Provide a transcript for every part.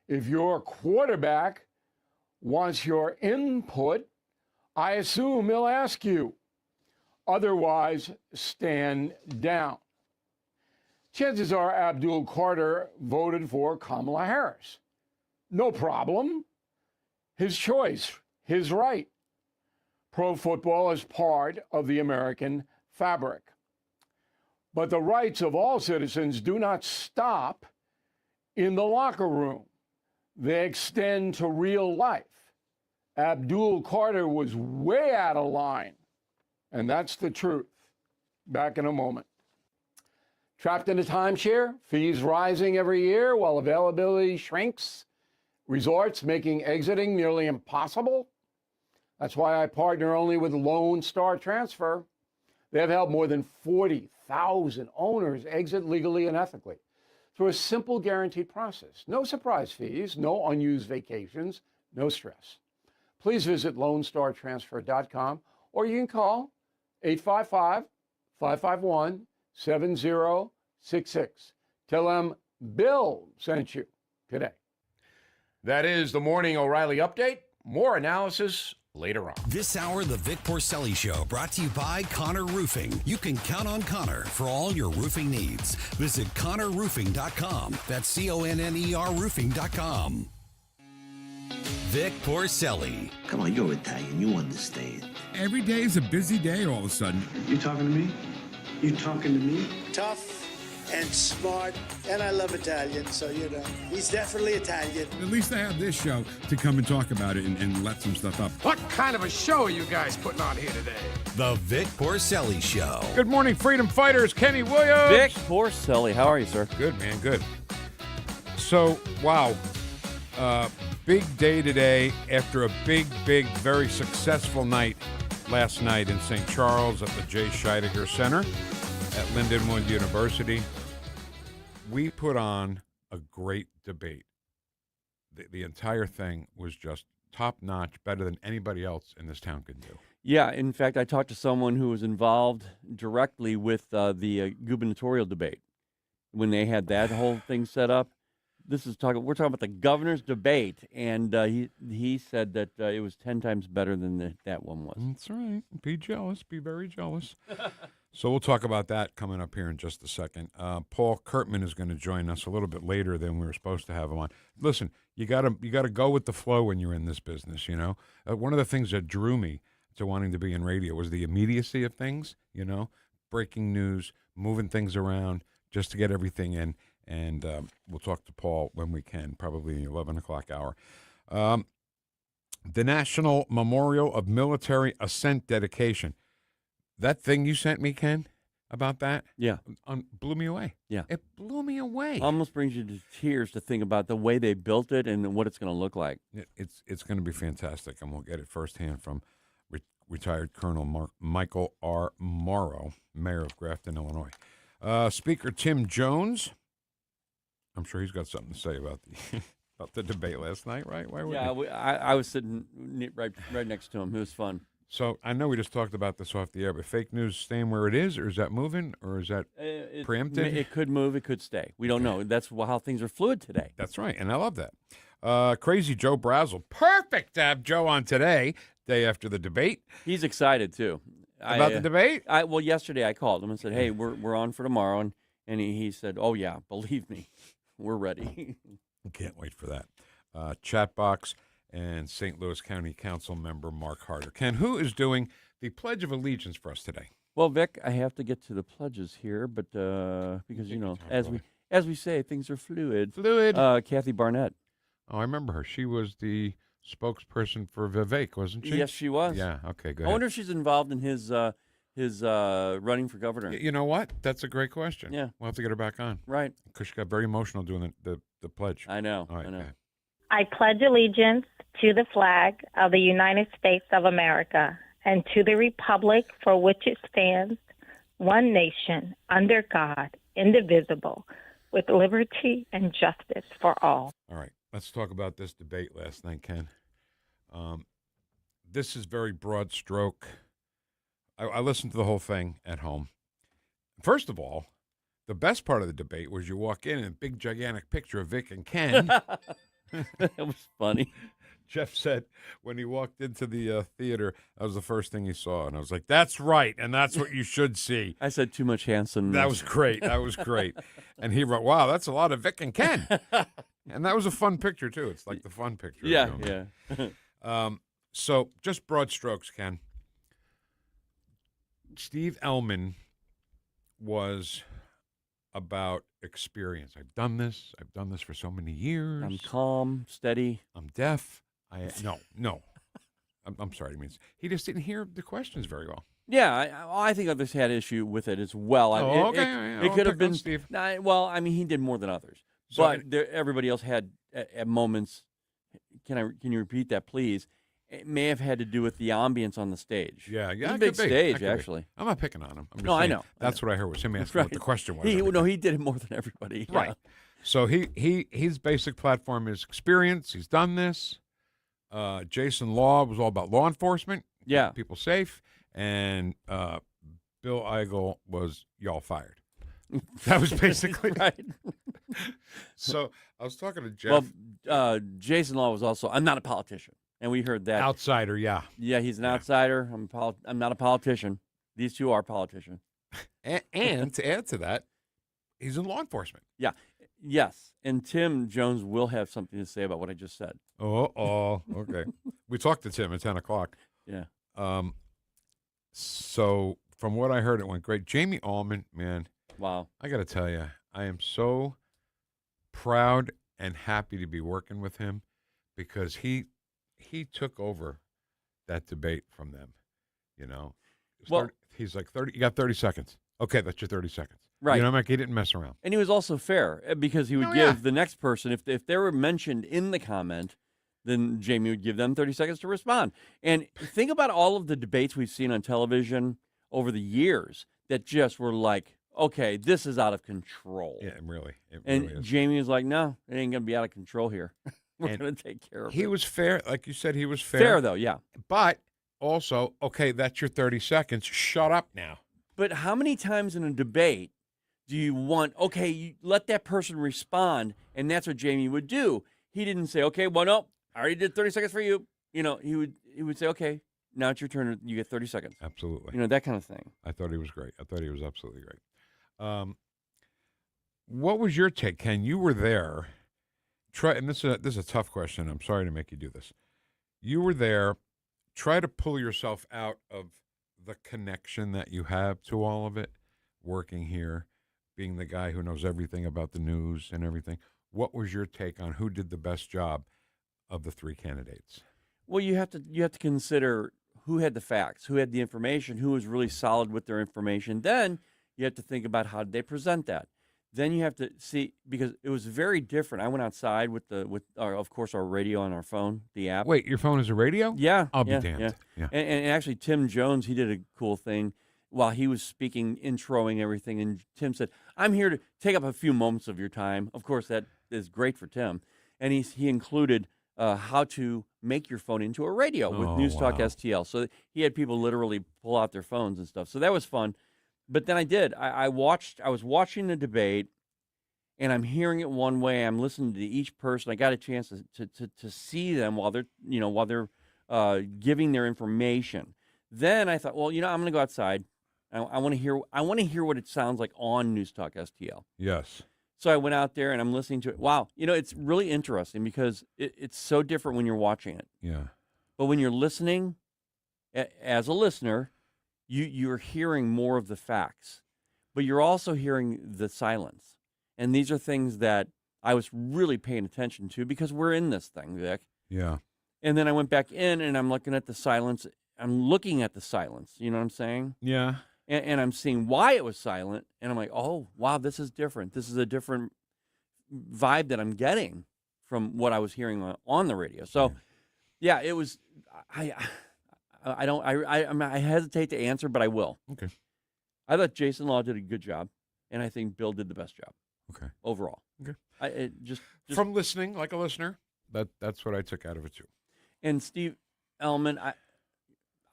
If your quarterback wants your input, I assume he'll ask you. Otherwise, stand down. Chances are Abdul Carter voted for Kamala Harris. No problem. His choice, his right. Pro football is part of the American fabric. But the rights of all citizens do not stop in the locker room. They extend to real life. Abdul Carter was way out of line, and that's the truth. Back in a moment. Trapped in a timeshare, fees rising every year while availability shrinks, resorts making exiting nearly impossible. That's why I partner only with Lone Star Transfer. They have helped more than 40,000 owners exit legally and ethically through a simple guaranteed process. No surprise fees, no unused vacations, no stress. Please visit LoneStarTransfer.com or you can call 855-551-7066. Tell them Bill sent you today. That is the Morning O'Reilly Update. More analysis later on. This hour, the Vic Porcelli Show, brought to you by Connor Roofing. You can count on Connor for all your roofing needs. Visit ConnorRoofing.com. That's CONNER Roofing.com. Vic Porcelli. Come on, you're Italian. You understand. Every day is a busy day all of a sudden. You talking to me? You talking to me? Tough and smart, and I love Italian, so, he's definitely Italian. At least I have this show to come and talk about it and let some stuff up. What kind of a show are you guys putting on here today? The Vic Porcelli Show. Good morning, freedom fighters. Kenny Williams. Vic Porcelli. How are you, sir? Good, man. Good. So, wow. Big day today after a big, very successful night last night in St. Charles at the J. Scheidegger Center at Lindenwood University. We put on a great debate. The entire thing was just top-notch, better than anybody else in this town could do. Yeah, in fact, I talked to someone who was involved directly with the gubernatorial debate when they had that whole thing set up. We're talking about the governor's debate, and he said that it was 10 times better than that one was. That's right. Be jealous. Be very jealous. So we'll talk about that coming up here in just a second. Paul Curtman is going to join us a little bit later than we were supposed to have him on. Listen, you gotta go with the flow when you're in this business. One of the things that drew me to wanting to be in radio was the immediacy of things. Breaking news, moving things around, just to get everything in. And we'll talk to Paul when we can, probably in the 11 o'clock hour. The National Memorial of Military Ascent Dedication. That thing you sent me, Ken, about that? Yeah. Blew me away. Yeah. It blew me away. Almost brings you to tears to think about the way they built it and what it's going to look like. It's going to be fantastic, and we'll get it firsthand from retired Colonel Michael R. Morrow, mayor of Grafton, Illinois. Speaker Tim Jones. I'm sure he's got something to say about the debate last night, right? I was sitting right next to him. It was fun. So I know we just talked about this off the air, but fake news staying where it is, or is that moving, or is that preempted? It could move. It could stay. We don't know. That's how things are fluid today. That's right, and I love that. Crazy Joe Brazel. Perfect to have Joe on today, day after the debate. He's excited, too. About the debate? Well, yesterday I called him and said, hey, we're on for tomorrow, and he said, oh, yeah, believe me. We're ready. Can't wait for that. Chat box and St. Louis County Council member Mark Harder. Ken, who is doing the Pledge of Allegiance for us today? Well, Vic, I have to get to the pledges here, but because, as we say, things are fluid. Kathy Barnett. Oh, I remember her. She was the spokesperson for Vivek, wasn't she? Yes, she was. Yeah, okay, go ahead. I wonder if she's involved in his running for governor. You know what? That's a great question. Yeah. We'll have to get her back on. Right. Because she got very emotional doing the pledge. I know. All right, I know. okay. I pledge allegiance to the flag of the United States of America and to the republic for which it stands, one nation, under God, indivisible, with liberty and justice for all. All right. Let's talk about this debate last night, Ken. This is very broad stroke. I listened to the whole thing at home. First of all, the best part of the debate was you walk in and a big, gigantic picture of Vic and Ken It was funny. Jeff said when he walked into the theater, that was the first thing he saw. And I was like, that's right. And that's what you should see. I said too much Hanson. That was great. That was great. And he wrote, wow, that's a lot of Vic and Ken. And that was a fun picture, too. It's like the fun picture. Yeah. So just broad strokes, Ken. Steve Ellman was about experience. I've done this for so many years. I'm calm, steady. I'm deaf. No. I'm sorry. He just didn't hear the questions very well. Yeah, I think others had issue with it as well. It could have been Steve. He did more than others, but everybody else had at moments. Can you repeat that, please? It may have had to do with the ambience on the stage. Yeah, it's a big stage, actually. I'm not picking on him. I'm just I saying, know. That's what I heard was him asking what the question was. He did it more than everybody. Right. So his basic platform is experience. He's done this. Jason Law was all about law enforcement. Yeah. People safe. And Bill Eigel was y'all fired. That was basically right. So I was talking to Jeff. Well, Jason Law was also, I'm not a politician. And we heard that. Outsider, yeah. Yeah, he's an outsider. I'm not a politician. These two are politicians. And to add to that, he's in law enforcement. Yeah. Yes. And Tim Jones will have something to say about what I just said. Oh, okay. We talked to Tim at 10 o'clock. Yeah. So from what I heard, it went great. Jamie Allman, man. Wow. I got to tell you, I am so proud and happy to be working with him because he took over that debate from them, you know. He's like 30. You got 30 seconds. Okay, that's your 30 seconds. Right. You know, he didn't mess around. And he was also fair because he would give the next person, if they were mentioned in the comment, then Jamie would give them 30 seconds to respond. And think about all of the debates we've seen on television over the years that just were like, okay, this is out of control. Yeah, really. And really is. Jamie was like, no, it ain't going to be out of control here. We're going to take care of it. He was fair. Like you said, he was fair. Fair, though, yeah. But also, okay, that's your 30 seconds. Shut up now. But how many times in a debate do you want, okay, you let that person respond, and that's what Jamie would do. He didn't say, okay, well, no, I already did 30 seconds for you. You know, he would say, okay, now it's your turn. You get 30 seconds. Absolutely. You know, that kind of thing. I thought he was great. I thought he was absolutely great. What was your take, Ken? You were there. And this is a tough question. I'm sorry to make you do this. You were there. Try to pull yourself out of the connection that you have to all of it, working here, being the guy who knows everything about the news and everything. What was your take on who did the best job of the three candidates? Well, you have to consider who had the facts, who had the information, who was really solid with their information. Then you have to think about how did they present that. Then you have to see, because it was very different. I went outside with of course, our radio on our phone, the app. Wait, your phone is a radio? Yeah. I'll be damned. Yeah. And actually, Tim Jones, he did a cool thing while he was speaking, introing everything. And Tim said, I'm here to take up a few moments of your time. Of course, that is great for Tim. And he included how to make your phone into a radio with NewstalkSTL. So he had people literally pull out their phones and stuff. So that was fun. But then I was watching the debate, and I'm hearing it one way. I'm listening to each person. I got a chance to see them while they're giving their information. Then I thought, well, I'm going to go outside. I want to hear what it sounds like on NewstalkSTL. Yes. So I went out there and I'm listening to it. Wow, it's really interesting because it's so different when you're watching it. Yeah. But when you're listening, as a listener, you're hearing more of the facts, but you're also hearing the silence. And these are things that I was really paying attention to because we're in this thing, Vic. Yeah. And then I went back in and I'm looking at the silence. I'm looking at the silence. You know what I'm saying? Yeah. And I'm seeing why it was silent. And I'm like, oh, wow, this is different. This is a different vibe that I'm getting from what I was hearing on the radio. So, yeah, it was. I hesitate to answer, but I will. Okay. I thought Jason Law did a good job, and I think Bill did the best job. Okay. Overall. Okay. Just from listening like a listener, that's what I took out of it too. And Steve Ellman,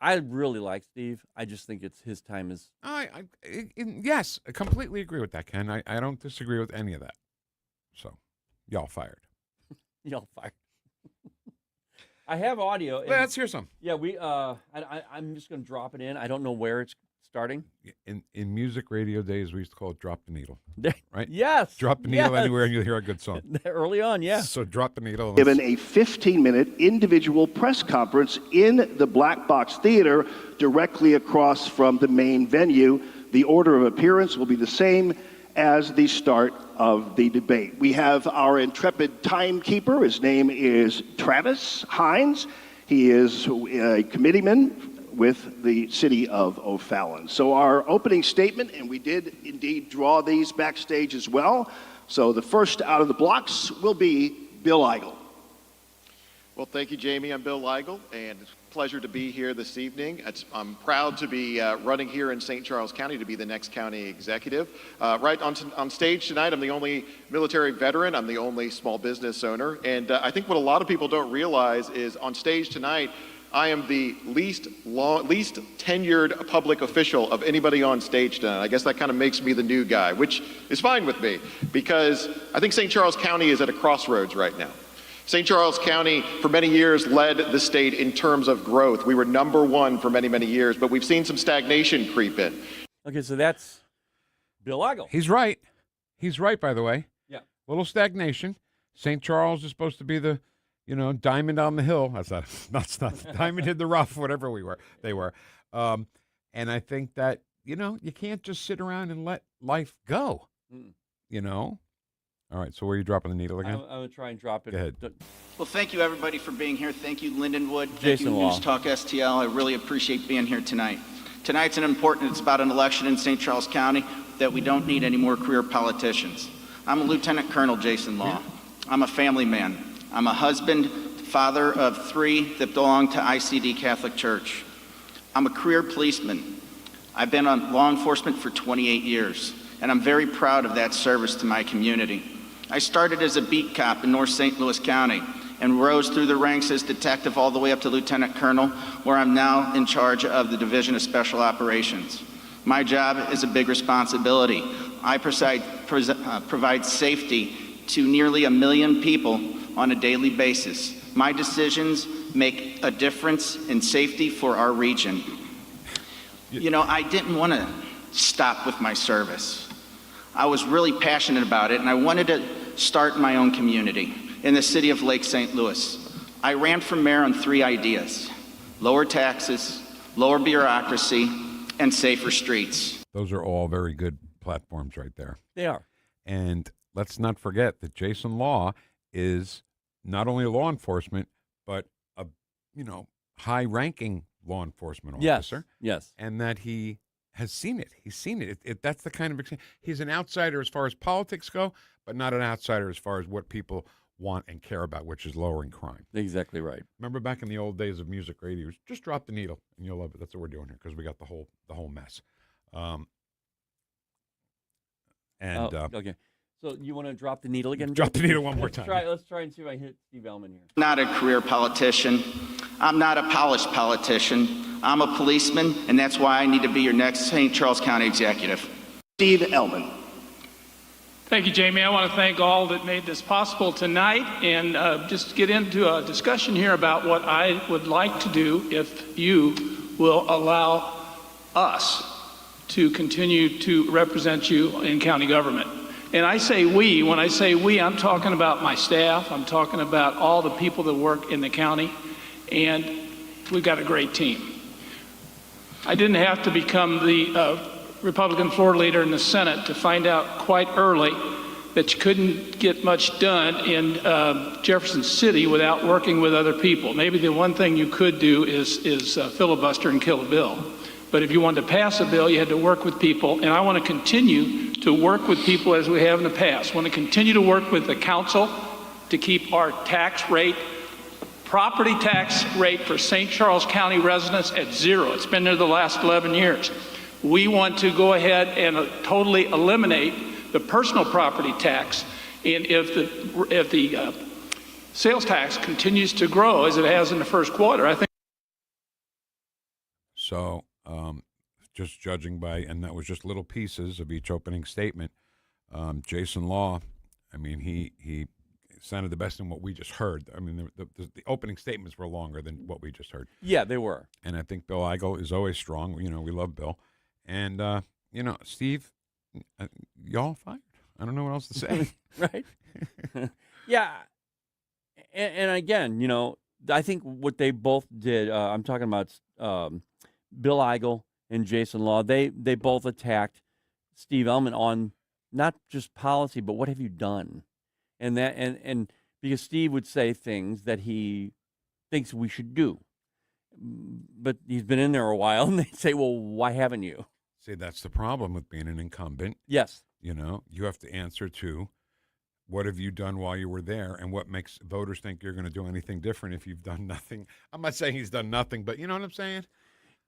I really like Steve. I just think it's his time is. Yes, I completely agree with that, Ken. I don't disagree with any of that. So, y'all fired. Y'all fired. I have audio. Well, let's hear some. Yeah, I'm just going to drop it in. I don't know where it's starting. In music radio days, we used to call it drop the needle, right? Yes. Drop the needle anywhere and you'll hear a good song. Early on, yeah. So drop the needle. And Given a 15-minute individual press conference in the Black Box Theater directly across from the main venue. The order of appearance will be the same as the start of the debate. We have our intrepid timekeeper. His name is Travis Hines. He is a committeeman with the city of O'Fallon. So our opening statement, and we did indeed draw these backstage as well. So the first out of the blocks will be Bill Eigel. Well, thank you, Jamie. I'm Bill Eigel, and it's a pleasure to be here this evening. I'm proud to be running here in St. Charles County to be the next county executive. Right on stage tonight, I'm the only military veteran. I'm the only small business owner. And I think what a lot of people don't realize is on stage tonight, I am the least tenured public official of anybody on stage tonight. I guess that kind of makes me the new guy, which is fine with me because I think St. Charles County is at a crossroads right now. St. Charles County, for many years, led the state in terms of growth. We were #1 for many, many years, but we've seen some stagnation creep in. Okay, so that's Bill Eigel. He's right. He's right, by the way. Yeah. Little stagnation. St. Charles is supposed to be the, diamond on the hill. That's not diamond in the rough, whatever they were. And I think that, you can't just sit around and let life go, All right, so where are you dropping the needle again? I'm going to try and drop it. Go ahead. Well, thank you, everybody, for being here. Thank you, Lindenwood. Thank Jason you, Law. NewstalkSTL. I really appreciate being here tonight. Tonight's it's about an election in St. Charles County that we don't need any more career politicians. I'm a Lieutenant Colonel Jason Law. I'm a family man. I'm a husband, father of 3 that belong to ICD Catholic Church. I'm a career policeman. I've been on law enforcement for 28 years, and I'm very proud of that service to my community. I started as a beat cop in North St. Louis County and rose through the ranks as detective all the way up to Lieutenant Colonel, where I'm now in charge of the Division of Special Operations. My job is a big responsibility. I provide safety to nearly 1 million people on a daily basis. My decisions make a difference in safety for our region. I didn't want to stop with my service. I was really passionate about it, and I wanted to start my own community in the city of Lake St. Louis. I ran for mayor on 3 ideas: lower taxes, lower bureaucracy, and safer streets. Those are all very good platforms right there. They are. And let's not forget that Jason Law is not only a law enforcement, but a, high-ranking law enforcement officer. Yes. And that he has seen it. He's seen it. That's the kind of he's an outsider as far as politics go, but not an outsider as far as what people want and care about, which is lowering crime. Exactly right. Remember back in the old days of music radio, just drop the needle and you'll love it. That's what we're doing here because we got the whole mess. Okay. So you want to drop the needle again? Drop the needle one more time. Let's try and see if I hit Steve Ellman here. Not a career politician. I'm not a polished politician. I'm a policeman, and that's why I need to be your next St. Charles County executive. Steve Ellman. Thank you, Jamie. I want to thank all that made this possible tonight and just get into a discussion here about what I would like to do if you will allow us to continue to represent you in county government. And I say we. When I say we, I'm talking about my staff. I'm talking about all the people that work in the county. And we've got a great team. I didn't have to become the Republican floor leader in the Senate to find out quite early that you couldn't get much done in Jefferson City without working with other people. Maybe the one thing you could do is filibuster and kill a bill. But if you wanted to pass a bill, you had to work with people. And I want to continue to work with people as we have in the past. I want to continue to work with the council to keep our tax rate, property tax rate for St. Charles County residents at 0. It's been there the last 11 years. We want to go ahead and totally eliminate the personal property tax. And if the sales tax continues to grow as it has in the first quarter, I think. So, just judging by, and that was just little pieces of each opening statement. Jason Law, I mean, he sounded the best in what we just heard. I mean, the opening statements were longer than what we just heard. Yeah, they were. And I think Bill Igle is always strong. You know, we love Bill. And, you know, Steve, y'all fired. I don't know what else to say. Right? Yeah. And again, you know, I think what they both did, I'm talking about Bill Igle and Jason Law, they both attacked Steve Ehlmann on not just policy, but what have you done? And that and because Steve would say things that he thinks we should do. But he's been in there a while, and they'd say, well, why haven't you? See, that's the problem with being an incumbent. Yes. You know, you have to answer to what have you done while you were there, and what makes voters think you're going to do anything different if you've done nothing. I'm not saying he's done nothing, but you know what I'm saying?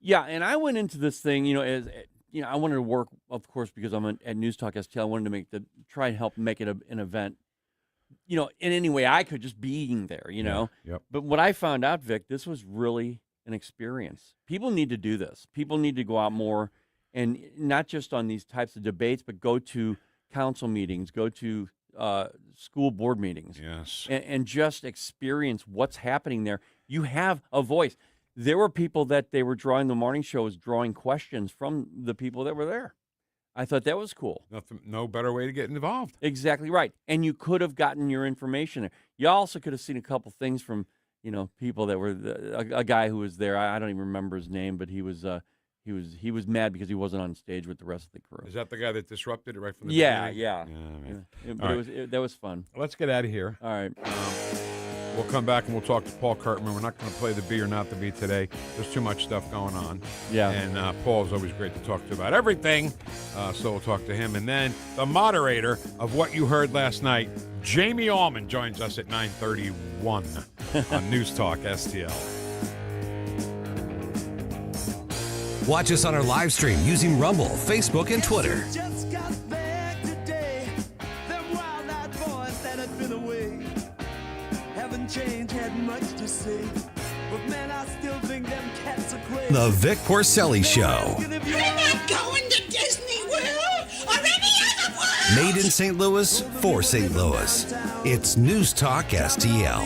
Yeah, and I went into this thing, you know, as you know, I wanted to work, of course, because I'm at NewstalkSTL. I wanted to try and help make it an event, you know, in any way I could, just being there, you know. Yep. But what I found out, Vic, this was really an experience. People need to do this. People need to go out more, and not just on these types of debates, but go to council meetings, go to school board meetings. Yes. And just experience what's happening there. You have a voice. There were people that they were drawing, the morning show was drawing questions from the people that were there. I thought that was cool. No better way to get involved. Exactly right. And you could have gotten your information there. You also could have seen a couple things from, you know, people that were a guy who was there. I don't even remember his name, but he was mad because he wasn't on stage with the rest of the crew. Is that the guy that disrupted it right from the beginning? Yeah. That was fun. Let's get out of here. All right. We'll come back and we'll talk to Paul Curtman. We're not going to play the be or not to be today. There's too much stuff going on. Yeah. And Paul's always great to talk to about everything. So we'll talk to him. And then the moderator of what you heard last night, Jamie Allman, joins us at 9:31 on News Talk STL. Watch us on our live stream using Rumble, Facebook, and Twitter. Just got back today. Them wild eyed boys that had been away haven't changed, had much to say. But man, I still think them cats are crazy. The Vic Porcelli Show. You're not going to Disney World or any other world. Made in St. Louis for St. Louis. It's News Talk STL.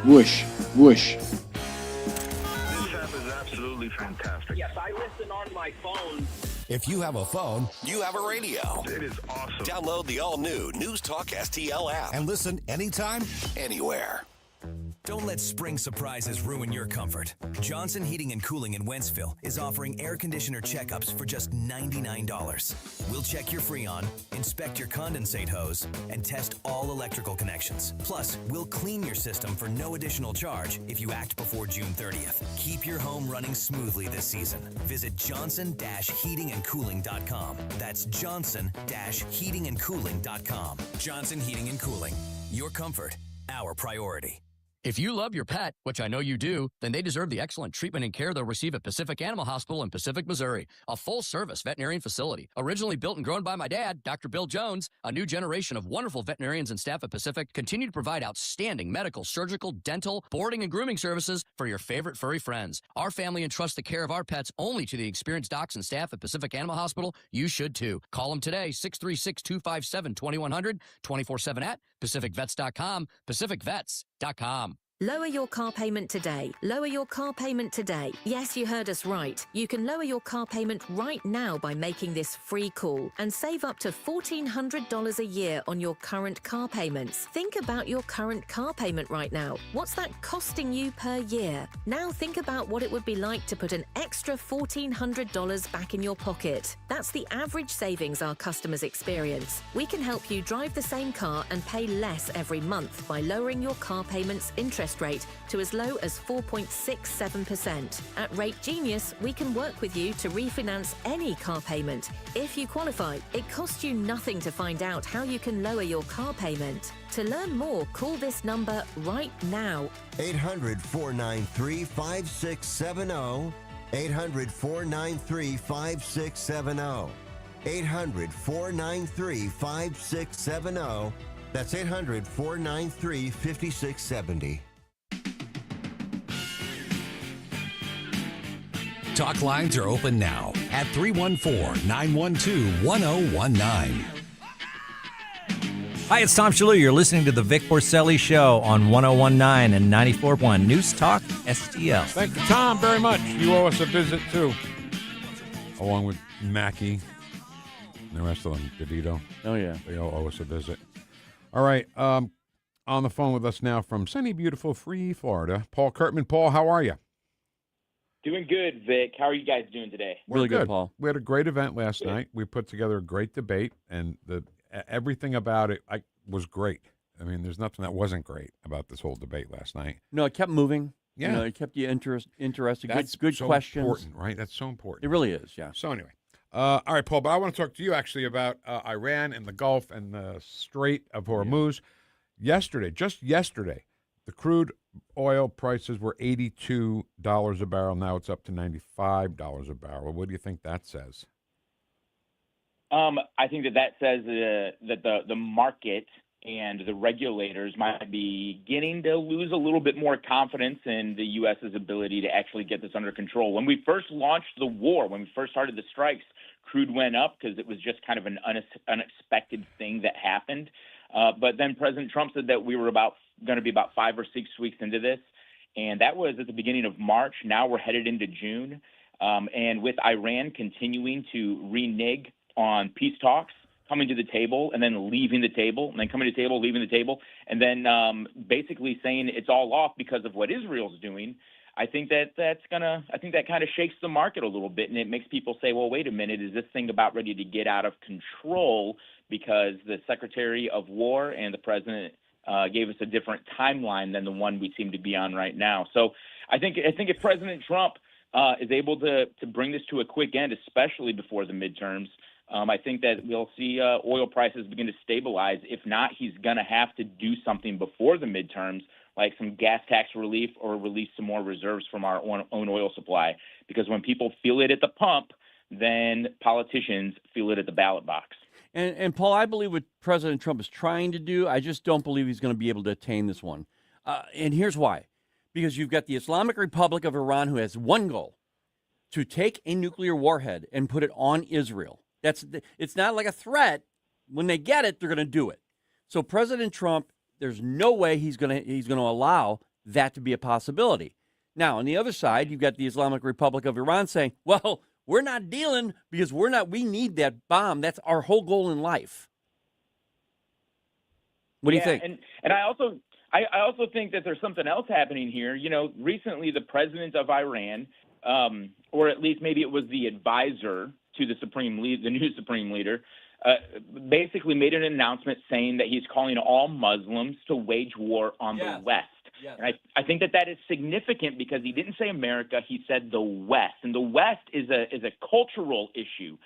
Whoosh, whoosh. This app is absolutely fantastic. Yes, I listen on my phone. If you have a phone, you have a radio. It is awesome. Download the all-new News Talk STL app and listen anytime, anywhere. Don't let spring surprises ruin your comfort. Johnson Heating and Cooling in Wentzville is offering air conditioner checkups for just $99. We'll check your Freon, inspect your condensate hose, and test all electrical connections. Plus, we'll clean your system for no additional charge if you act before June 30th. Keep your home running smoothly this season. Visit johnson-heatingandcooling.com. That's johnson-heatingandcooling.com. Johnson Heating and Cooling. Your comfort, our priority. If you love your pet, which I know you do, then they deserve the excellent treatment and care they'll receive at Pacific Animal Hospital in Pacific, Missouri, a full-service veterinarian facility. Originally built and grown by my dad, Dr. Bill Jones, a new generation of wonderful veterinarians and staff at Pacific continue to provide outstanding medical, surgical, dental, boarding, and grooming services for your favorite furry friends. Our family entrusts the care of our pets only to the experienced docs and staff at Pacific Animal Hospital. You should too. Call them today, 636-257-2100, 24/7 at PacificVets.com, PacificVets.com. Lower your car payment today. Lower your car payment today. Yes, you heard us right. You can lower your car payment right now by making this free call and save up to $1,400 a year on your current car payments. Think about your current car payment right now. What's that costing you per year? Now think about what it would be like to put an extra $1,400 back in your pocket. That's the average savings our customers experience. We can help you drive the same car and pay less every month by lowering your car payment's interest rate to as low as 4.67%. At Rate Genius, we can work with you to refinance any car payment. If you qualify, it costs you nothing to find out how you can lower your car payment. To learn more, call this number right now. 800-493-5670. 800-493-5670. 800-493-5670. That's 800-493-5670. Talk lines are open now at 314-912-1019. Hi, it's Tom Shalhoub. You're listening to the Vic Porcelli Show on 101.9 and 94.1 News Talk STL. Thank you, Tom, very much. You owe us a visit, too. Along with Mackie and the rest of them, DeVito. Oh, yeah. They all owe us a visit. All right. On the phone with us now from sunny, beautiful, free Florida, Paul Curtman. Paul, how are you? Doing good, Vic. How are you guys doing today? Really good, Paul. We had a great event last night. We put together a great debate, and everything about it was great. I mean, there's nothing that wasn't great about this whole debate last night. No, it kept moving. Yeah. You know, it kept you interested. That's good so questions. important, right? That's so important. It really is, yeah. So anyway, all right, Paul, but I want to talk to you actually about Iran and the Gulf and the Strait of Hormuz. Just yesterday, the crude oil prices were $82 a barrel. Now it's up to $95 a barrel. What do you think that says? I think that says that the market and the regulators might be beginning to lose a little bit more confidence in the U.S.'s ability to actually get this under control. When we first launched the war, when we first started the strikes, crude went up because it was just kind of an unexpected thing that happened. But then President Trump said that we were going to be about 5 or 6 weeks into this, and that was at the beginning of March. Now we're headed into June, and with Iran continuing to renege on peace talks, coming to the table and then leaving the table, and then coming to the table, leaving the table, and then basically saying it's all off because of what Israel's doing. I think that kind of shakes the market a little bit, and it makes people say, well, wait a minute, is this thing about ready to get out of control because the Secretary of War and the President gave us a different timeline than the one we seem to be on right now. So I think if President Trump is able to bring this to a quick end, especially before the midterms, I think that we'll see oil prices begin to stabilize. If not, he's going to have to do something before the midterms, like some gas tax relief or release some more reserves from our own oil supply. Because when people feel it at the pump, then politicians feel it at the ballot box. And Paul, I believe what President Trump is trying to do, I just don't believe he's going to be able to attain this one. And here's why. Because you've got the Islamic Republic of Iran, who has one goal, to take a nuclear warhead and put it on Israel. It's not like a threat. When they get it, they're going to do it. So President Trump, there's no way he's going to allow that to be a possibility. Now, on the other side, you've got the Islamic Republic of Iran saying, well, we're not dealing because we need that bomb. That's our whole goal in life. What do you think? And I also think that there's something else happening here. You know, recently the president of Iran, or at least maybe it was the advisor to the new supreme leader, basically made an announcement saying that he's calling all Muslims to wage war on the West. Yes. And I think that is significant because he didn't say America, he said the West. And the West is a cultural issue.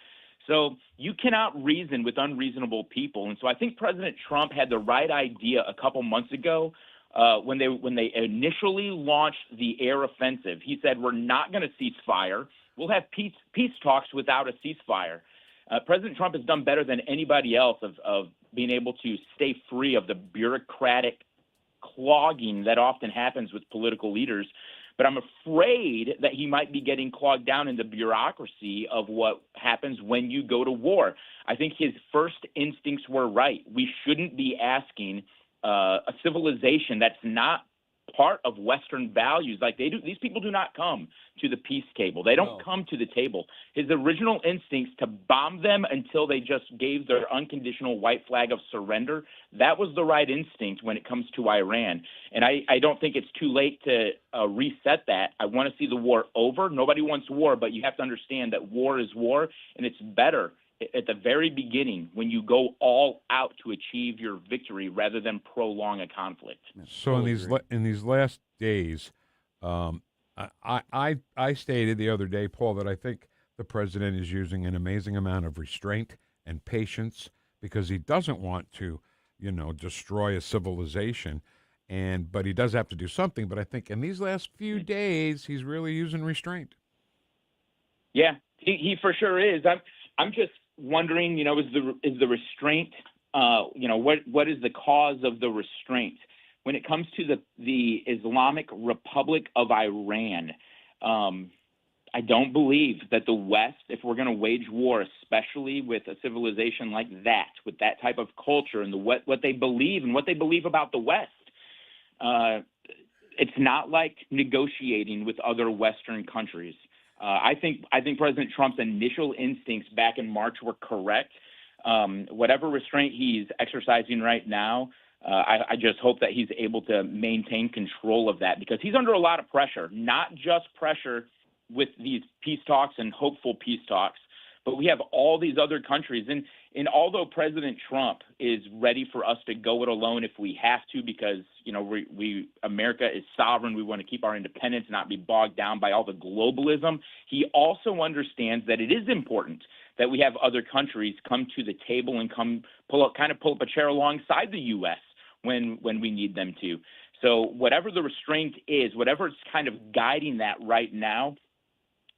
So you cannot reason with unreasonable people. And so I think President Trump had the right idea a couple months ago when they initially launched the air offensive. He said, we're not going to cease fire. We'll have peace talks without a ceasefire. President Trump has done better than anybody else of being able to stay free of the bureaucratic clogging that often happens with political leaders. But I'm afraid that he might be getting clogged down in the bureaucracy of what happens when you go to war. I think his first instincts were right. We shouldn't be asking a civilization that's not part of Western values like they do. These people do not come to the peace table. They don't come to the table. His original instincts to bomb them until they just gave their unconditional white flag of surrender, that was the right instinct when it comes to Iran. And I don't think it's too late to reset that. I want to see the war over. Nobody wants war, but you have to understand that war is war, and it's better at the very beginning when you go all out to achieve your victory rather than prolong a conflict. So in these last days, I stated the other day, Paul, that I think the president is using an amazing amount of restraint and patience because he doesn't want to, destroy a civilization. But he does have to do something. But I think in these last few days, he's really using restraint. Yeah, he for sure is. I'm just wondering, is the restraint, what is the cause of the restraint? When it comes to the Islamic Republic of Iran, I don't believe that the West, if we're going to wage war, especially with a civilization like that, with that type of culture and what they believe and what they believe about the West, it's not like negotiating with other Western countries. I think President Trump's initial instincts back in March were correct. Whatever restraint he's exercising right now, I just hope that he's able to maintain control of that, because he's under a lot of pressure, not just pressure with these peace talks and hopeful peace talks, but we have all these other countries. And although President Trump is ready for us to go it alone if we have to, because, you know, America is sovereign, we want to keep our independence, not be bogged down by all the globalism, he also understands that it is important that we have other countries come to the table and pull up a chair alongside the U.S. when we need them to. So whatever the restraint is, whatever is kind of guiding that right now,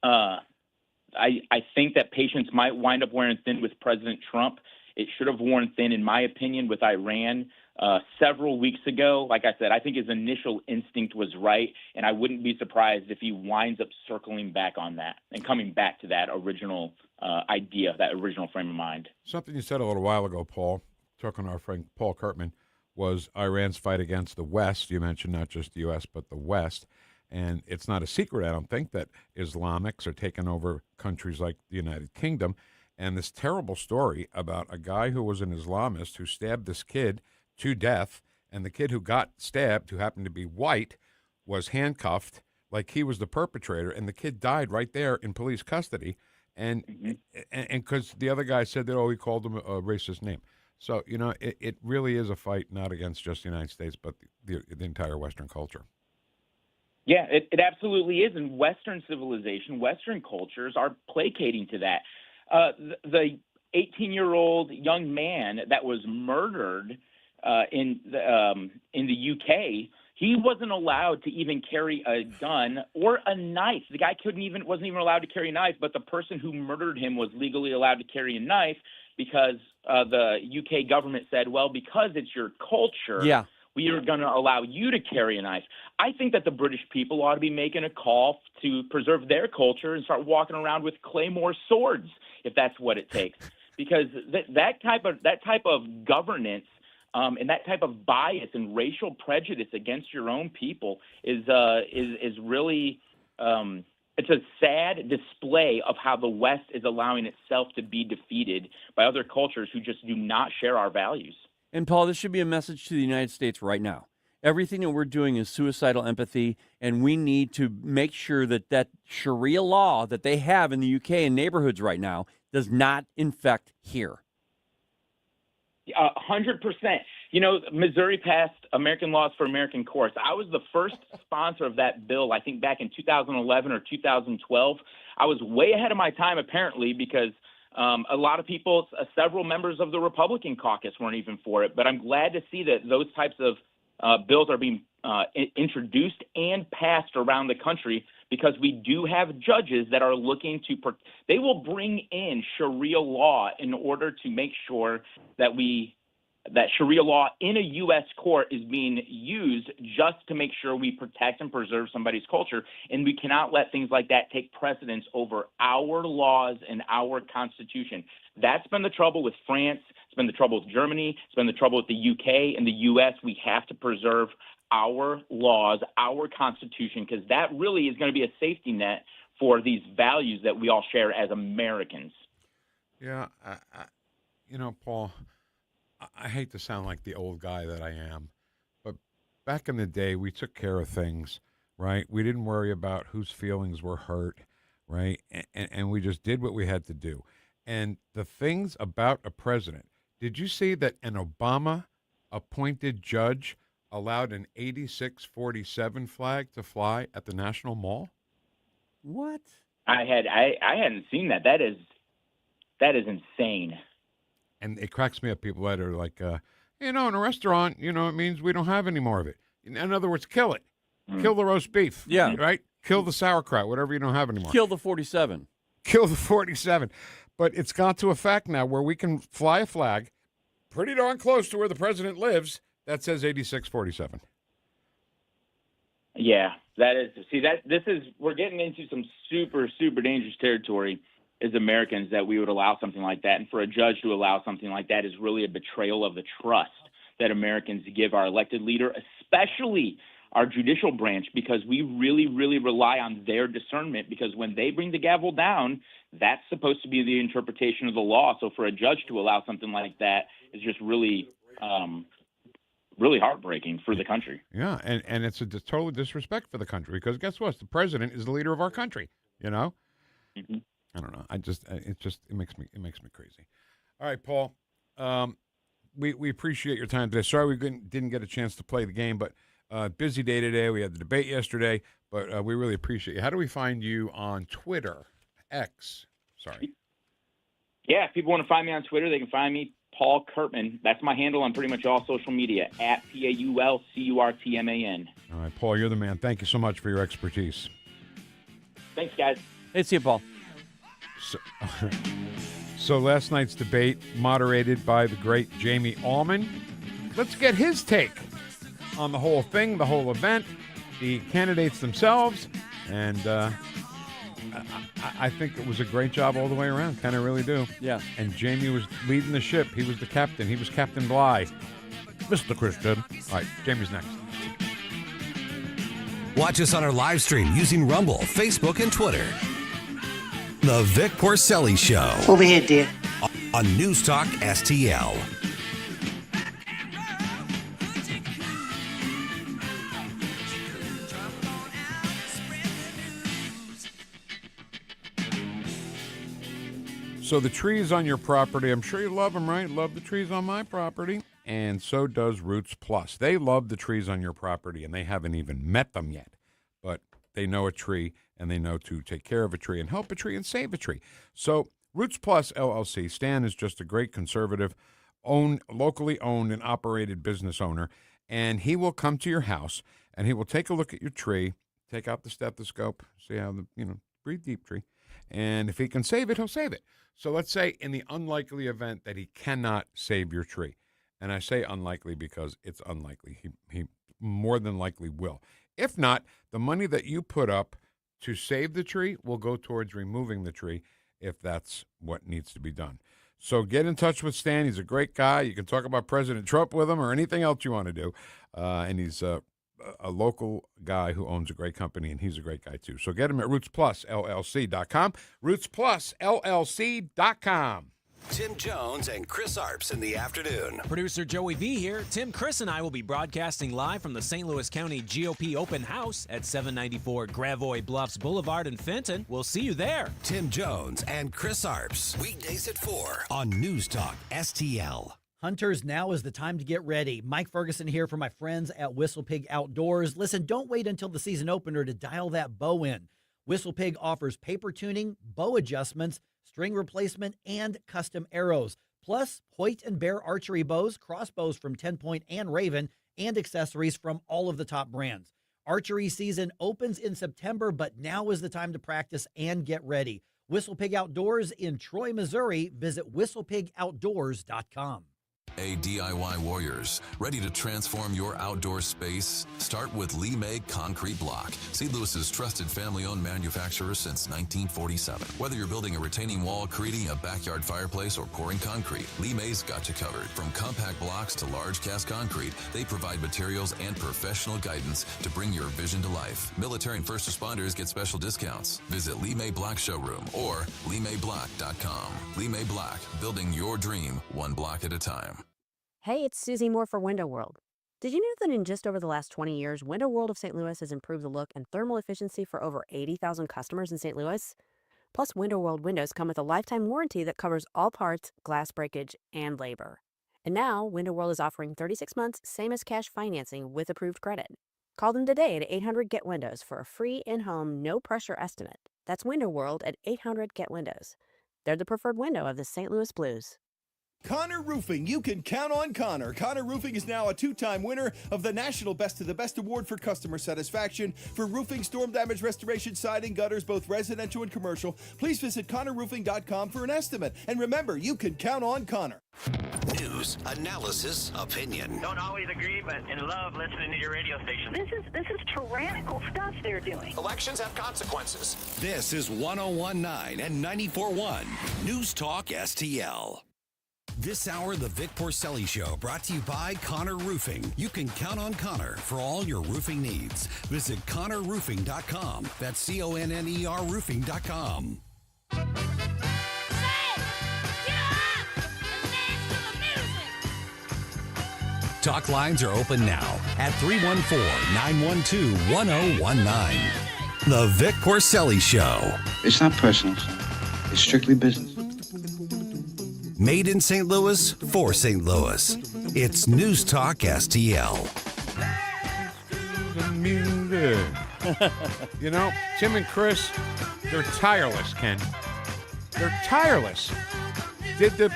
I think that patience might wind up wearing thin with President Trump. It should have worn thin, in my opinion, with Iran several weeks ago. Like I said, I think his initial instinct was right, and I wouldn't be surprised if he winds up circling back on that and coming back to that original idea, that original frame of mind. Something you said a little while ago, Paul, talking to our friend Paul Curtman, was Iran's fight against the West. You mentioned not just the U.S., but the West. And it's not a secret, I don't think, that Islamics are taking over countries like the United Kingdom. And this terrible story about a guy who was an Islamist who stabbed this kid to death, and the kid who got stabbed, who happened to be white, was handcuffed like he was the perpetrator, and the kid died right there in police custody. And because the other guy said that, he called him a racist name. So, you know, it really is a fight not against just the United States, but the entire Western culture. Yeah, it absolutely is. And Western civilization, Western cultures are placating to that. The 18-year-old young man that was murdered in the UK, he wasn't allowed to even carry a gun or a knife. The guy wasn't even allowed to carry a knife, but the person who murdered him was legally allowed to carry a knife because the UK government said, well, because it's your culture, we are going to allow you to carry a knife. I think that the British people ought to be making a call to preserve their culture and start walking around with claymore swords, if that's what it takes. Because that type of governance and that type of bias and racial prejudice against your own people is really it's a sad display of how the West is allowing itself to be defeated by other cultures who just do not share our values. And, Paul, this should be a message to the United States right now. Everything that we're doing is suicidal empathy, and we need to make sure that that Sharia law that they have in the UK and neighborhoods right now does not infect here. 100%. You know, Missouri passed American Laws for American Courts. I was the first sponsor of that bill, I think back in 2011 or 2012. I was way ahead of my time, apparently, because a lot of people, several members of the Republican caucus weren't even for it. But I'm glad to see that those types of bills are being introduced and passed around the country, because we do have judges that are looking to they will bring in Sharia law in order to make sure that that Sharia law in a U.S. court is being used just to make sure we protect and preserve somebody's culture. And we cannot let things like that take precedence over our laws and our Constitution. That's been the trouble with France. It's been the trouble with Germany. It's been the trouble with the UK and the U.S. We have to preserve our laws, our Constitution, because that really is going to be a safety net for these values that we all share as Americans. Yeah, you know, Paul, I hate to sound like the old guy that I am, but back in the day, we took care of things, right? We didn't worry about whose feelings were hurt, right? And we just did what we had to do. And the things about a president, did you see that an Obama-appointed judge allowed an 8647 flag to fly at the National Mall? What? I hadn't seen that. That is insane. And it cracks me up, people that are like, in a restaurant, it means we don't have any more of it. In other words, kill it. Kill the roast beef. Yeah. Right? Kill the sauerkraut, whatever you don't have anymore. Kill the 47. Kill the 47. But it's got to a fact now where we can fly a flag pretty darn close to where the president lives that says 8647. Yeah, that is. See, we're getting into some super, super dangerous territory as Americans that we would allow something like that. And for a judge to allow something like that is really a betrayal of the trust that Americans give our elected leader, especially our judicial branch, because we really, really rely on their discernment, because when they bring the gavel down, that's supposed to be the interpretation of the law. So for a judge to allow something like that is just really really heartbreaking for the country. Yeah, and it's a total disrespect for the country, because guess what? The president is the leader of our country, you know? Mm-hmm. I don't know. It makes me crazy. All right, Paul. We appreciate your time today. Sorry we didn't get a chance to play the game, but busy day today. We had the debate yesterday, but we really appreciate you. How do we find you on Twitter? X. Sorry. Yeah, if people want to find me on Twitter, they can find me, Paul Curtman. That's my handle on pretty much all social media, at PaulCurtman. All right, Paul, you're the man. Thank you so much for your expertise. Thanks, guys. Hey, see you, Paul. So last night's debate, moderated by the great Jamie Allman. Let's get his take on the whole thing, the whole event, the candidates themselves, and I think it was a great job all the way around. Kind of really do. Yeah. And Jamie was leading the ship. He was the captain. He was Captain Bly. Mr. Christian. All right, Jamie's next. Watch us on our live stream using Rumble, Facebook, and Twitter. The Vic Porcelli Show. Over here, dear. On Newstalk STL. So the trees on your property, I'm sure you love them, right? Love the trees on my property. And so does Roots Plus. They love the trees on your property, and they haven't even met them yet. But they know a tree, and they know to take care of a tree and help a tree and save a tree. So Roots Plus LLC, Stan is just a great conservative, locally owned and operated business owner, and he will come to your house, and he will take a look at your tree, take out the stethoscope, see how breathe deep, tree. And if he can save it, he'll save it. So let's say in the unlikely event that he cannot save your tree, and I say unlikely because it's unlikely. He more than likely will. If not, the money that you put up to save the tree will go towards removing the tree if that's what needs to be done. So get in touch with Stan. He's a great guy. You can talk about President Trump with him or anything else you want to do. And he's a local guy who owns a great company, and he's a great guy too. So get him at rootsplusllc.com, rootsplusllc.com. Tim Jones and Chris Arps in the afternoon. Producer Joey V here. Tim, Chris, and I will be broadcasting live from the St. Louis County GOP Open House at 794 Gravois Bluffs Boulevard in Fenton. We'll see you there. Tim Jones and Chris Arps, weekdays at 4 on Newstalk STL. Hunters, now is the time to get ready. Mike Ferguson here for my friends at Whistle Pig Outdoors. Listen, don't wait until the season opener to dial that bow in. Whistle Pig offers paper tuning, bow adjustments, string replacement, and custom arrows. Plus, Hoyt and Bear archery bows, crossbows from 10 Point and Raven, and accessories from all of the top brands. Archery season opens in September, but now is the time to practice and get ready. Whistle Pig Outdoors in Troy, Missouri. Visit whistlepigoutdoors.com. Hey, DIY warriors, ready to transform your outdoor space? Start with Lee May Concrete Block, St. Louis's trusted family-owned manufacturer since 1947. Whether you're building a retaining wall, creating a backyard fireplace, or pouring concrete, Lee May's got you covered. From compact blocks to large cast concrete, they provide materials and professional guidance to bring your vision to life. Military and first responders get special discounts. Visit Lee May Block Showroom or LeeMayBlock.com. Lee May Block, building your dream one block at a time. Hey, it's Susie Moore for Window World. Did you know that in just over the last 20 years, Window World of St. Louis has improved the look and thermal efficiency for over 80,000 customers in St. Louis? Plus, Window World windows come with a lifetime warranty that covers all parts, glass breakage, and labor. And now, Window World is offering 36 months, same as cash financing with approved credit. Call them today at 800-GET-WINDOWS for a free in-home, no-pressure estimate. That's Window World at 800-GET-WINDOWS. They're the preferred window of the St. Louis Blues. Connor Roofing, you can count on Connor. Connor Roofing is now a 2-time winner of the National Best of the Best Award for customer satisfaction for roofing, storm damage restoration, siding, gutters, both residential and commercial. Please visit ConnorRoofing.com for an estimate. And remember, you can count on Connor. News, analysis, opinion. Don't always agree, but in love listening to your radio station. This is tyrannical stuff they're doing. Elections have consequences. This is 101.9 and 94.1 News Talk STL. This hour, the Vic Porcelli Show, brought to you by Connor Roofing. You can count on Connor for all your roofing needs. Visit ConnorRoofing.com. That's CONNER Roofing.com. Talk lines are open now at 314-912-1019. The Vic Porcelli Show. It's not personal. It's strictly business. Made in St. Louis for St. Louis. It's News Talk STL. You know, Tim and Chris, they're tireless, Ken. They're tireless. Did the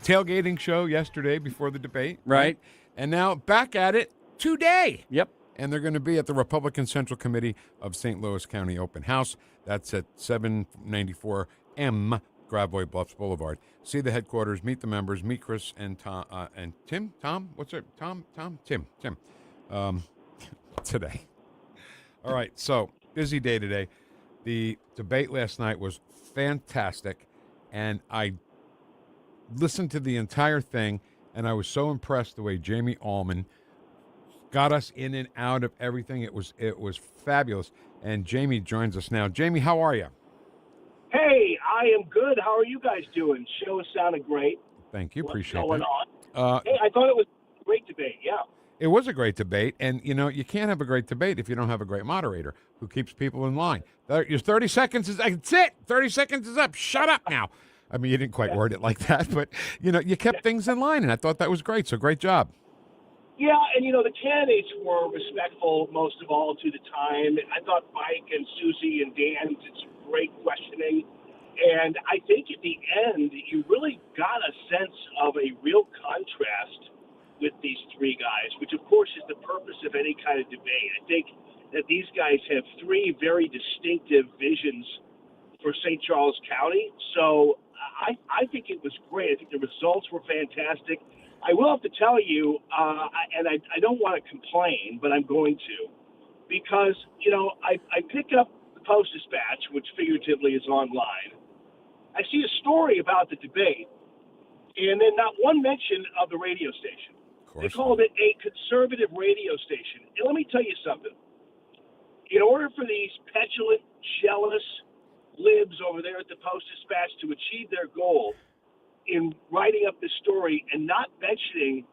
tailgating show yesterday before the debate. Right. And now back at it today. Yep. And they're going to be at the Republican Central Committee of St. Louis County Open House. That's at 794 M Gravoy Bluffs Boulevard. See the headquarters, meet the members, meet Chris and Tom and Tim. Tom, what's it? Tom, Tim. Today. All right, so busy day today. The debate last night was fantastic, and I listened to the entire thing, and I was so impressed the way Jamie Allman got us in and out of everything. It was fabulous. And Jamie joins us now. Jamie, how are you? Hey, I am good. How are you guys doing? Show is sounding great. Thank you. What's Appreciate going that. on? Hey, I thought it was a great debate. Yeah. It was a great debate, and you know you can't have a great debate if you don't have a great moderator who keeps people in line. Your 30 seconds is that's it. 30 seconds is up. Shut up now. I mean, you didn't quite word it like that, but you know you kept things in line, and I thought that was great. So great job. Yeah, and the candidates were respectful most of all to the time. I thought Mike and Susie and Dan did some great questioning. And I think at the end, you really got a sense of a real contrast with these three guys, which of course is the purpose of any kind of debate. I think that these guys have three very distinctive visions for St. Charles County. So I think it was great. I think the results were fantastic. I will have to tell you, and I don't want to complain, but I'm going to, because, I pick up the Post-Dispatch, which figuratively is online. I see a story about the debate, and then not one mention of the radio station. They called it a conservative radio station. And let me tell you something. In order for these petulant, jealous libs over there at the Post-Dispatch to achieve their goal in writing up this story and not mentioning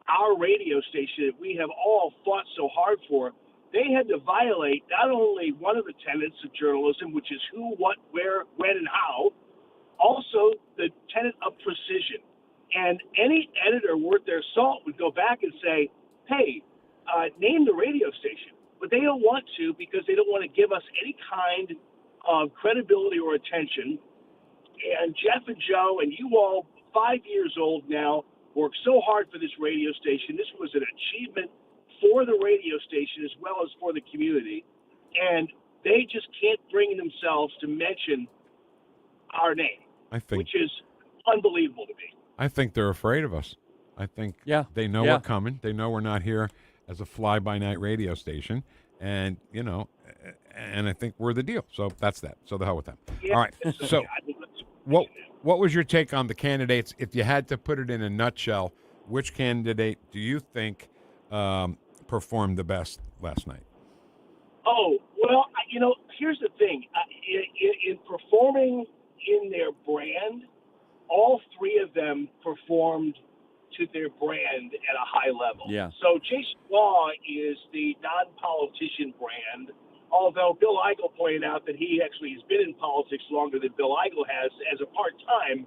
our radio station that we have all fought so hard for, they had to violate not only one of the tenets of journalism, which is who, what, where, when, and how, also the tenet of precision. And any editor worth their salt would go back and say, hey, name the radio station. But they don't want to because they don't want to give us any kind of credibility or attention. And Jeff and Joe and you all, 5 years old now, worked so hard for this radio station. This was an achievement for the radio station as well as for the community. And they just can't bring themselves to mention our name, which is unbelievable to me. I think they're afraid of us. I think they know we're coming. They know we're not here as a fly-by-night radio station. And, and I think we're the deal. So that's that. So the hell with them. Yeah, all right. So what was your take on the candidates? If you had to put it in a nutshell, which candidate do you think performed the best last night? Oh, well, here's the thing. In performing in their brand, all three of them performed to their brand at a high level. Yeah. So Jason Law is the non-politician brand, although Bill Eigel pointed out that he actually has been in politics longer than Bill Eigel has as a part-time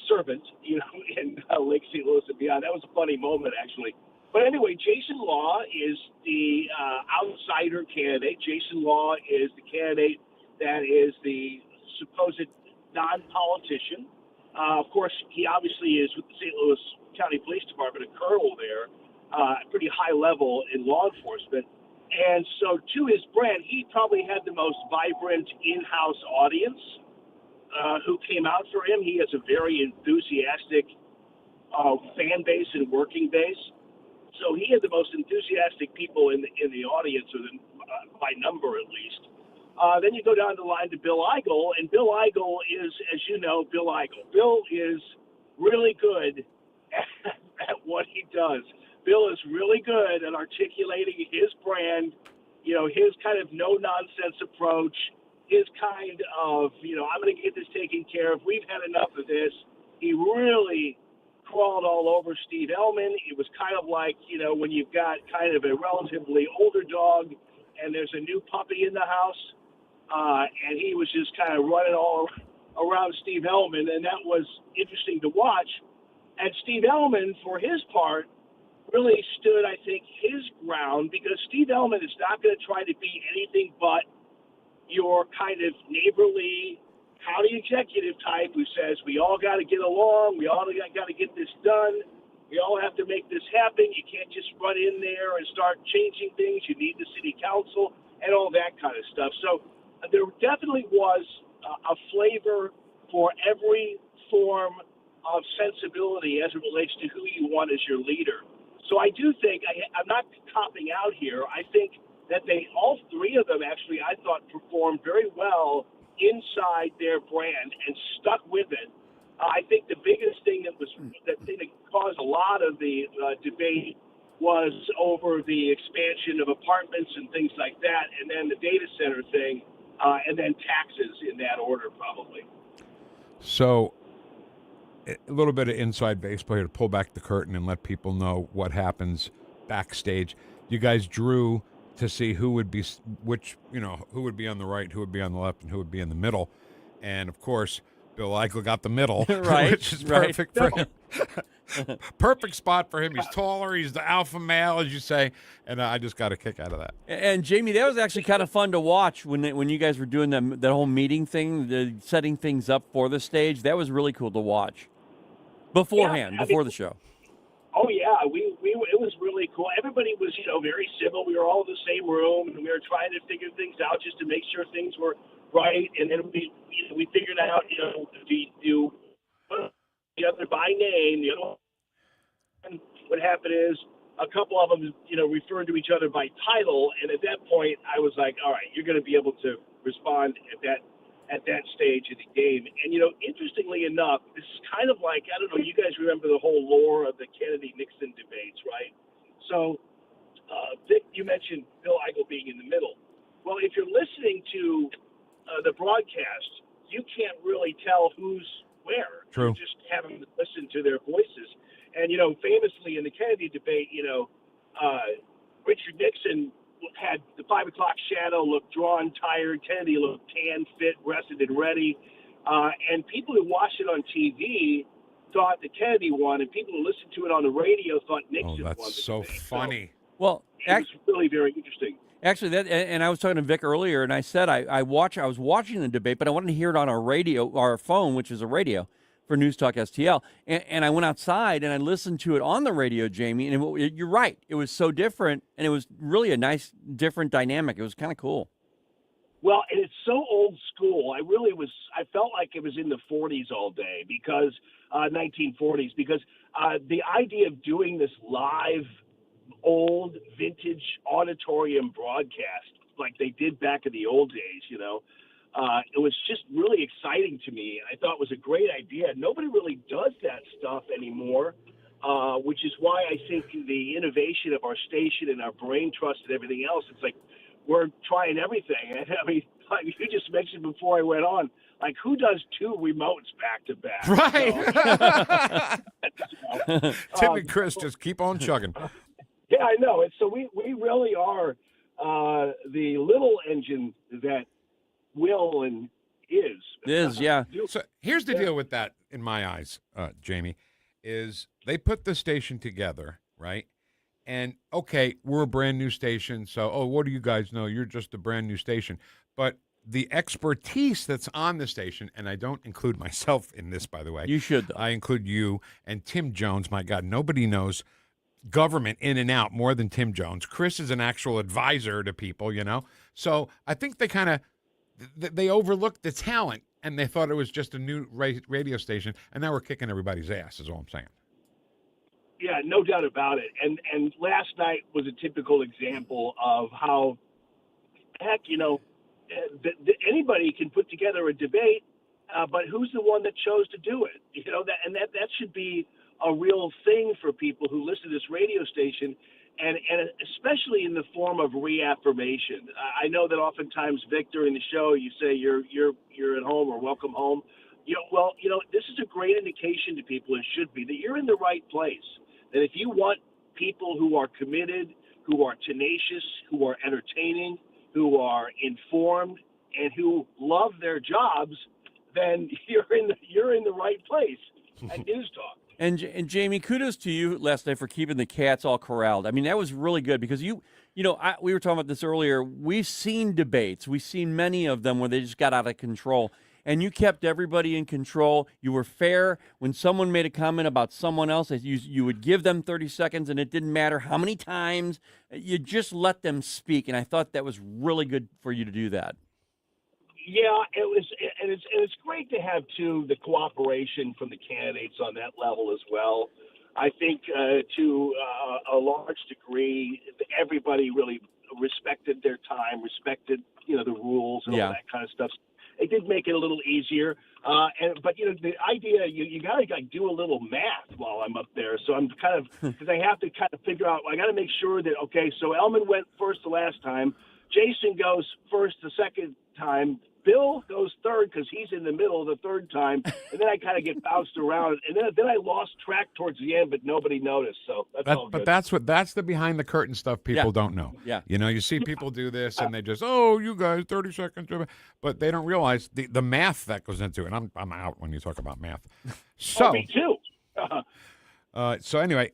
servant, in Lake St. Louis and beyond. That was a funny moment, actually. But anyway, Jason Law is the outsider candidate. Jason Law is the candidate that is the supposed non-politician. Of course, he obviously is with the St. Louis County Police Department, a colonel there, pretty high level in law enforcement. And so to his brand, he probably had the most vibrant in-house audience who came out for him. He has a very enthusiastic fan base and working base. So he had the most enthusiastic people in the audience, or by number at least. Then you go down the line to Bill Eigel, and Bill Eigel is, as you know, Bill Eigel. Bill is really good at what he does. Bill is really good at articulating his brand, his kind of no-nonsense approach, his kind of, I'm going to get this taken care of. We've had enough of this. He really crawled all over Steve Ellman. It was kind of like, when you've got kind of a relatively older dog and there's a new puppy in the house, and he was just kind of running all around Steve Ellman, and that was interesting to watch. And Steve Ellman, for his part, really stood, I think, his ground, because Steve Ellman is not going to try to be anything but your kind of neighborly county executive type who says we all got to get along, we all got to get this done, we all have to make this happen. You can't just run in there and start changing things. You need the city council and all that kind of stuff. So there definitely was a flavor for every form of sensibility as it relates to who you want as your leader. So I do think, I'm not copping out here, I think that all three of them actually, I thought, performed very well inside their brand and stuck with it. I think the biggest thing that caused a lot of the debate was over the expansion of apartments and things like that, and then the data center thing, and then taxes in that order, probably. So, a little bit of inside baseball here to pull back the curtain and let people know what happens backstage. You guys drew to see who would be who would be on the right, who would be on the left, and who would be in the middle. And of course, Bill Eigel got the middle, right, which is perfect for him. Perfect spot for him. He's taller. He's the alpha male, as you say, and I just got a kick out of that. And Jamie, that was actually kind of fun to watch when you guys were doing that whole meeting thing, the setting things up for the stage. That was really cool to watch beforehand, before the show. Oh yeah, it was really cool. Everybody was very civil. We were all in the same room, and we were trying to figure things out just to make sure things were right. And then we figured out do the other by name. The other one, what happened is a couple of them referred to each other by title, and at that point I was like, all right, you're going to be able to respond at that stage of the game. And interestingly enough, this is kind of like, I don't know, you guys remember the whole lore of the Kennedy-Nixon debates, right? So, Vic, you mentioned Bill Eigel being in the middle. Well, if you're listening to the broadcast, you can't really tell who's where. True. You just haven't listened to their voices. And famously in the Kennedy debate, Richard Nixon had the 5 o'clock shadow, looked drawn, tired. Kennedy looked tan, fit, rested, and ready. And people who watched it on TV thought that Kennedy won, and people who listened to it on the radio thought Nixon won. That's so funny. Well, it was really very interesting. Actually, and I was talking to Vic earlier, and I said I was watching the debate, but I wanted to hear it on our radio, our phone, which is a radio for NewstalkSTL. And I went outside and I listened to it on the radio, Jamie. And you're right, it was so different, and it was really a nice, different dynamic. It was kind of cool. Well, and it's so old school. I felt like it was in the 40s all day, because 1940s, because the idea of doing this live, old, vintage auditorium broadcast like they did back in the old days, it was just really exciting to me. I thought it was a great idea. Nobody really does that stuff anymore, which is why I think the innovation of our station and our brain trust and everything else, it's like we're trying everything. I mean, like you just mentioned before I went on, like who does 2 remotes back to back? Right. Tim and Chris just keep on chugging. Yeah, I know. And so we really are the little engine that will and is. Yeah. So here's the deal with that, in my eyes, Jamie, is they put the station together, right? And, okay, we're a brand new station, so, what do you guys know? You're just a brand new station. But the expertise that's on the station, and I don't include myself in this, by the way. You should, though. I include you and Tim Jones. My God, nobody knows government in and out more than Tim Jones. Chris is an actual advisor to people, you know. So I think they kind of they overlooked the talent, and they thought it was just a new radio station, and now we're kicking everybody's ass, is all I'm saying. Yeah, no doubt about it. And last night was a typical example of how, heck, you know, anybody can put together a debate, but who's the one that chose to do it? You know, that should be a real thing for people who listen to this radio station, and especially in the form of reaffirmation. I know that oftentimes, Vic, during the show, you say you're at home or welcome home. This is a great indication to people, it should be, that you're in the right place. That if you want people who are committed, who are tenacious, who are entertaining, who are informed, and who love their jobs, then you're in the right place at News Talk. And Jamie, kudos to you last night for keeping the cats all corralled. I mean, that was really good because we were talking about this earlier. We've seen debates. We've seen many of them where they just got out of control. And you kept everybody in control. You were fair. When someone made a comment about someone else, you would give them 30 seconds, and it didn't matter how many times. You just let them speak, and I thought that was really good for you to do that. Yeah, it was, and it's great to have the cooperation from the candidates on that level as well. I think to a large degree, everybody really respected their time, respected the rules and all that kind of stuff. It did make it a little easier, but the idea you got to do a little math while I'm up there. So I'm kind of because I have to kind of figure out. I got to make sure that so Elman went first the last time, Jason goes first the second time, Bill goes third because he's in the middle the third time, and then I kind of get bounced around, and then I lost track towards the end, but nobody noticed. So all good. But that's the behind the curtain stuff people don't know. Yeah, you see people do this, and they just you guys 30 seconds, but they don't realize the math that goes into it. I'm out when you talk about math. So me too. So anyway,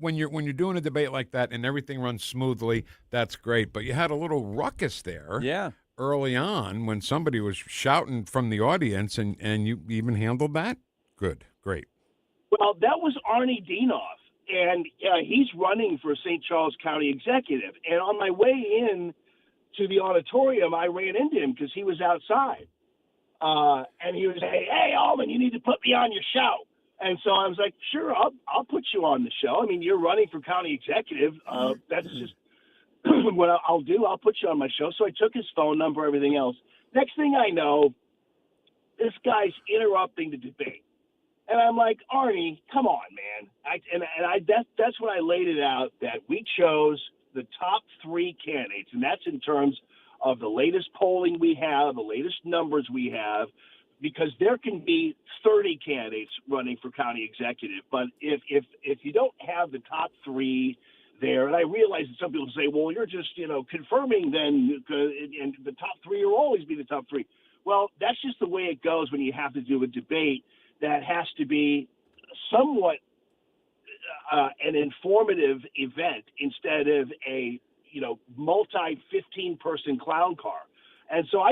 when you're doing a debate like that and everything runs smoothly, that's great. But you had a little ruckus there. Yeah. Early on when somebody was shouting from the audience, and you even handled that? Good. Great. Well, that was Arnie Dienoff, and he's running for St. Charles County Executive. And on my way in to the auditorium, I ran into him because he was outside. And he was saying, "Hey, Alman, you need to put me on your show." And so I was like, "Sure, I'll put you on the show. I mean, you're running for county executive. That's just what I'll do. I'll put you on my show." So I took his phone number, everything else. Next thing I know, this guy's interrupting the debate. And I'm like, "Arnie, come on, man." That's when I laid it out that we chose the top 3 candidates, and that's in terms of the latest polling we have, the latest numbers we have, because there can be 30 candidates running for county executive. But if you don't have the top 3 there, and I realize that some people say, "Well, you're just confirming then, and the top 3 will always be the top 3." Well, that's just the way it goes when you have to do a debate that has to be somewhat an informative event instead of a multi-15 person clown car. And so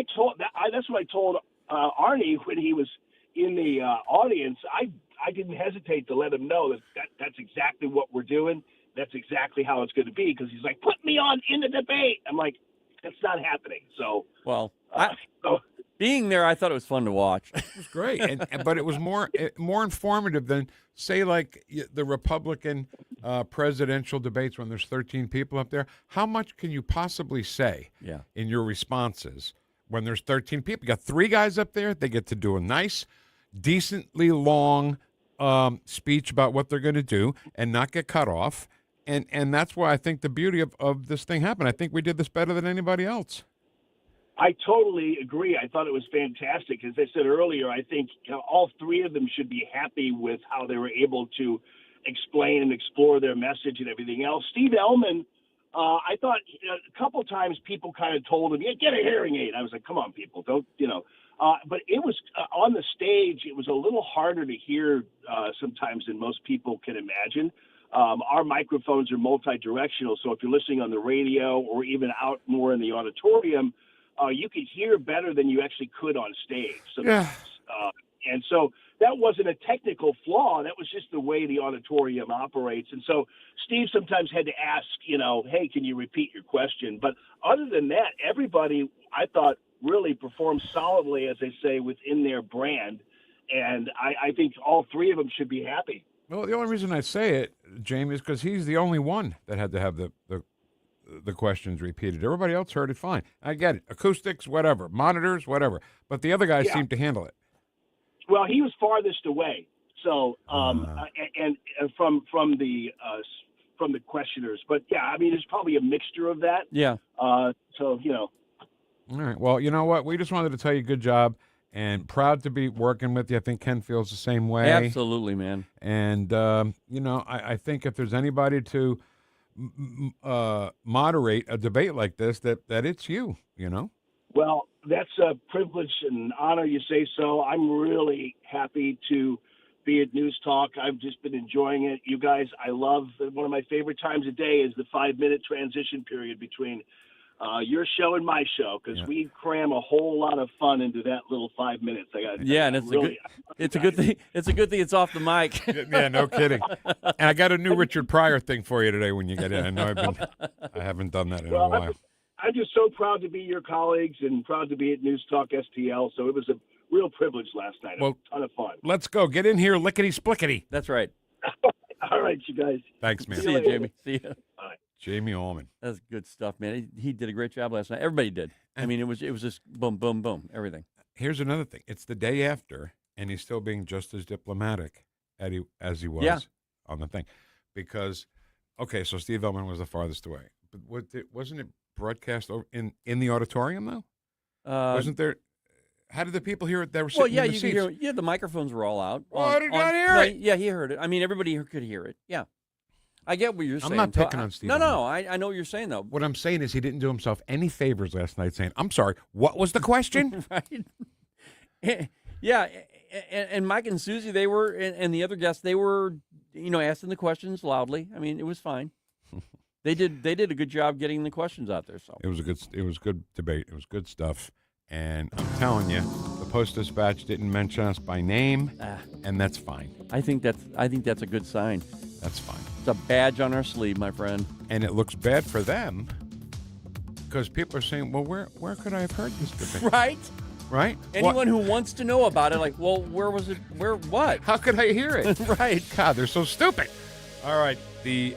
that's what I told Arnie when he was in the audience. I didn't hesitate to let him know that's exactly what we're doing. That's exactly how it's going to be, because he's like, "Put me on in the debate." I'm like, "That's not happening." So, being there, I thought it was fun to watch. It was great, but it was more informative than, say, like the Republican presidential debates when there's 13 people up there. How much can you possibly say in your responses when there's 13 people? You got 3 guys up there. They get to do a nice, decently long speech about what they're going to do and not get cut off. And that's why I think the beauty of this thing happened. I think we did this better than anybody else. I totally agree. I thought it was fantastic. As I said earlier, I think all 3 of them should be happy with how they were able to explain and explore their message and everything else. Steve Elman, I thought a couple times people kind of told him, "Get a hearing aid." I was like, "Come on, people, don't." But it was on the stage. It was a little harder to hear sometimes than most people can imagine. Our microphones are multi-directional, so if you're listening on the radio or even out more in the auditorium, you could hear better than you actually could on stage sometimes. Yeah. And so that wasn't a technical flaw. That was just the way the auditorium operates. And so Steve sometimes had to ask, hey, can you repeat your question? But other than that, everybody, I thought, really performed solidly, as they say, within their brand. And I think all three of them should be happy. Well, the only reason I say it, Jamie, is because he's the only one that had to have the questions repeated. Everybody else heard it fine. I get it. Acoustics, whatever. Monitors, whatever. But the other guys seemed to handle it. Well, he was farthest away. So, and from the questioners. But yeah, I mean, there's probably a mixture of that. Yeah. So, All right. Well, you know what? We just wanted to tell you good job and proud to be working with you. I think Ken feels the same way. Absolutely, man. And, I think if there's anybody to moderate a debate like this, that it's you, Well, that's a privilege and honor, you say so. I'm really happy to be at News Talk. I've just been enjoying it. You guys, I love, one of my favorite times a day is the 5-minute transition period between your show and my show, because we cram a whole lot of fun into that little 5 minutes. And it's a good thing. It's a good thing it's off the mic. Yeah, no kidding. And I got a new Richard Pryor thing for you today when you get in. I know I haven't done that in a while. I'm just so proud to be your colleagues and proud to be at News Talk STL. So it was a real privilege last night. It was a ton of fun. Let's go. Get in here, lickety-splickety. That's right. All right, you guys. Thanks, man. See you, Jamie. See you. Bye. Jamie Allman. That's good stuff, man. He did a great job last night. Everybody did. I mean, it was just boom, boom, boom, everything. Here's another thing. It's the day after, and he's still being just as diplomatic as he was on the thing. Because, so Steve Elman was the farthest away. But wasn't it broadcast over in the auditorium, though? Wasn't there? How did the people hear it? They were sitting in the seats. Could hear. The microphones were all out. I did not hear it. Yeah, he heard it. I mean, everybody could hear it. Yeah. I get what you're saying. I'm not picking on Steve. No, I know what you're saying, though. What I'm saying is he didn't do himself any favors last night saying, I'm sorry, what was the question? Right. Yeah, and Mike and Susie, they were, and the other guests, they were, asking the questions loudly. I mean, it was fine. They did a good job getting the questions out there. So it was good debate. It was good stuff. And I'm telling you, the Post-Dispatch didn't mention us by name, and that's fine. I think that's a good sign. That's fine. It's a badge on our sleeve, my friend. And it looks bad for them because people are saying, well, where could I have heard this debate? Right? Right? Anyone who wants to know about it, like, well, where was it? Where, what? How could I hear it? Right. God, they're so stupid. All right. The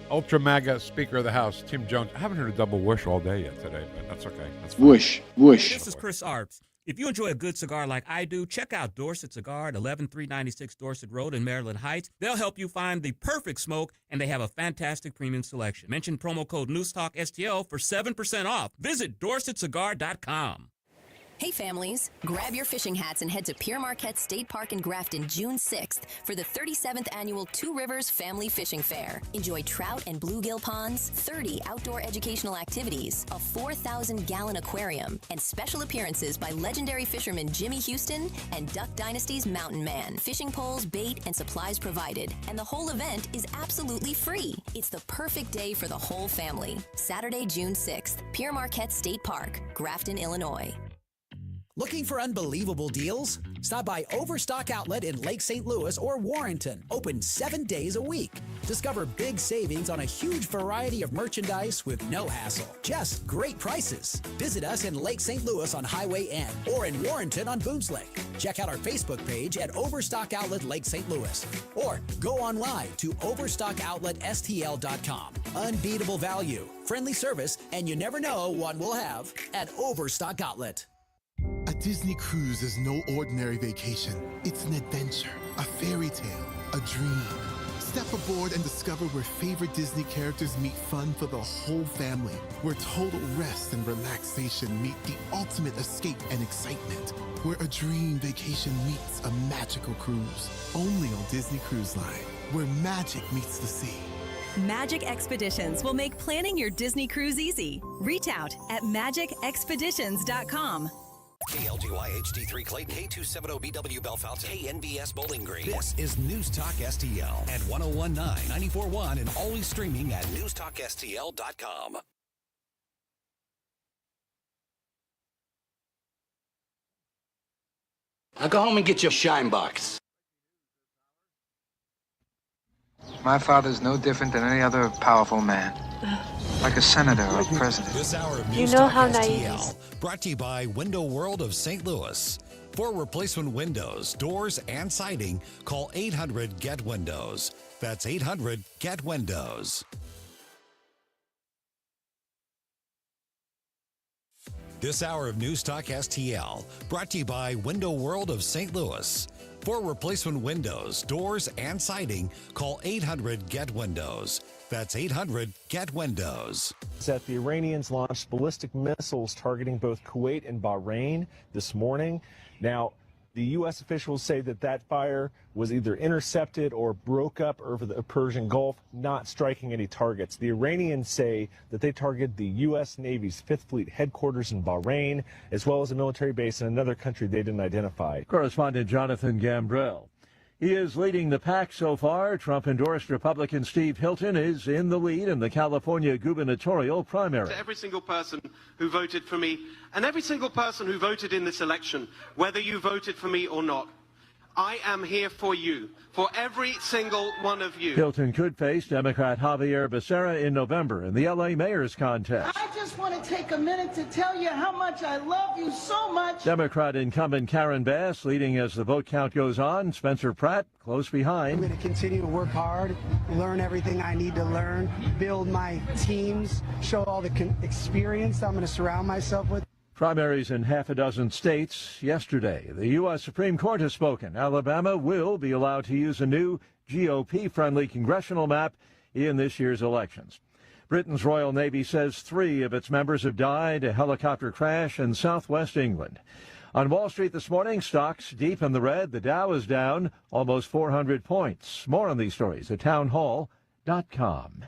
Ultra MAGA Speaker of the House, Tim Jones. I haven't heard a double whoosh all day yet today, but that's okay. That's fine. Whoosh, whoosh. This is Chris Arps. If you enjoy a good cigar like I do, check out Dorset Cigar at 11396 Dorset Road in Maryland Heights. They'll help you find the perfect smoke, and they have a fantastic premium selection. Mention promo code NewstalkSTL for 7% off. Visit DorsetCigar.com. Hey families, grab your fishing hats and head to Pierre Marquette State Park in Grafton June 6th for the 37th Annual Two Rivers Family Fishing Fair. Enjoy trout and bluegill ponds, 30 outdoor educational activities, a 4,000-gallon aquarium, and special appearances by legendary fisherman Jimmy Houston and Duck Dynasty's Mountain Man. Fishing poles, bait, and supplies provided, and the whole event is absolutely free. It's the perfect day for the whole family. Saturday, June 6th, Pierre Marquette State Park, Grafton, Illinois. Looking for unbelievable deals? Stop by Overstock Outlet in Lake St. Louis or Warrenton. Open 7 days a week. Discover big savings on a huge variety of merchandise with no hassle. Just great prices. Visit us in Lake St. Louis on Highway N or in Warrenton on Boones Lake. Check out our Facebook page at Overstock Outlet Lake St. Louis or go online to OverstockOutletSTL.com. Unbeatable value, friendly service, and you never know what we'll have at Overstock Outlet. A Disney cruise is no ordinary vacation. It's an adventure, a fairy tale, a dream. Step aboard and discover where favorite Disney characters meet fun for the whole family, where total rest and relaxation meet the ultimate escape and excitement, where a dream vacation meets a magical cruise. Only on Disney Cruise Line, where magic meets the sea. Magic Expeditions will make planning your Disney cruise easy. Reach out at magicexpeditions.com. KLGY HD3 Clayton, K270BW Bellefonte, KNBS Bowling Green. This is News Talk STL at 1019, 94.1, and always streaming at NewstalkSTL.com. Now go home and get your shine box. My father's no different than any other powerful man. Like a senator or a president. This hour of You News know Talk how naive STL, brought to you by Window World of St. Louis. For replacement windows, doors, and siding, call 800-GET-WINDOWS. That's 800-GET-WINDOWS. This hour of News Talk STL, brought to you by Window World of St. Louis. For replacement windows, doors, and siding, call 800-GET-WINDOWS. That's 800-GET-WINDOWS. That the Iranians launched ballistic missiles targeting both Kuwait and Bahrain this morning. Now, the U.S. officials say that that fire was either intercepted or broke up over the Persian Gulf, not striking any targets. The Iranians say that they targeted the U.S. Navy's 5th Fleet headquarters in Bahrain, as well as a military base in another country they didn't identify. Correspondent Jonathan Gambrell. He is leading the pack so far. Trump-endorsed Republican Steve Hilton is in the lead in the California gubernatorial primary. To every single person who voted for me, and every single person who voted in this election, whether you voted for me or not, I am here for you, for every single one of you. Hilton could face Democrat Javier Becerra in November in the L.A. mayor's contest. I just want to take a minute to tell you how much I love you so much. Democrat incumbent Karen Bass leading as the vote count goes on. Spencer Pratt close behind. I'm going to continue to work hard, learn everything I need to learn, build my teams, show all the experience I'm going to surround myself with. Primaries in half a dozen states yesterday. The U.S. Supreme Court has spoken. Alabama will be allowed to use a new GOP-friendly congressional map in this year's elections. Britain's Royal Navy says 3 of its members have died, a helicopter crash in southwest England. On Wall Street this morning, stocks deep in the red. The Dow is down almost 400 points. More on these stories at townhall.com.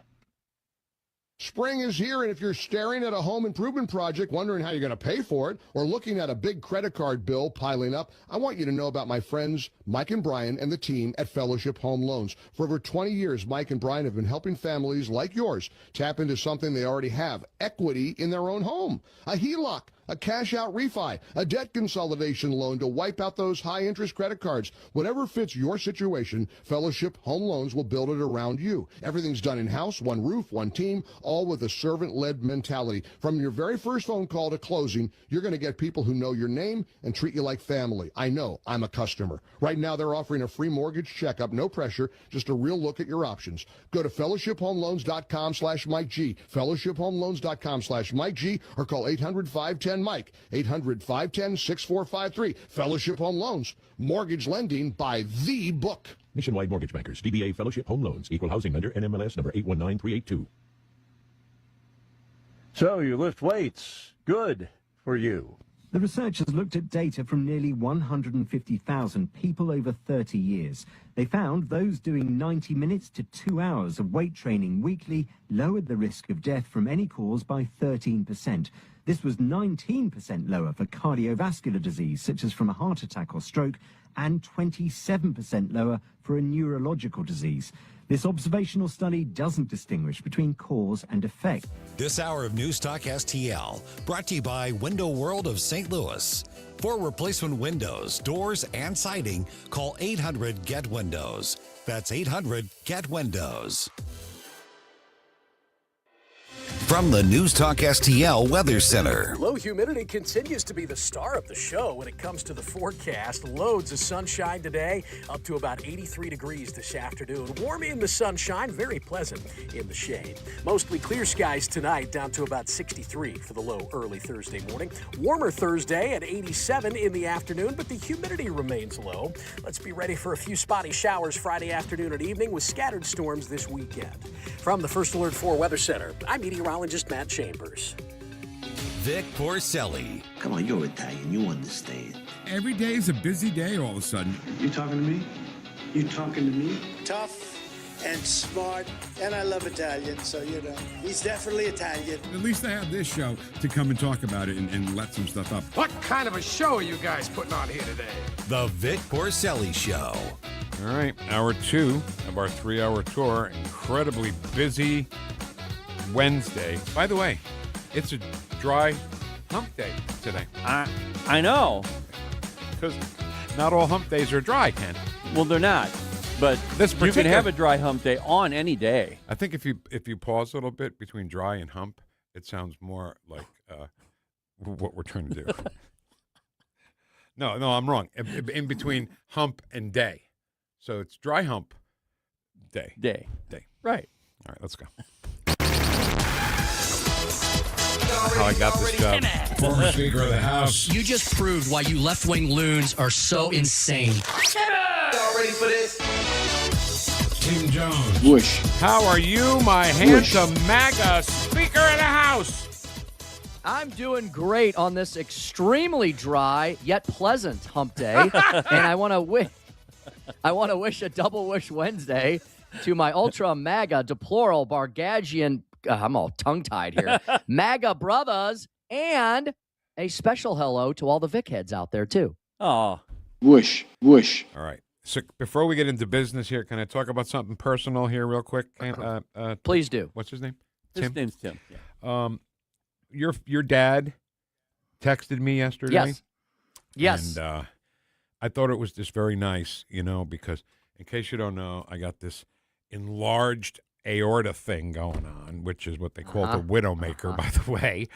Spring is here, and if you're staring at a home improvement project, wondering how you're going to pay for it, or looking at a big credit card bill piling up, I want you to know about my friends Mike and Brian and the team at Fellowship Home Loans. For over 20 years, Mike and Brian have been helping families like yours tap into something they already have, equity in their own home. A HELOC, a cash-out refi, a debt consolidation loan to wipe out those high-interest credit cards. Whatever fits your situation, Fellowship Home Loans will build it around you. Everything's done in-house, one roof, one team, all with a servant-led mentality. From your very first phone call to closing, you're going to get people who know your name and treat you like family. I know. I'm a customer. Right now, they're offering a free mortgage checkup, no pressure, just a real look at your options. Go to fellowshiphomeloans.com/Mike G, fellowshiphomeloans.com/Mike G, or call 800-510-MIKE, 800-510-6453. Fellowship Home Loans, mortgage lending by the book. Nationwide Mortgage Bankers, DBA Fellowship Home Loans, Equal Housing Lender, NMLS number 819382. So you lift weights. Good for you. The researchers looked at data from nearly 150,000 people over 30 years. They found those doing 90 minutes to 2 hours of weight training weekly lowered the risk of death from any cause by 13%. This was 19% lower for cardiovascular disease, such as from a heart attack or stroke, and 27% lower for a neurological disease. This observational study doesn't distinguish between cause and effect. This hour of News Talk STL, brought to you by Window World of St. Louis. For replacement windows, doors, and siding, call 800-GET-WINDOWS. That's 800-GET-WINDOWS. From the News Talk STL Weather Center. Low humidity continues to be the star of the show when it comes to the forecast. Loads of sunshine today, up to about 83 degrees this afternoon. Warm in the sunshine, very pleasant in the shade. Mostly clear skies tonight, down to about 63 for the low early Thursday morning. Warmer Thursday at 87 in the afternoon, but the humidity remains low. Let's be ready for a few spotty showers Friday afternoon and evening with scattered storms this weekend. From the First Alert 4 Weather Center, I'm meteorologist Matt Chambers. Vic Porcelli. Come on, you're Italian. You understand. Every day is a busy day all of a sudden. You talking to me? You talking to me? Tough and smart, and I love Italian, so he's definitely Italian. At least I have this show to come and talk about it and let some stuff up. What kind of a show are you guys putting on here today? The Vic Porcelli Show. All right, hour 2 of our 3-hour tour. Incredibly busy Wednesday. By the way, it's a dry hump day today. I know. Because not all hump days are dry, Ken. Well, they're not. But you can have a dry hump day on any day. I think if you pause a little bit between dry and hump, it sounds more like what we're trying to do. No, I'm wrong. In between hump and day. So it's dry hump day. Day. All Right. right, let's go. How I got this job. Former Speaker of the House. You just proved why you left-wing loons are so insane. Y'all ready for this? Tim Jones. Whoosh. How are you, my handsome MAGA Speaker of the House? I'm doing great on this extremely dry yet pleasant hump day, and I want to wish a double wish Wednesday to my ultra MAGA deploral Bargagian. I'm all tongue-tied here. MAGA brothers, and a special hello to all the Vic heads out there too. Oh, Whoosh, whoosh. All right. So before we get into business here, can I talk about something personal here real quick? Please do. What's his name? His name's Tim. Yeah. Your dad texted me yesterday. Yes. And I thought it was just very nice, because in case you don't know, I got this enlarged aorta thing going on, which is what they call the widowmaker, by the way.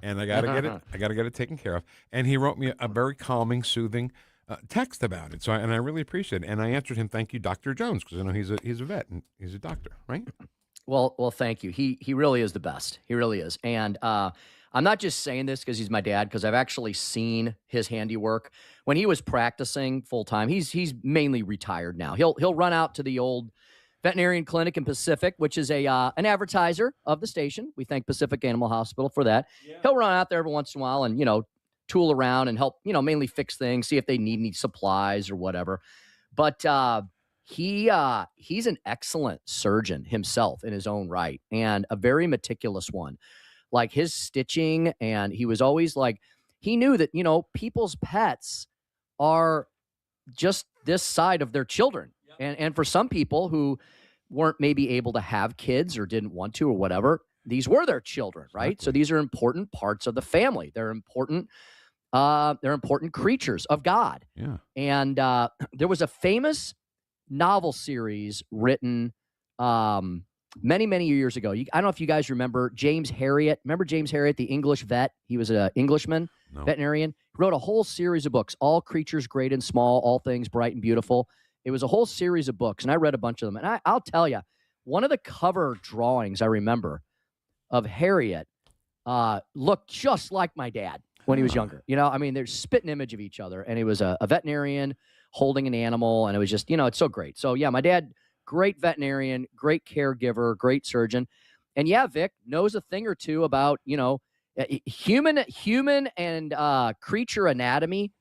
And I gotta get it. I gotta get it taken care of. And he wrote me a very calming, soothing text about it. So, and I really appreciate it. And I answered him, "Thank you, Dr. Jones," because I know he's a vet and he's a doctor, right? Well, thank you. He really is the best. He really is. And I'm not just saying this because he's my dad, because I've actually seen his handiwork when he was practicing full time. He's mainly retired now. He'll run out to the old veterinarian clinic in Pacific, which is an advertiser of the station. We thank Pacific Animal Hospital for that. Yeah. He'll run out there every once in a while and tool around and help mainly fix things, see if they need any supplies or whatever. But he's an excellent surgeon himself in his own right, and a very meticulous one. Like his stitching, and he was always like, he knew that people's pets are just this side of their children. Yep. And for some people who weren't maybe able to have kids or didn't want to or whatever, these were their children, right? Exactly. So these are important parts of the family. They're important creatures of God. Yeah. And there was a famous novel series written many, many years ago. I don't know if you guys remember James Herriot. Remember James Herriot, the English vet? He was an Englishman, veterinarian. He wrote a whole series of books, All Creatures Great and Small, All Things Bright and Beautiful. It was a whole series of books, and I read a bunch of them. And I'll tell you, one of the cover drawings I remember of Harriet looked just like my dad when he was younger. There's spitting image of each other, and he was a veterinarian holding an animal, and it was just, it's so great. So, yeah, my dad, great veterinarian, great caregiver, great surgeon. And, yeah, Vic knows a thing or two about, human and creature anatomy.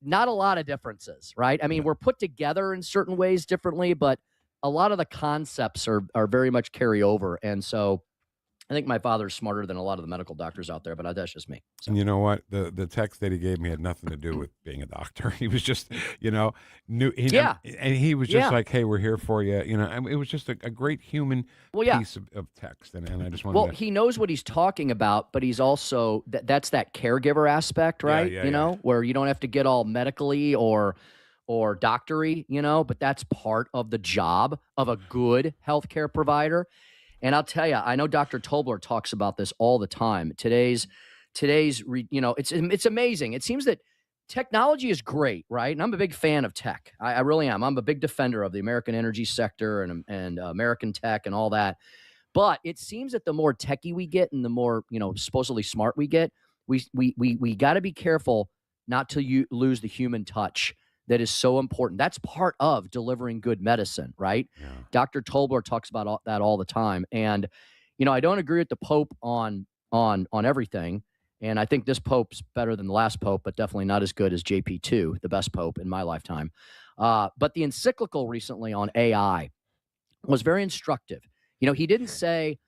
Not a lot of differences, right? We're put together in certain ways differently, but a lot of the concepts are very much carry over. And so I think my father's smarter than a lot of the medical doctors out there, but that's just me. So. And you know what? The text that he gave me had nothing to do with being a doctor. He was just, knew. And he was just like, "Hey, we're here for you." It was just a great human piece of text. And I just wanted he knows what he's talking about, but he's also, that's that caregiver aspect, right? Where you don't have to get all medically or doctory, but that's part of the job of a good healthcare provider. And I'll tell you, I know Dr. Tobler talks about this all the time. Today's, it's amazing. It seems that technology is great, right? And I'm a big fan of tech. I really am. I'm a big defender of the American energy sector and American tech and all that. But it seems that the more techie we get and the more, supposedly smart we get, we got to be careful not to lose the human touch. That is so important. That's part of delivering good medicine, right? Yeah. Dr. Tobler talks about that all the time. And, I don't agree with the Pope on everything. And I think this Pope's better than the last Pope, but definitely not as good as JP2, the best Pope in my lifetime. But the encyclical recently on AI was very instructive. He didn't say,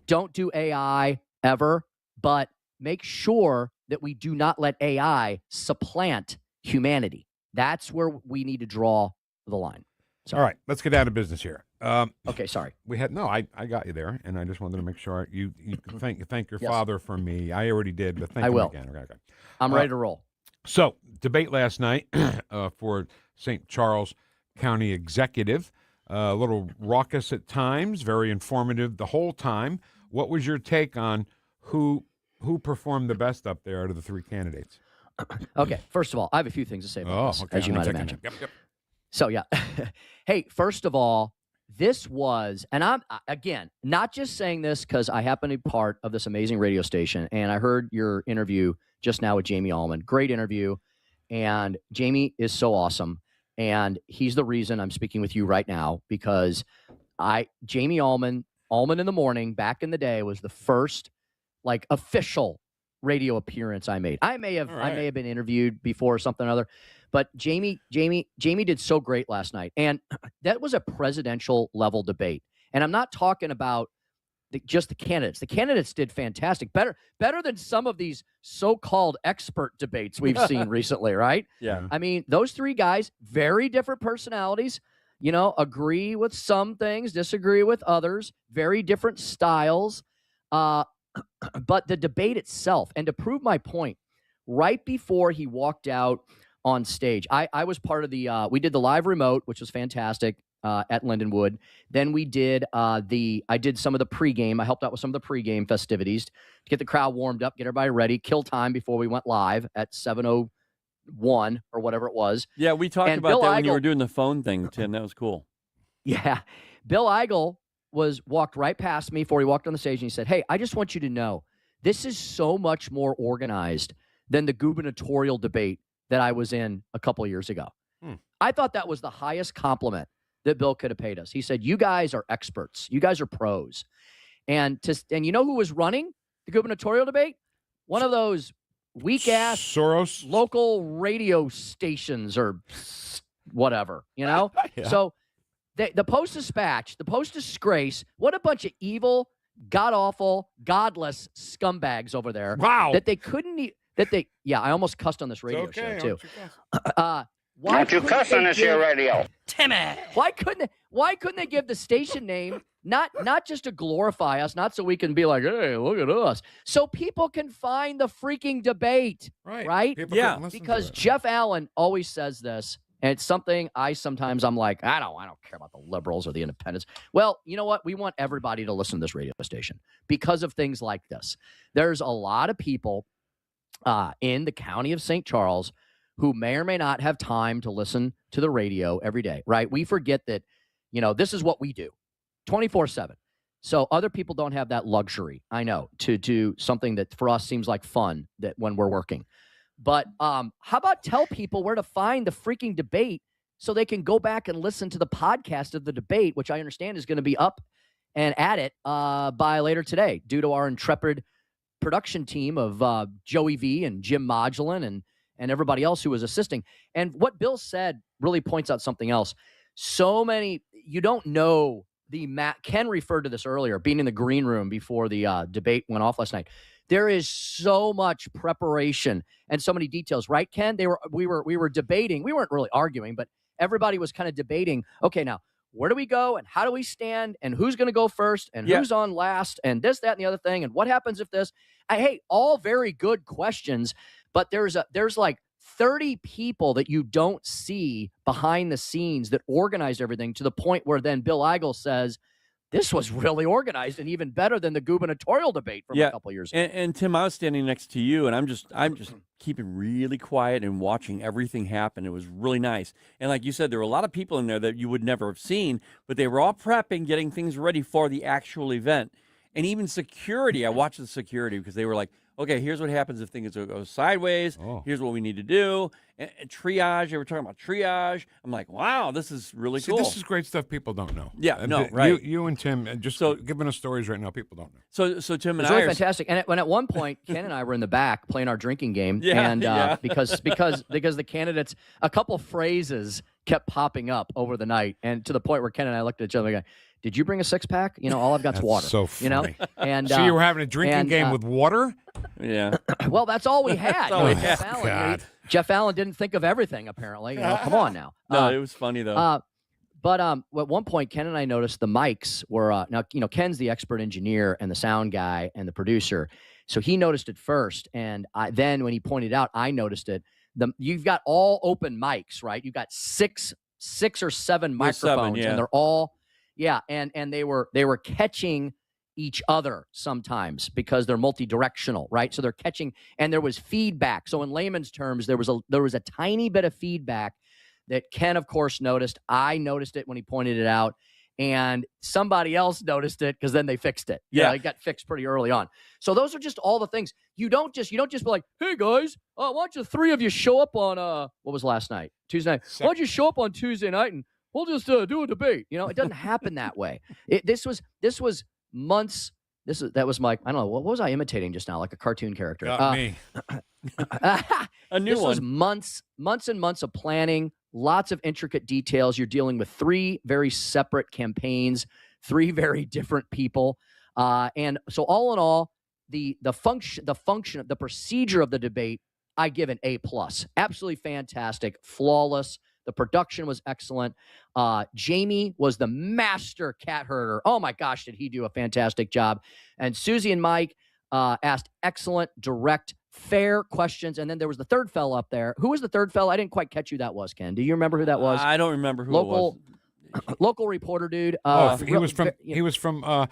don't do AI ever, but make sure that we do not let AI supplant humanity. That's where we need to draw the line. All right, let's get down to business here. Okay, sorry. I got you there, and I just wanted to make sure you thank your father for me. I already did, but thank you again. Okay. I'm ready to roll. So, debate last night for St. Charles County Executive. A little raucous at times, very informative the whole time. What was your take on who performed the best up there out of the three candidates? Okay, first of all, I have a few things to say about this, as you might imagine. Yep. So, yeah. Hey, first of all, this was, and I'm, again, not just saying this because I happen to be part of this amazing radio station, and I heard your interview just now with Jamie Allman. Great interview, and Jamie is so awesome, and he's the reason I'm speaking with you right now, because Jamie Allman in the Morning, back in the day, was the first, like, official radio appearance I made. I may have been interviewed before or something or other, but Jamie did so great last night, and that was a presidential level debate. And I'm not talking about just the candidates. The candidates did fantastic, better than some of these so-called expert debates we've seen recently, right? Yeah. I mean, those three guys, very different personalities. You know, agree with some things, disagree with others. Very different styles. But the debate itself, and to prove my point, right before he walked out on stage, I was part of the, we did the live remote, which was fantastic at Lindenwood. Then we did I did some of the pregame. I helped out with some of the pregame festivities to get the crowd warmed up, get everybody ready, kill time before we went live at 7:01 or whatever it was. Yeah, we talked about Bill that Eigel, when you were doing the phone thing, Tim. That was cool. Yeah. Bill Eigel walked right past me before he walked on the stage, and he said, "Hey, I just want you to know, this is so much more organized than the gubernatorial debate that I was in a couple of years ago." I thought that was the highest compliment that Bill could have paid us. He said, "You guys are experts. You guys are pros." And you know who was running the gubernatorial debate? One of those weak-ass Soros local radio stations or whatever, you know? Yeah. So the Post-Dispatch, the Post-Disgrace, what a bunch of evil, god-awful, godless scumbags over there. Wow. That they couldn't yeah, I almost cussed on this radio show, too. Don't you cuss on this here radio. Timmy. Why couldn't they give the station name, not just to glorify us, not so we can be like, hey, look at us, so people can find the freaking debate, right? Yeah. Because Jeff Allen always says this, and it's something I'm like, I don't care about the liberals or the independents. Well, you know what? We want everybody to listen to this radio station because of things like this. There's a lot of people in the county of St. Charles who may or may not have time to listen to the radio every day, right? We forget that, this is what we do 24/7. So other people don't have that luxury, I know, to do something that for us seems like fun that when we're working. But how about tell people where to find the freaking debate so they can go back and listen to the podcast of the debate, which I understand is going to be up and at it by later today due to our intrepid production team of Joey V and Jim Modulin and everybody else who was assisting. And what Bill said really points out something else. So many, you don't know Ken referred to this earlier, being in the green room before the debate went off last night. There is so much preparation and so many details, right, Ken? We were debating. We weren't really arguing, but everybody was kind of debating, okay, now, where do we go and how do we stand and who's going to go first and who's on last and this, that, and the other thing and what happens if this? Hey, all very good questions, but there's like 30 people that you don't see behind the scenes that organized everything to the point where then Bill Eigel says, this was really organized and even better than the gubernatorial debate from a couple years ago. And Tim, I was standing next to you, and I'm just keeping really quiet and watching everything happen. It was really nice. And like you said, there were a lot of people in there that you would never have seen, but they were all prepping, getting things ready for the actual event. And even security, I watched the security because they were like, okay, here's what happens if things go sideways. Here's what we need to do. And triage, they were talking about triage. I'm like, wow, this is really cool. This is great stuff people don't know. Yeah, no, right. You and Tim, just giving us stories right now people don't know. So Tim and I are really fantastic. And when at one point, Ken and I were in the back playing our drinking game. Because the candidates, a couple phrases kept popping up over the night. And to the point where Ken and I looked at each other and go, did you bring a six-pack? All I've got's water. So funny. And so you were having a drinking game with water? Yeah. Well, that's all we had. Jeff Jeff Allen didn't think of everything, apparently. Come on now. No, it was funny, though. But at one point, Ken and I noticed the mics were now, Ken's the expert engineer and the sound guy and the producer. So he noticed it first. And then when he pointed out, I noticed it. you've got all open mics, right? You've got six or seven microphones, yeah. and they're all, and they were catching each other sometimes because they're multi-directional, right? So they're catching, and there was feedback. So in layman's terms, there was a tiny bit of feedback that Ken, of course, noticed. I noticed it when he pointed it out, and somebody else noticed it because then they fixed it. Yeah, it got fixed pretty early on. So those are just all the things. You don't just be like, hey guys, why don't you three of you show up on what was last night? Tuesday night. Why don't you show up on Tuesday night and we'll just do a debate? It doesn't happen that way. This was months. That was my, I don't know, what was I imitating just now? Like a cartoon character. Got me. A new this one. was months and months of planning, lots of intricate details. You're dealing with three very separate campaigns, three very different people. And so all in all, the function, the procedure of the debate, I give an A+. Absolutely fantastic, flawless. The production was excellent. Jamie was the master cat herder. Oh my gosh, did he do a fantastic job. And Susie and Mike asked excellent, direct, fair questions. And then there was the third fella up there. Who was the third fella? I didn't quite catch who that was, Ken. Do you remember who that was? I don't remember who it was. Local reporter dude. He was from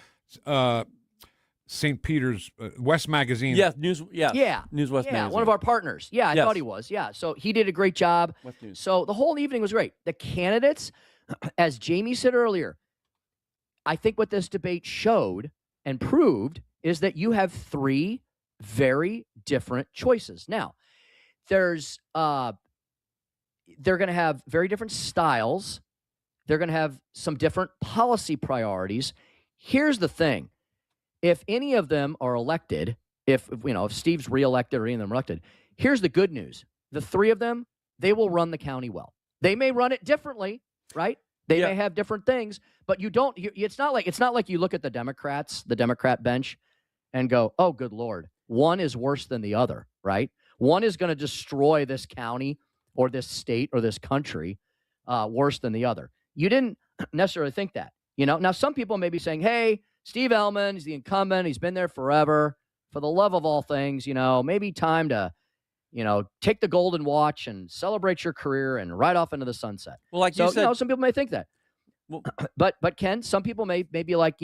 St. Peter's West Magazine. Yes, News West Magazine. One of our partners. Yeah, I thought he was. Yeah, so he did a great job. So the whole evening was great. The candidates, as Jamie said earlier, I think what this debate showed and proved is that you have three very different choices. Now, they're going to have very different styles. They're going to have some different policy priorities. Here's the thing. If any of them are elected, if Steve's reelected or any of them are elected, here's the good news. The three of them, they will run the county well. They may run it differently, right? They may have different things, but it's not like you look at the Democrat bench and go, oh, good Lord, one is worse than the other, right? One is going to destroy this county or this state or this country worse than the other. You didn't necessarily think that. Now some people may be saying, hey, Steve Ellman, he's the incumbent. He's been there forever. For the love of all things, maybe time to, take the golden watch and celebrate your career and ride off into the sunset. Well, like you said, some people may think that. Well, but Ken, some people may be like,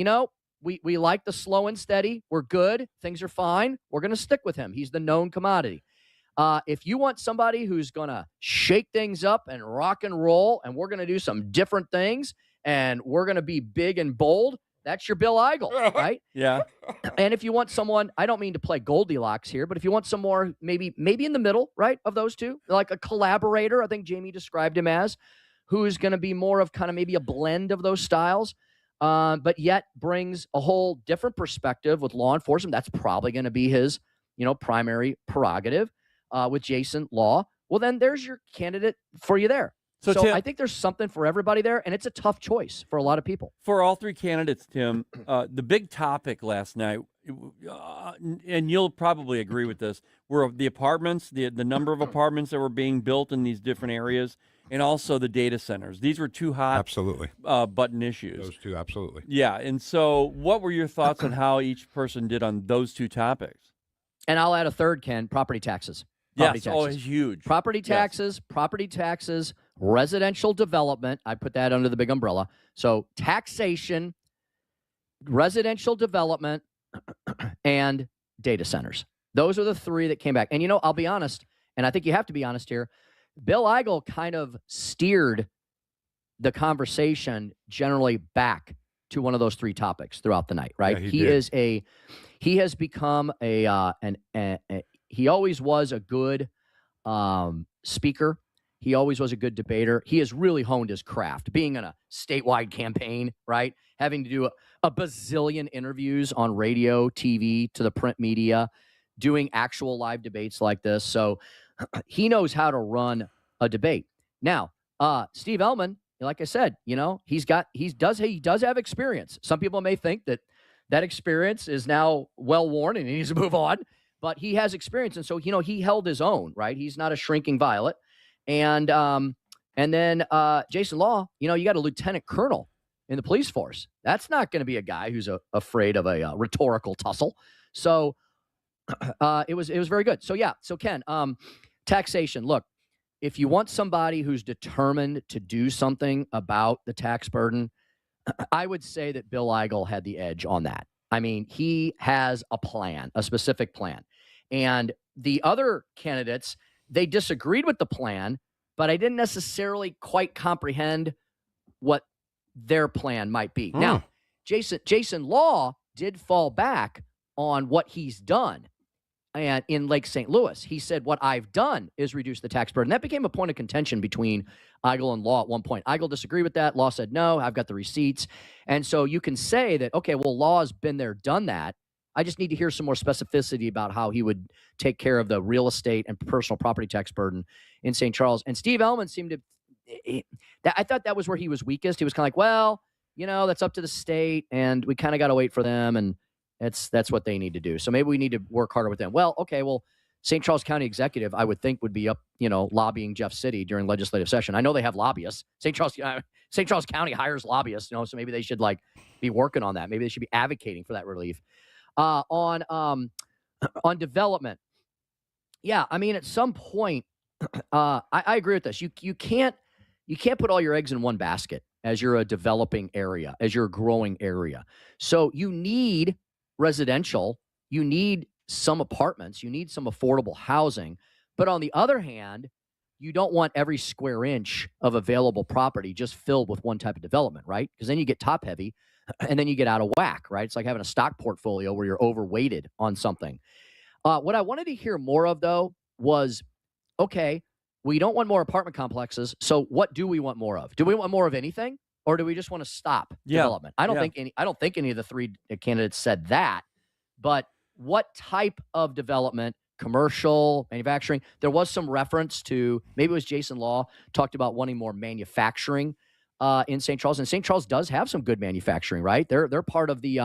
we like the slow and steady. We're good. Things are fine. We're going to stick with him. He's the known commodity. If you want somebody who's going to shake things up and rock and roll, and we're going to do some different things, and we're going to be big and bold, that's your Bill Eigel, right? Yeah. And if you want someone, I don't mean to play Goldilocks here, but if you want some more, maybe in the middle, right, of those two, like a collaborator, I think Jamie described him as, who's going to be more of kind of maybe a blend of those styles, but yet brings a whole different perspective with law enforcement. That's probably going to be his, primary prerogative with Jason Law. Well, then there's your candidate for you there. So Tim, I think there's something for everybody there, and it's a tough choice for a lot of people. For all three candidates, Tim, the big topic last night, and you'll probably agree with this, were the apartments, the number of apartments that were being built in these different areas, and also the data centers. These were two hot button issues. Those two, absolutely. Yeah, and so what were your thoughts on how each person did on those two topics? And I'll add a third, Ken, property taxes. Yes, it's huge. Property taxes, residential development. I put that under the big umbrella. So taxation, residential development, and data centers. Those are the three that came back. And, I'll be honest, and I think you have to be honest here, Bill Eigel kind of steered the conversation generally back to one of those three topics throughout the night, right? Yeah, he has become he always was a good speaker. He always was a good debater. He has really honed his craft, being in a statewide campaign, right? Having to do a bazillion interviews on radio, TV, to the print media, doing actual live debates like this. So he knows how to run a debate. Now, Steve Ellman, like I said, he does have experience. Some people may think that experience is now well worn and he needs to move on. But he has experience, and so he held his own, right? He's not a shrinking violet. And then Jason Law, you got a lieutenant colonel in the police force. That's not going to be a guy who's afraid of a rhetorical tussle. So it was very good. So yeah, so Ken, taxation. Look, if you want somebody who's determined to do something about the tax burden, I would say that Bill Eigel had the edge on that. I mean, he has a plan, a specific plan. And the other candidates, they disagreed with the plan, but I didn't necessarily quite comprehend what their plan might be. Now, Jason Law did fall back on what he's done. And in Lake St. Louis, he said, what I've done is reduce the tax burden. That became a point of contention between Eigel and Law at one point. Eigel disagreed with that. Law said, no, I've got the receipts. And so you can say that, okay, well, Law's been there, done that. I just need to hear some more specificity about how he would take care of the real estate and personal property tax burden in St. Charles. And Steve Ellman seemed to, I thought that was where he was weakest. He was kind of like, well, you know, that's up to the state, and we kind of got to wait for them, and that's what they need to do. So maybe we need to work harder with them. Well, okay, well, St. Charles County Executive, I would think, would be up, you know, lobbying Jeff City during legislative session. I know they have lobbyists. St. Charles County hires lobbyists, you know, so maybe they should be working on that. Maybe they should be advocating for that relief. On development, yeah, I mean, at some point, I agree with this. You can't put all your eggs in one basket as you're a developing area, as you're a growing area. So you need residential, you need some apartments, you need some affordable housing. But on the other hand, you don't want every square inch of available property just filled with one type of development, right? Because then you get top heavy and then you get out of whack, right? It's like having a stock portfolio where you're overweighted on something. What I wanted to hear more of, though, was, okay, we don't want more apartment complexes. So what do we want more of? Do we want more of anything? Or do we just want to stop development? I don't think any of the three candidates said that. But what type of development, commercial, manufacturing? There was some reference to, maybe it was Jason Law talked about wanting more manufacturing in St. Charles. And St. Charles does have some good manufacturing, right? They're part of the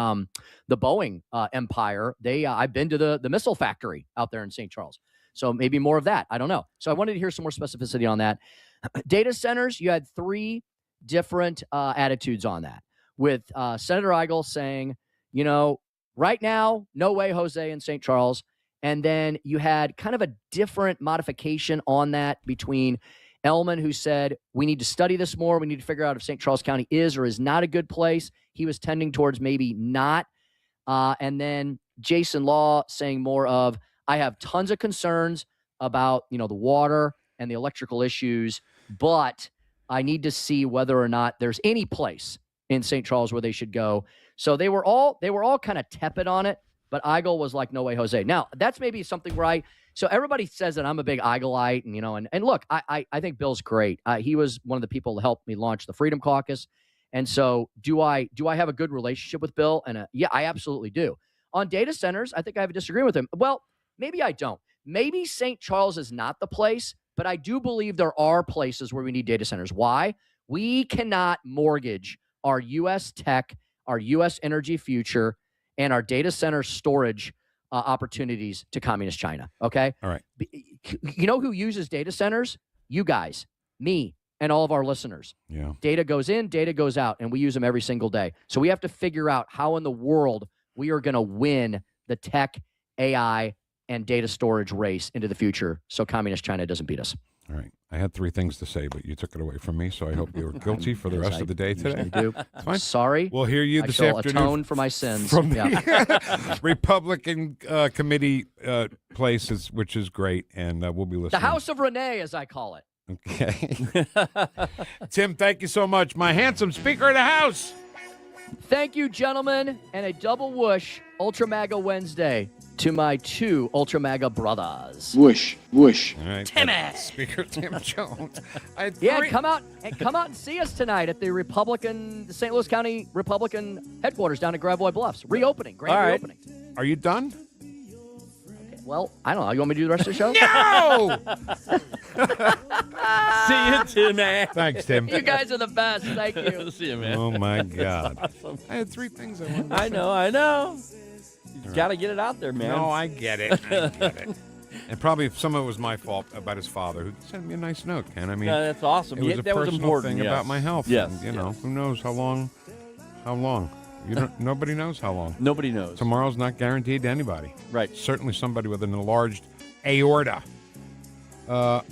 Boeing empire. I've been to the missile factory out there in St. Charles. So maybe more of that. I don't know. So I wanted to hear some more specificity on that. Data centers, you had three different attitudes on that, with Senator Eigel saying, you know, right now, no way, Jose, in St. Charles. And then you had kind of a different modification on that between Ellman, who said, we need to study this more. We need to figure out if St. Charles County is or is not a good place. He was tending towards maybe not. And then Jason Law saying more of, I have tons of concerns about, you know, the water and the electrical issues, but I need to see whether or not there's any place in St. Charles where they should go. So they were all kind of tepid on it, but Eigel was like, no way, Jose. Now, that's maybe something where so everybody says that I'm a big Eigelite, and, you know, and look, I think Bill's great. He was one of the people who helped me launch the Freedom Caucus. And so do I have a good relationship with Bill? And yeah, I absolutely do. On data centers, I think I have a disagreement with him. Well, maybe I don't. Maybe St. Charles is not the place, but I do believe there are places where we need data centers. Why? We cannot mortgage our U.S. tech, our U.S. energy future, and our data center storage opportunities to communist China, okay? All right. You know who uses data centers? You guys, me, and all of our listeners. Yeah. Data goes in, data goes out, and we use them every single day. So we have to figure out how in the world we are going to win the tech, AI, and data storage race into the future so communist China doesn't beat us. All right. I had three things to say, but you took it away from me, so I hope you're guilty for the rest of the day today. I do. It's fine. Sorry. We'll hear you this afternoon. Atone for my sins. From the Republican committee places, which is great, and we'll be listening. The House of Renee, as I call it. Okay. Tim, thank you so much. My handsome Speaker of the House. Thank you, gentlemen, and a double whoosh Ultra MAGA Wednesday to my two Ultra MAGA brothers. Whoosh, whoosh. All right. Timmy. Speaker Tim Jones. Come out and see us tonight at the St. Louis County Republican headquarters down at Gravois Bluffs. Reopening, reopening. Are you done? Okay, well, I don't know. You want me to do the rest of the show? No! See you, Tim. Thanks, Tim. You guys are the best. Thank you. See you, man. Oh, my God. Awesome. I had three things I wanted to say. I know. You got to get it out there, man. No, I get it. And probably some of it was my fault about his father, who sent me a nice note, Ken. I mean, that's awesome. It was a that personal was important, thing about my health. Yes. And, you know, who knows how long? Nobody knows how long. Nobody knows. Tomorrow's not guaranteed to anybody. Right. Certainly somebody with an enlarged aorta.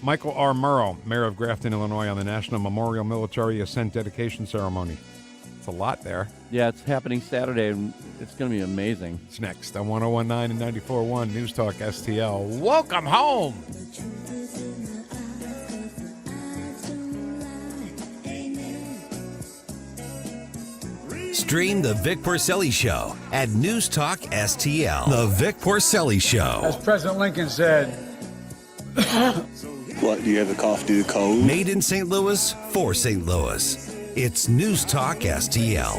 Michael R. Morrow, Mayor of Grafton, Illinois, on the National Memorial Military Ascent dedication ceremony. It's a lot there. Yeah, it's happening Saturday, and it's going to be amazing. It's next on 101.9 and 94.1 News Talk STL. Welcome home. Stream The Vic Porcelli Show at Newstalk STL. The Vic Porcelli Show. As President Lincoln said, What, do you have a cough due to cold? Made in St. Louis for St. Louis. It's Newstalk STL.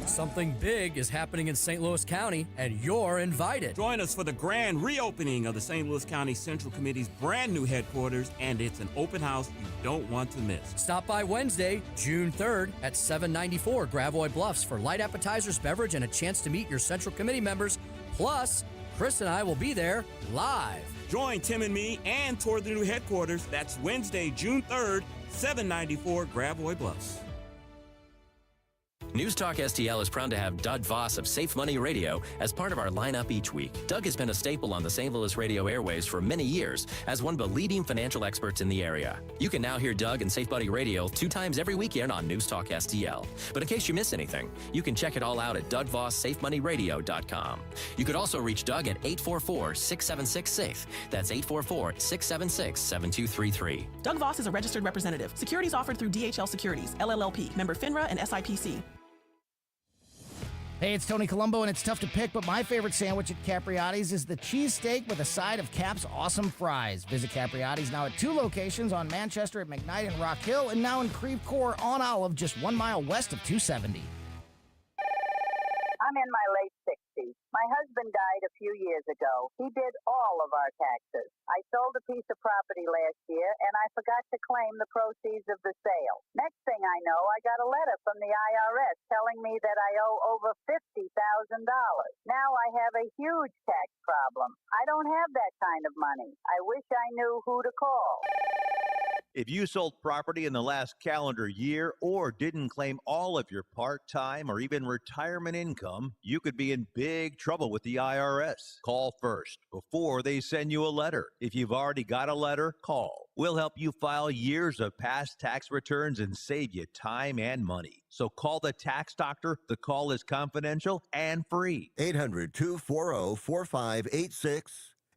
Something big is happening in St. Louis County, and you're invited. Join us for the grand reopening of the St. Louis County Central Committee's brand new headquarters, and it's an open house you don't want to miss. Stop by Wednesday, June 3rd at 794 Gravois Bluffs for light appetizers, beverage, and a chance to meet your Central Committee members. Plus, Chris and I will be there live. Join Tim and me and tour the new headquarters. That's Wednesday, June 3rd, 794 Gravois Bluffs. Newstalk STL is proud to have Doug Voss of Safe Money Radio as part of our lineup each week. Doug has been a staple on the St. Louis radio airways for many years as one of the leading financial experts in the area. You can now hear Doug and Safe Money Radio 2 times every weekend on Newstalk STL. But in case you miss anything, you can check it all out at DougVossSafeMoneyRadio.com. You could also reach Doug at 844-676-SAFE. That's 844-676-7233. Doug Voss is a registered representative. Securities offered through DHL Securities, LLLP, member FINRA and SIPC. Hey, it's Tony Colombo, and it's tough to pick, but my favorite sandwich at Capriati's is the cheesesteak with a side of Cap's awesome fries. Visit Capriati's now at 2 locations on Manchester at McKnight and Rock Hill, and now in Creve Coeur on Olive, just 1 mile west of 270. I'm in my late 60s. My husband died a few years ago. He did all of our taxes. I sold a piece of property last year, and I forgot to claim the proceeds of the sale. Next thing I know, I got a letter from the IRS telling me that I owe over $50,000. Now I have a huge tax problem. I don't have that kind of money. I wish I knew who to call. If you sold property in the last calendar year or didn't claim all of your part-time or even retirement income, you could be in big trouble with the IRS. Call first before they send you a letter. If you've already got a letter, call. We'll help you file years of past tax returns and save you time and money. So call the tax doctor. The call is confidential and free. 800-240-4586.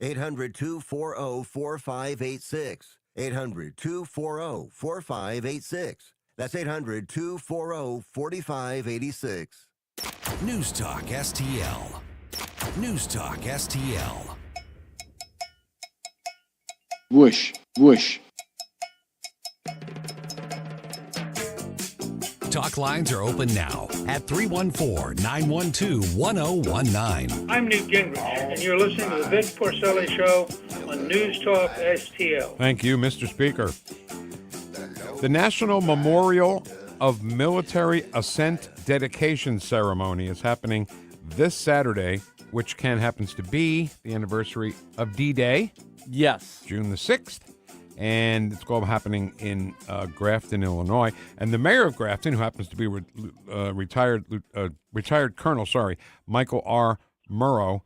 800-240-4586. 800-240-4586. That's 800-240-4586. Newstalk STL. Newstalk STL. Whoosh, whoosh. Talk lines are open now at 314-912-1019. I'm Newt Gingrich, and you're listening to the Vic Porcelli Show on News Talk STL. Thank you, Mr. Speaker. The National Memorial of Military Ascent dedication ceremony is happening this Saturday, which happens to be the anniversary of D-Day. Yes. June the 6th. And it's all happening in Grafton, Illinois. And the mayor of Grafton, who happens to be retired Colonel, Michael R. Morrow.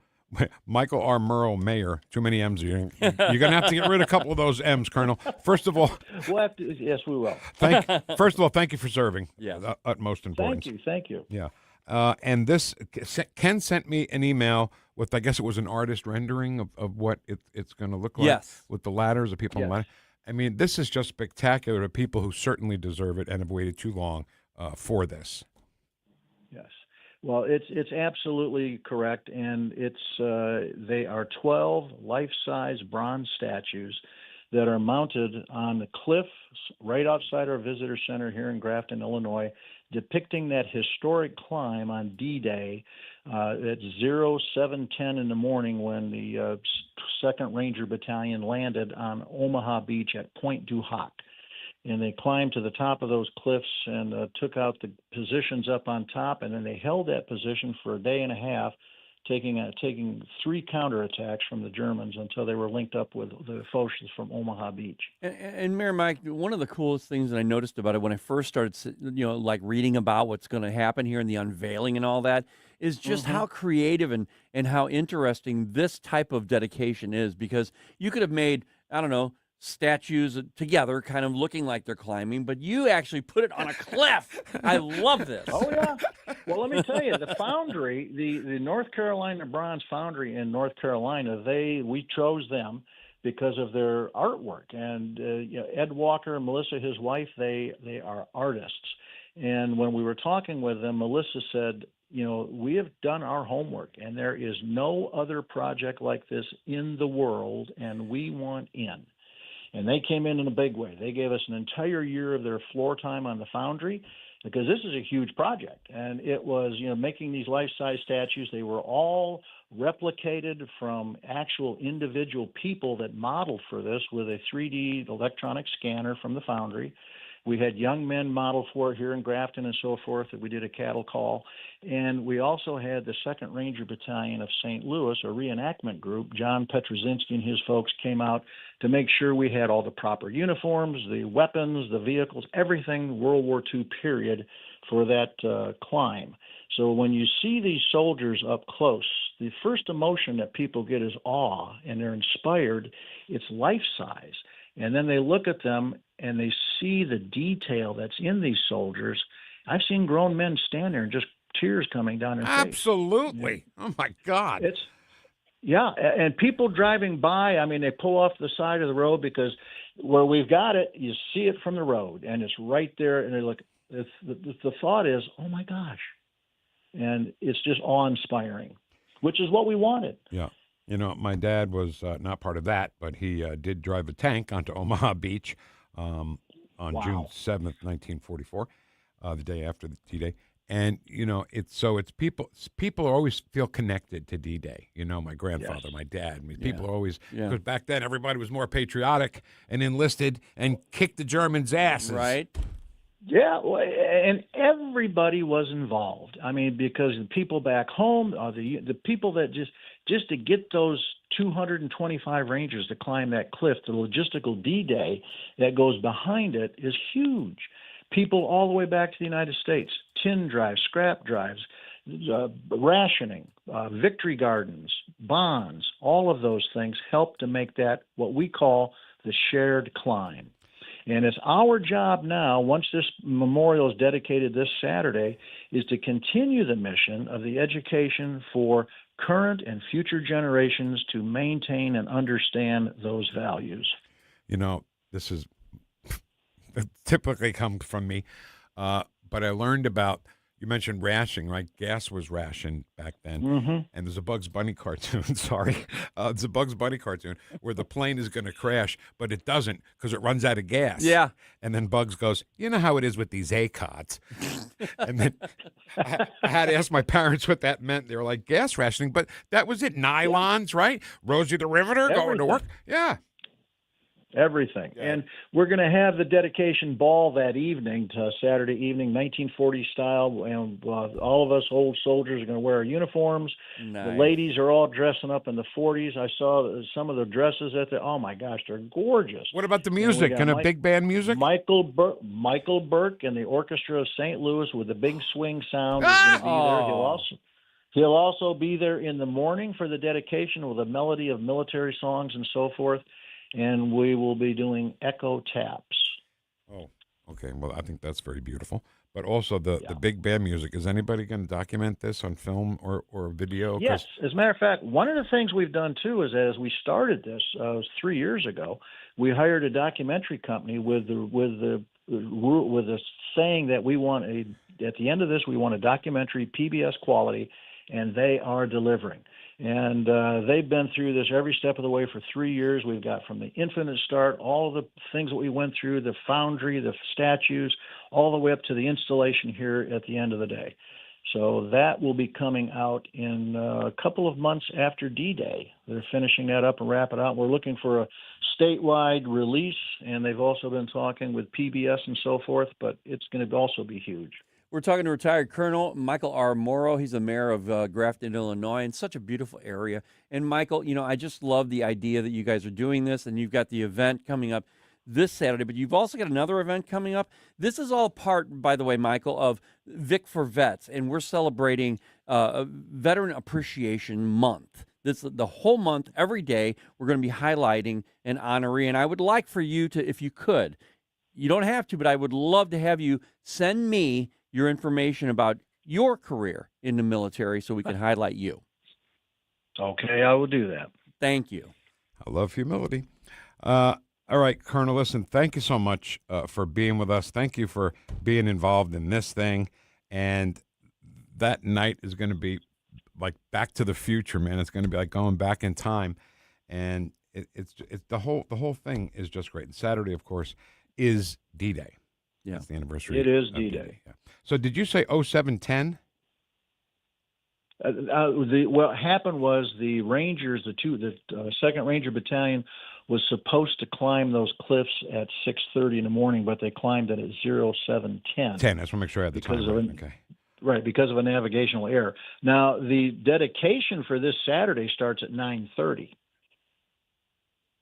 Michael R. Morrow, Mayor. Too many M's. You're going to have to get rid of a couple of those M's, Colonel. First of all, yes, we will. First of all, thank you for serving. Yeah, utmost importance. Thank you. Yeah. And this, Ken sent me an email with, I guess it was an artist rendering of what it's going to look like. Yes. With the ladders of people on the ladder. I mean, this is just spectacular to people who certainly deserve it and have waited too long for this. Yes. Well, it's absolutely correct, and they are 12 life-size bronze statues that are mounted on the cliff right outside our visitor center here in Grafton, Illinois, depicting that historic climb on D-Day at 07:10 in the morning when the 2nd Ranger Battalion landed on Omaha Beach at Point du Hoc. And they climbed to the top of those cliffs and took out the positions up on top, and then they held that position for a day and a half, taking 3 counterattacks from the Germans until they were linked up with the Whoosh from Omaha Beach. And Mayor Mike, one of the coolest things that I noticed about it when I first started, like reading about what's going to happen here and the unveiling and all that, is just how creative and how interesting this type of dedication is, because you could have made, I don't know, statues together kind of looking like they're climbing, but you actually put it on a cliff. I love this. Oh, yeah. Well, let me tell you, the foundry, the North Carolina Bronze Foundry in North Carolina, we chose them because of their artwork. And Ed Walker and Melissa, his wife, they are artists. And when we were talking with them, Melissa said, we have done our homework, and there is no other project like this in the world, and we want in. And they came in a big way. They gave us an entire year of their floor time on the foundry, because this is a huge project. And it was, making these life-size statues. They were all replicated from actual individual people that modeled for this with a 3D electronic scanner from the foundry. We had young men model for it here in Grafton and so forth that we did a cattle call. And we also had the 2nd Ranger Battalion of St. Louis, a reenactment group. John Petrozinski and his folks came out to make sure we had all the proper uniforms, the weapons, the vehicles, everything World War II period for that climb. So when you see these soldiers up close, the first emotion that people get is awe, and they're inspired. It's life-size. And then they look at them and they see the detail that's in these soldiers. I've seen grown men stand there and just tears coming down their face. Absolutely. Oh, my God. And people driving by, they pull off the side of the road, because where we've got it, you see it from the road, and it's right there, and they look. The thought is, oh, my gosh. And it's just awe-inspiring, which is what we wanted. Yeah. My dad was not part of that, but he did drive a tank onto Omaha Beach on June 7th, 1944, the day after the D-Day. And, it's people always feel connected to D-Day. My grandfather, my dad, people are always, because back then everybody was more patriotic and enlisted and kicked the Germans' asses. Right. Yeah, and everybody was involved. Because the people back home, the people that just to get those 225 Rangers to climb that cliff, the logistical D-Day that goes behind it is huge. People all the way back to the United States, tin drives, scrap drives, rationing, victory gardens, bonds, all of those things help to make that what we call the shared climb. And it's our job now, once this memorial is dedicated this Saturday, is to continue the mission of the education for current and future generations to maintain and understand those values. This is typically comes from me, but I learned about, you mentioned rationing, right? Gas was rationed back then. And there's a Bugs Bunny cartoon, it's a Bugs Bunny cartoon where the plane is going to crash, but it doesn't because it runs out of gas. Yeah. And then Bugs goes, you know how it is with these ACOTs. And then I had to ask my parents what that meant. They were like, gas rationing, but that was it. Nylons, right? Rosie the Riveter going to work. Yeah. Everything. Yeah. And we're going to have the dedication ball that evening, Saturday evening, 1940 style. And all of us old soldiers are going to wear our uniforms. Nice. The ladies are all dressing up in the 40s. I saw some of the dresses oh my gosh, they're gorgeous. What about the music? Can a big band music? Michael Burke and the Orchestra of St. Louis with the big swing sound is going to be there. He'll also be there in the morning for the dedication with a melody of military songs and so forth. And we will be doing echo taps. Oh, okay. Well, I think that's very beautiful. But also the big band music. Is anybody going to document this on film or video? Yes. As a matter of fact, one of the things we've done, too, is as we started this 3 years ago, we hired a documentary company with the saying that we want at the end of this, we want a documentary PBS quality, and they are delivering. And they've been through this every step of the way for 3 years. We've got from the infinite start, all the things that we went through, the foundry, the statues, all the way up to the installation here at the end of the day. So that will be coming out in a couple of months after D-Day. They're finishing that up and wrap it out. We're looking for a statewide release, and they've also been talking with PBS and so forth, but it's going to also be huge. We're talking to retired Colonel Michael R. Morrow. He's the mayor of Grafton, Illinois, and such a beautiful area. And Michael, I just love the idea that you guys are doing this, and you've got the event coming up this Saturday, but you've also got another event coming up. This is all part, by the way, Michael, of Vic for Vets, and we're celebrating Veteran Appreciation Month. This the whole month, every day, we're going to be highlighting an honoree, and I would like for you to, if you could, you don't have to, but I would love to have you send me your information about your career in the military so we can highlight you. Okay, I will do that. Thank you. I love humility. All right, Colonel, listen, thank you so much for being with us. Thank you for being involved in this thing. And that night is going to be like Back to the Future, man. It's going to be like going back in time. And it's the whole thing is just great. And Saturday, of course, is D-Day. Yeah. It's the anniversary. It is D-Day. D-Day. Yeah. So did you say 0710? What happened was the Rangers, the 2nd Ranger Battalion, was supposed to climb those cliffs at 6:30 in the morning, but they climbed it at 0710. 10. I just want to make sure I had the time right. Okay. Right, because of a navigational error. Now, the dedication for this Saturday starts at 9:30.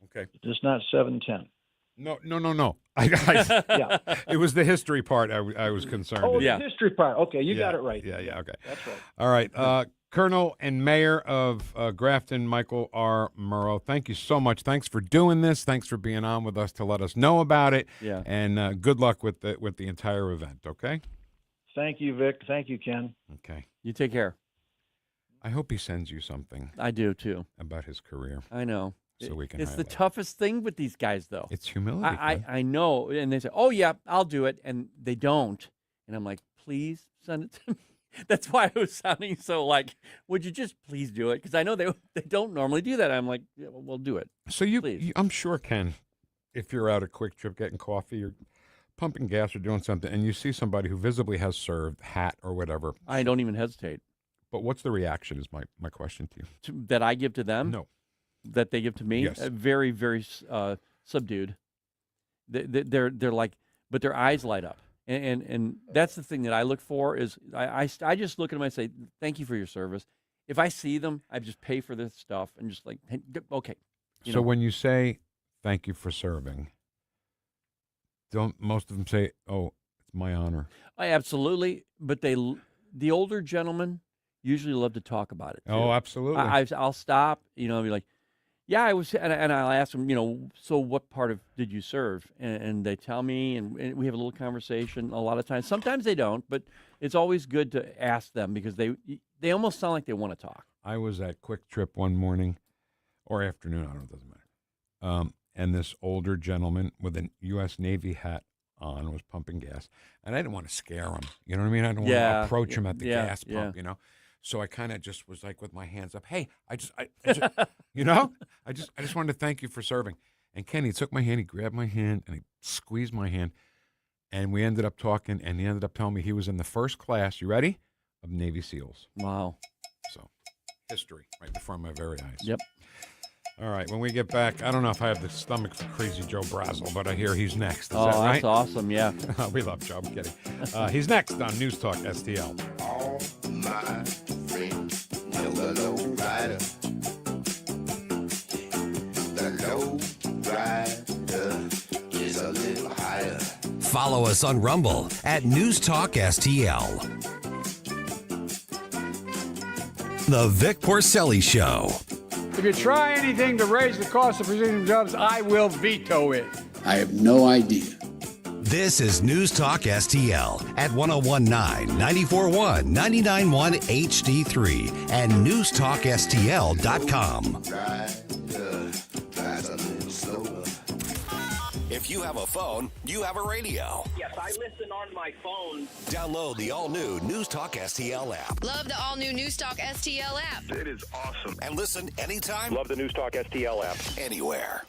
Okay. It's not 7:10. No. Yeah. It was the history part I was concerned. Oh, with. the history part. Okay, you got it right. Yeah, okay. That's right. All right. Colonel and Mayor of Grafton, Michael R. Morrow, thank you so much. Thanks for doing this. Thanks for being on with us to let us know about it. Yeah. And good luck with the entire event, okay? Thank you, Vic. Thank you, Ken. Okay. You take care. I hope he sends you something. I do, too. About his career. I know. So we can It's the highlight. toughest thing with these guys, though. It's humility. I know. And they say, oh, yeah, I'll do it. And they don't. And I'm like, please send it to me. That's why I was sounding so like, would you just please do it? Because I know they don't normally do that. I'm like, yeah, well, we'll do it. So you, I'm sure, Ken, if you're out at Quick Trip getting coffee or pumping gas or doing something, and you see somebody who visibly has served, hat or whatever. I don't even hesitate. But what's the reaction is my question to you. That I give to them? No. That they give to me? Yes. Very, very subdued. They're like, but their eyes light up. And that's the thing that I look for is I just look at them and say, thank you for your service. If I see them, I just pay for this stuff and just like, hey, okay. So when you say thank you for serving, don't most of them say, oh, it's my honor? Absolutely. But the older gentlemen usually love to talk about it, too. Oh, absolutely. I'll stop, and be like, yeah, I was, and I'll ask them, so what part of did you serve? And they tell me, and we have a little conversation a lot of times. Sometimes they don't, but it's always good to ask them because they almost sound like they want to talk. I was at Quick Trip one morning or afternoon, I don't know, it doesn't matter. And this older gentleman with a U.S. Navy hat on was pumping gas. And I didn't want to scare him. You know what I mean? I didn't want to approach him at the gas pump, So I kind of just was like with my hands up, hey, I just I just wanted to thank you for serving. And Kenny took my hand, he grabbed my hand, and he squeezed my hand. And we ended up talking, and he ended up telling me he was in the first class, you ready, of Navy SEALs. Wow. So, history right before my very eyes. Yep. All right, when we get back, I don't know if I have the stomach for Crazy Joe Brazel, but I hear he's next. Is that right? That's awesome, yeah. We love Joe, I'm kidding. He's next on News Talk STL. All my friends know the low rider. The low rider is a little higher. Follow us on Rumble at News Talk STL. The Vic Porcelli Show. If you try anything to raise the cost of precision jobs, I will veto it. I have no idea. This is News Talk STL at 1019, 94.1, 99.1 HD3 and newstalkstl.com. If you have a phone, you have a radio. Yes, I listen on my phone. Download the all-new News Talk STL app. Love the all-new News Talk STL app. It is awesome. And listen anytime. Love the News Talk STL app. Anywhere.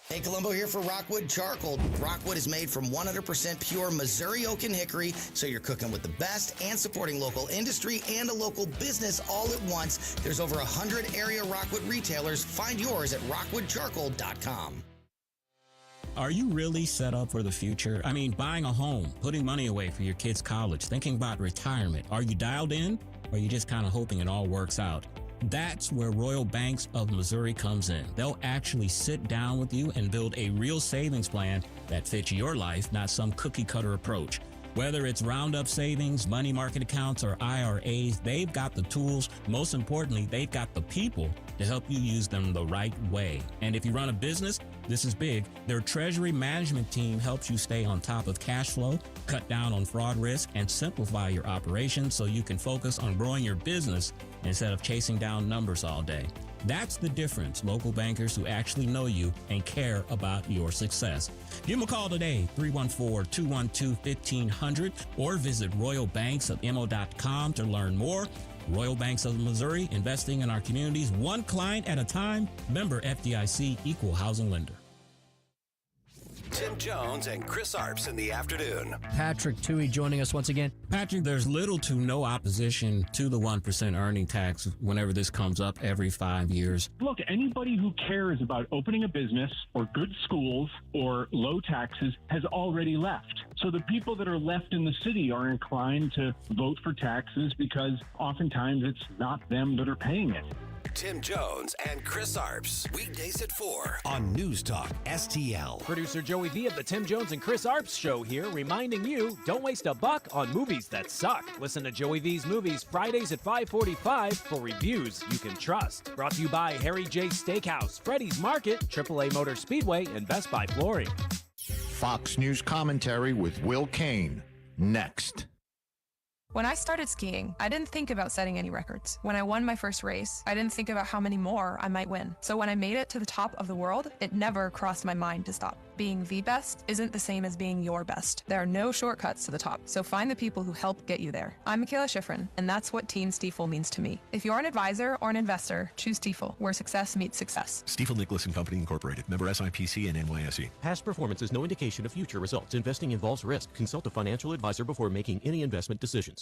Hey, Columbo here for Rockwood Charcoal. Rockwood is made from 100% pure Missouri oak and hickory, so you're cooking with the best and supporting local industry and a local business all at once. There's over 100 area Rockwood retailers. Find yours at rockwoodcharcoal.com. Are you really set up for the future? I mean, buying a home, putting money away for your kids' college, thinking about retirement. Are you dialed in, or are you just kind of hoping it all works out? That's where Royal Banks of Missouri comes in. They'll actually sit down with you and build a real savings plan that fits your life, not some cookie-cutter approach. Whether it's roundup savings, money market accounts, or IRAs, they've got the tools. Most importantly, they've got the people to help you use them the right way. And if you run a business, this is big, their treasury management team helps you stay on top of cash flow, cut down on fraud risk, and simplify your operations so you can focus on growing your business instead of chasing down numbers all day. That's the difference. Local bankers who actually know you and care about your success. Give them a call today, 314-212-1500, or visit royalbanksofmo.com to learn more. Royal Banks of Missouri, investing in our communities one client at a time. Member FDIC, equal housing lender. Tim Jones and Chris Arps in the afternoon. Patrick Toohey joining us once again. Patrick, there's little to no opposition to the 1% earning tax whenever this comes up every 5 years. Look, anybody who cares about opening a business or good schools or low taxes has already left. So the people that are left in the city are inclined to vote for taxes because oftentimes it's not them that are paying it. Tim Jones and Chris Arps. Weekdays at 4 on News Talk STL. Producer Joey V of the Tim Jones and Chris Arps Show here, reminding you, don't waste a buck on movies that suck. Listen to Joey V's Movies Fridays at 5:45 for reviews you can trust. Brought to you by Harry J. Steakhouse, Freddy's Market, AAA Motor Speedway, and Best Buy Flooring. Fox News commentary with Will Kane. Next. When I started skiing, I didn't think about setting any records. When I won my first race, I didn't think about how many more I might win. So when I made it to the top of the world, it never crossed my mind to stop. Being the best isn't the same as being your best. There are no shortcuts to the top, so find the people who help get you there. I'm Michaela Schifrin, and that's what Team Stiefel means to me. If you're an advisor or an investor, choose Stiefel, where success meets success. Stiefel Nicholas and Company Incorporated, member SIPC and NYSE. Past performance is no indication of future results. Investing involves risk. Consult a financial advisor before making any investment decisions.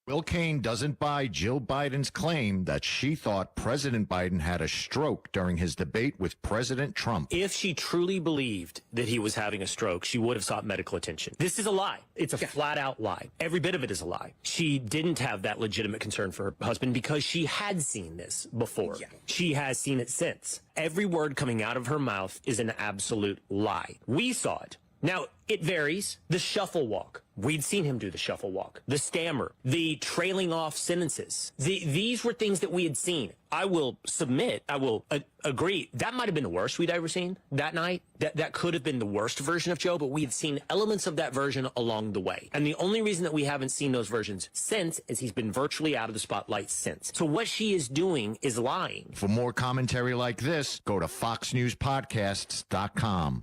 Will Kane doesn't buy Jill Biden's claim that she thought President Biden had a stroke during his debate with President Trump. If she truly believed that he was having a stroke, she would have sought medical attention. This is a lie. It's a flat-out lie. Every bit of it is a lie. She didn't have that legitimate concern for her husband because she had seen this before. She has seen it since. Every word coming out of her mouth is an absolute lie. We saw it. Now, it varies. The shuffle walk. We'd seen him do the shuffle walk. The stammer. The trailing off sentences. These were things that we had seen. I will submit, I will agree, that might have been the worst we'd ever seen that night. That could have been the worst version of Joe, but we had seen elements of that version along the way. And the only reason that we haven't seen those versions since is he's been virtually out of the spotlight since. So what she is doing is lying. For more commentary like this, go to foxnewspodcasts.com.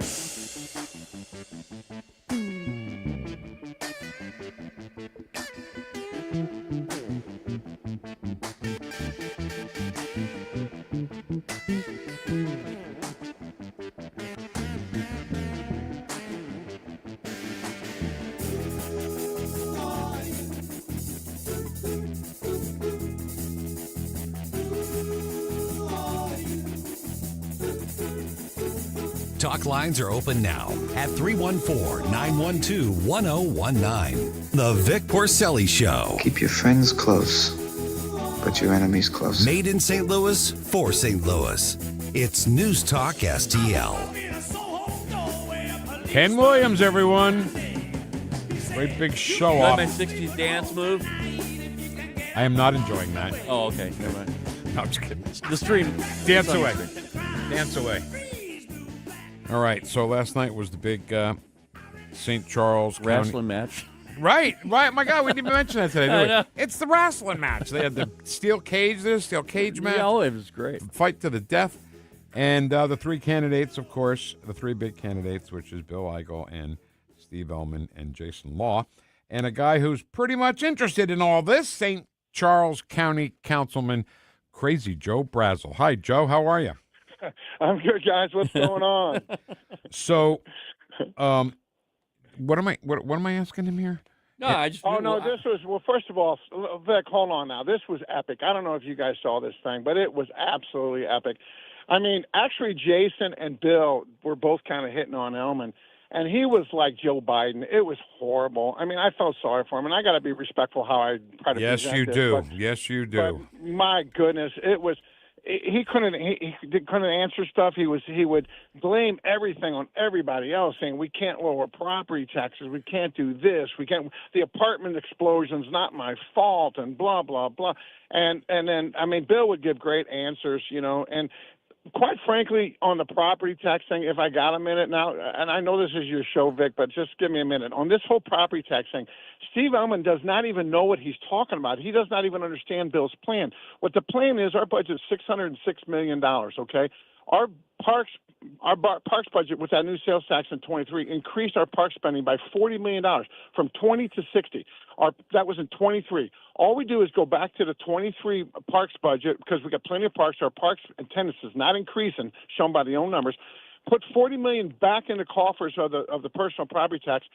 Talk lines are open now at 314-912-1019. The Vic Porcelli Show. Keep your friends close, but your enemies closer. Made in St. Louis for St. Louis. It's News Talk STL. Ken Williams, everyone. Great big show off. My 60s dance move. I am not enjoying that. Oh, okay. Never mind. No, I'm just kidding. The stream. Dance away. Dance away. All right, so last night was the big St. Charles wrestling match. Right. My God, we didn't even mention that today. It's the wrestling match. They had the steel cage match. Yeah, it was great. Fight to the death. And the three candidates, of course, the three big candidates, which is Bill Eigel and Steve Ehlmann and Jason Law. And a guy who's pretty much interested in all this, St. Charles County Councilman Crazy Joe Brazel. Hi, Joe. How are you? I'm good, guys. What's going on? So, what am I asking him here? No, I just. Oh no, this was First of all, Vic, hold on now. This was epic. I don't know if you guys saw this thing, but it was absolutely epic. I mean, actually, Jason and Bill were both kind of hitting on Ehlmann. And he was like Joe Biden. It was horrible. I mean, I felt sorry for him, and I got to be respectful how I try to Yes, present you this, do. but- Yes, you do. But my goodness, it was. He couldn't answer stuff. He would blame everything on everybody else, saying we can't lower property taxes, we can't do this, we can't. The apartment explosion's not my fault, and blah blah blah. And then I mean, Bill would give great answers, and. Quite frankly, on the property tax thing, if I got a minute now, and I know this is your show, Vic, but just give me a minute. On this whole property tax thing, Steve Ellman does not even know what he's talking about. He does not even understand Bill's plan. What the plan is, our budget is $606 million, okay? Our parks budget with that new sales tax in 23 increased our park spending by $40 million from 20 to 60. That was in 23. All we do is go back to the 23 parks budget because we got plenty of parks. Our parks attendance is not increasing, shown by the own numbers. Put $40 million back in the coffers of the personal property tax.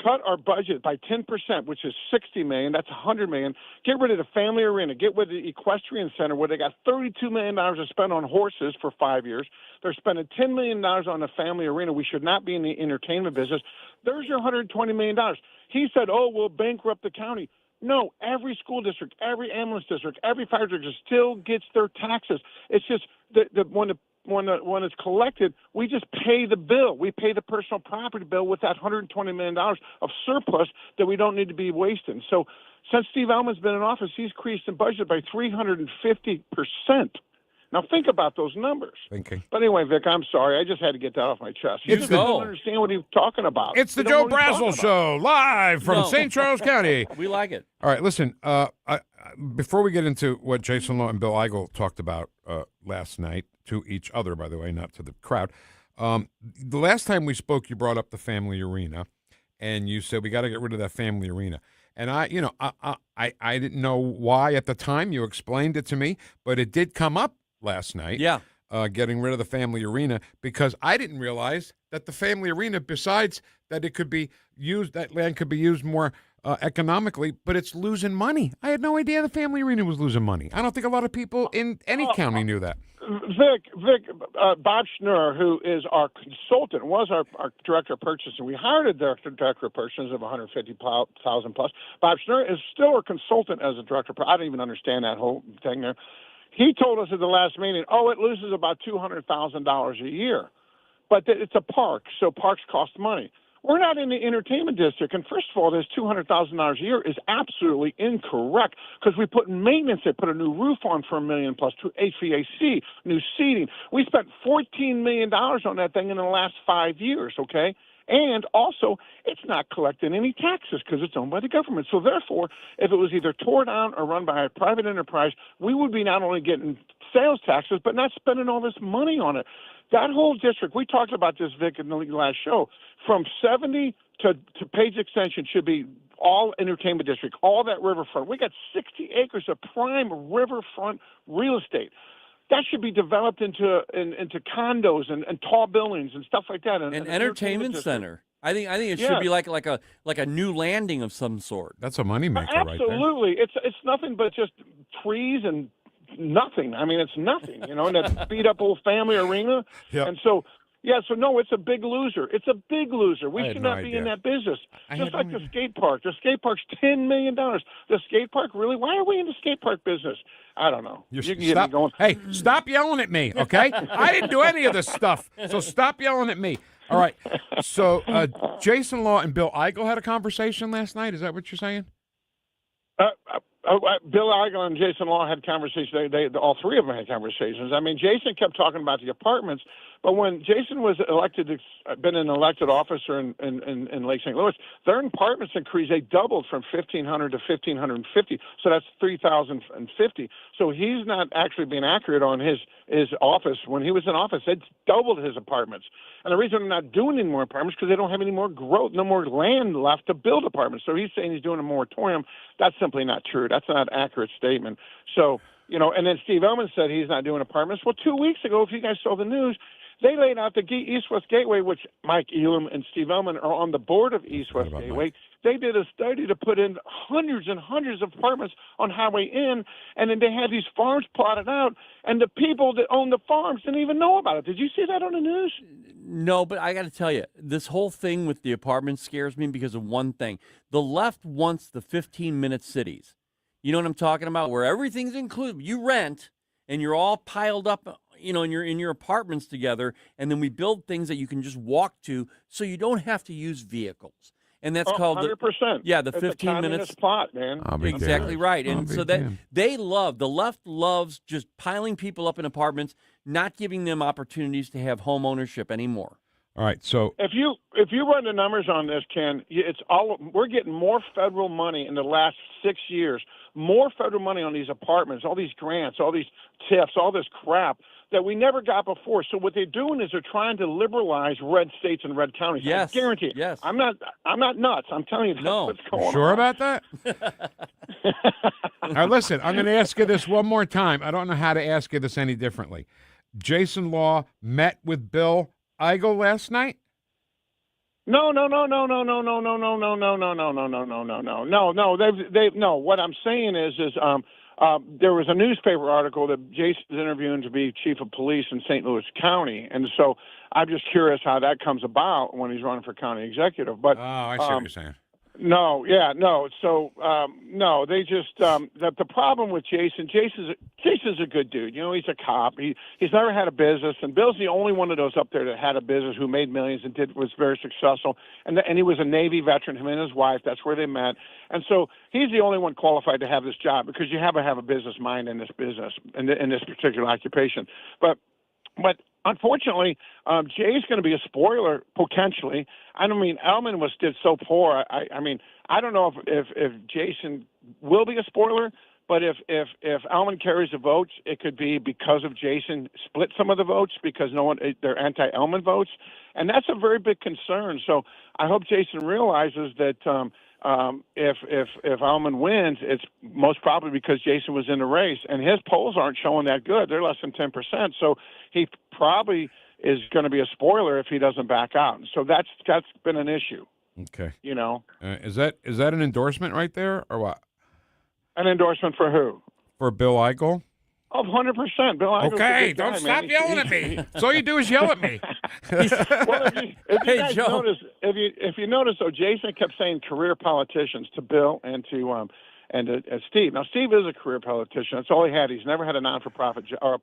Cut our budget by 10%, which is $60 million. That's $100 million. Get rid of the family arena. Get rid of the equestrian center, where they got $32 million to spend on horses for 5 years. They're spending $10 million on the family arena. We should not be in the entertainment business. There's your $120 million. He said, "Oh, we'll bankrupt the county." No, every school district, every ambulance district, every fire district still gets their taxes. It's just when it's collected, we just pay the bill. We pay the personal property bill with that $120 million of surplus that we don't need to be wasting. So since Steve Ellman's been in office, he's increased the budget by 350%. Now think about those numbers. Thinking. But anyway, Vic, I'm sorry. I just had to get that off my chest. You just don't understand what he's talking about. It's the You Joe don't know what he's Brazel talking Show, live from No. St. Charles County. We like it. All right, listen, before we get into what Jason Law and Bill Eigel talked about last night, to each other, by the way, not to the crowd, the last time we spoke, you brought up the family arena, and you said we got to get rid of that family arena. And I didn't know why at the time. You explained it to me, but it did come up last night. Yeah. Getting rid of the family arena, because I didn't realize that the family arena, besides that it could be used, that land could be used more economically, but it's losing money. I had no idea the family arena was losing money. I don't think a lot of people in any county knew that. Vic, Bob Schnurr, who is our consultant, was our director of purchasing. We hired a director of purchasing of $150,000 plus. Bob Schnurr is still a consultant as a director. I don't even understand that whole thing there. He told us at the last meeting, it loses about $200,000 a year. But it's a park, so parks cost money. We're not in the entertainment district. And first of all, this $200,000 a year is absolutely incorrect, because we put in maintenance. They put a new roof on for $1 million plus, HVAC, new seating. We spent $14 million on that thing in the last 5 years, okay? And also, it's not collecting any taxes because it's owned by the government. So therefore, if it was either torn down or run by a private enterprise, we would be not only getting sales taxes, but not spending all this money on it. That whole district, we talked about this, Vic, in the last show, from 70 to Page Extension should be all entertainment district, all that riverfront. We got 60 acres of prime riverfront real estate. That should be developed into condos and tall buildings and stuff like that. An entertainment center. I think it should be like a new landing of some sort. That's a moneymaker right there. Absolutely. It's nothing but just trees and nothing. I mean, it's nothing, in that beat up old family arena. Yep. And so, no, it's a big loser. It's a big loser. We should not be in that business. Just like the skate park. The skate park's $10 million. The skate park, really? Why are we in the skate park business? I don't know. You can get me going. Hey, stop yelling at me, okay? I didn't do any of this stuff, so stop yelling at me. All right. So Jason Law and Bill Eigel had a conversation last night. Is that what you're saying? Bill Eigel and Jason Law had conversations. They all three of them had conversations. I mean, Jason kept talking about the apartments, but when Jason was been an elected officer in Lake St. Louis, their apartments increased. They doubled from 1,500 to 1,550. So that's 3,050. So he's not actually being accurate on his office. When he was in office, they doubled his apartments. And the reason they're not doing any more apartments because they don't have any more growth, no more land left to build apartments. So he's saying he's doing a moratorium. That's simply not true. That's not an accurate statement. So, and then Steve Ellman said he's not doing apartments. Well, 2 weeks ago, if you guys saw the news, they laid out the East-West Gateway, which Mike Elam and Steve Ellman are on the board of East-West Gateway. They did a study to put in hundreds and hundreds of apartments on Highway N, and then they had these farms plotted out, and the people that own the farms didn't even know about it. Did you see that on the news? No, but I got to tell you, this whole thing with the apartments scares me because of one thing. The left wants the 15-minute cities. You know what I'm talking about? Where everything's included. You rent, and you're all piled up, in your apartments together, and then we build things that you can just walk to so you don't have to use vehicles. And that's called 100%. the It's 15 a minutes plot, man. Exactly right. And so that the left loves just piling people up in apartments, not giving them opportunities to have home ownership anymore. All right, so If you run the numbers on this, Ken, we're getting more federal money in the last 6 years, more federal money on these apartments, all these grants, all these TIFs, all this crap that we never got before. So what they're doing is they're trying to liberalize red states and red counties. Yes, I guarantee it. Yes. I'm not nuts. I'm telling you that's what's going on. sure about that? All right, listen, I'm going to ask you this one more time. I don't know how to ask you this any differently. Jason Law met with Bill Eigel last night? No. What I'm saying is there was a newspaper article that Jason's interviewing to be chief of police in St. Louis County, and so I'm just curious how that comes about when he's running for county executive. But I see what you're saying. No. So no, they just the problem with Jason's a good dude. He's a cop. He's never had a business, and Bill's the only one of those up there that had a business who made millions and was very successful. And he was a Navy veteran. Him and his wife. That's where they met. And so he's the only one qualified to have this job because you have to have a business mind in this business in this particular occupation. But unfortunately, Jay's going to be a spoiler potentially. I don't mean Elman did so poor. I mean I don't know if Jason will be a spoiler, but if Elman carries the votes, it could be because of Jason split some of the votes because they're anti-Elman votes, and that's a very big concern. So I hope Jason realizes that. If Elman wins, it's most probably because Jason was in the race, and his polls aren't showing that good. They're less than 10%. So he probably is going to be a spoiler if he doesn't back out. So that's been an issue. Okay. Is that an endorsement right there, or what? An endorsement for who? For Bill Eigel? Oh, 100%. Bill Eigel's okay, a good guy, don't stop man. yelling at me. That's all you do is yell at me. Well, if you notice, though, Jason kept saying career politicians to Bill and to Steve. Now, Steve is a career politician. That's all he had. He's never had a non-for-profit or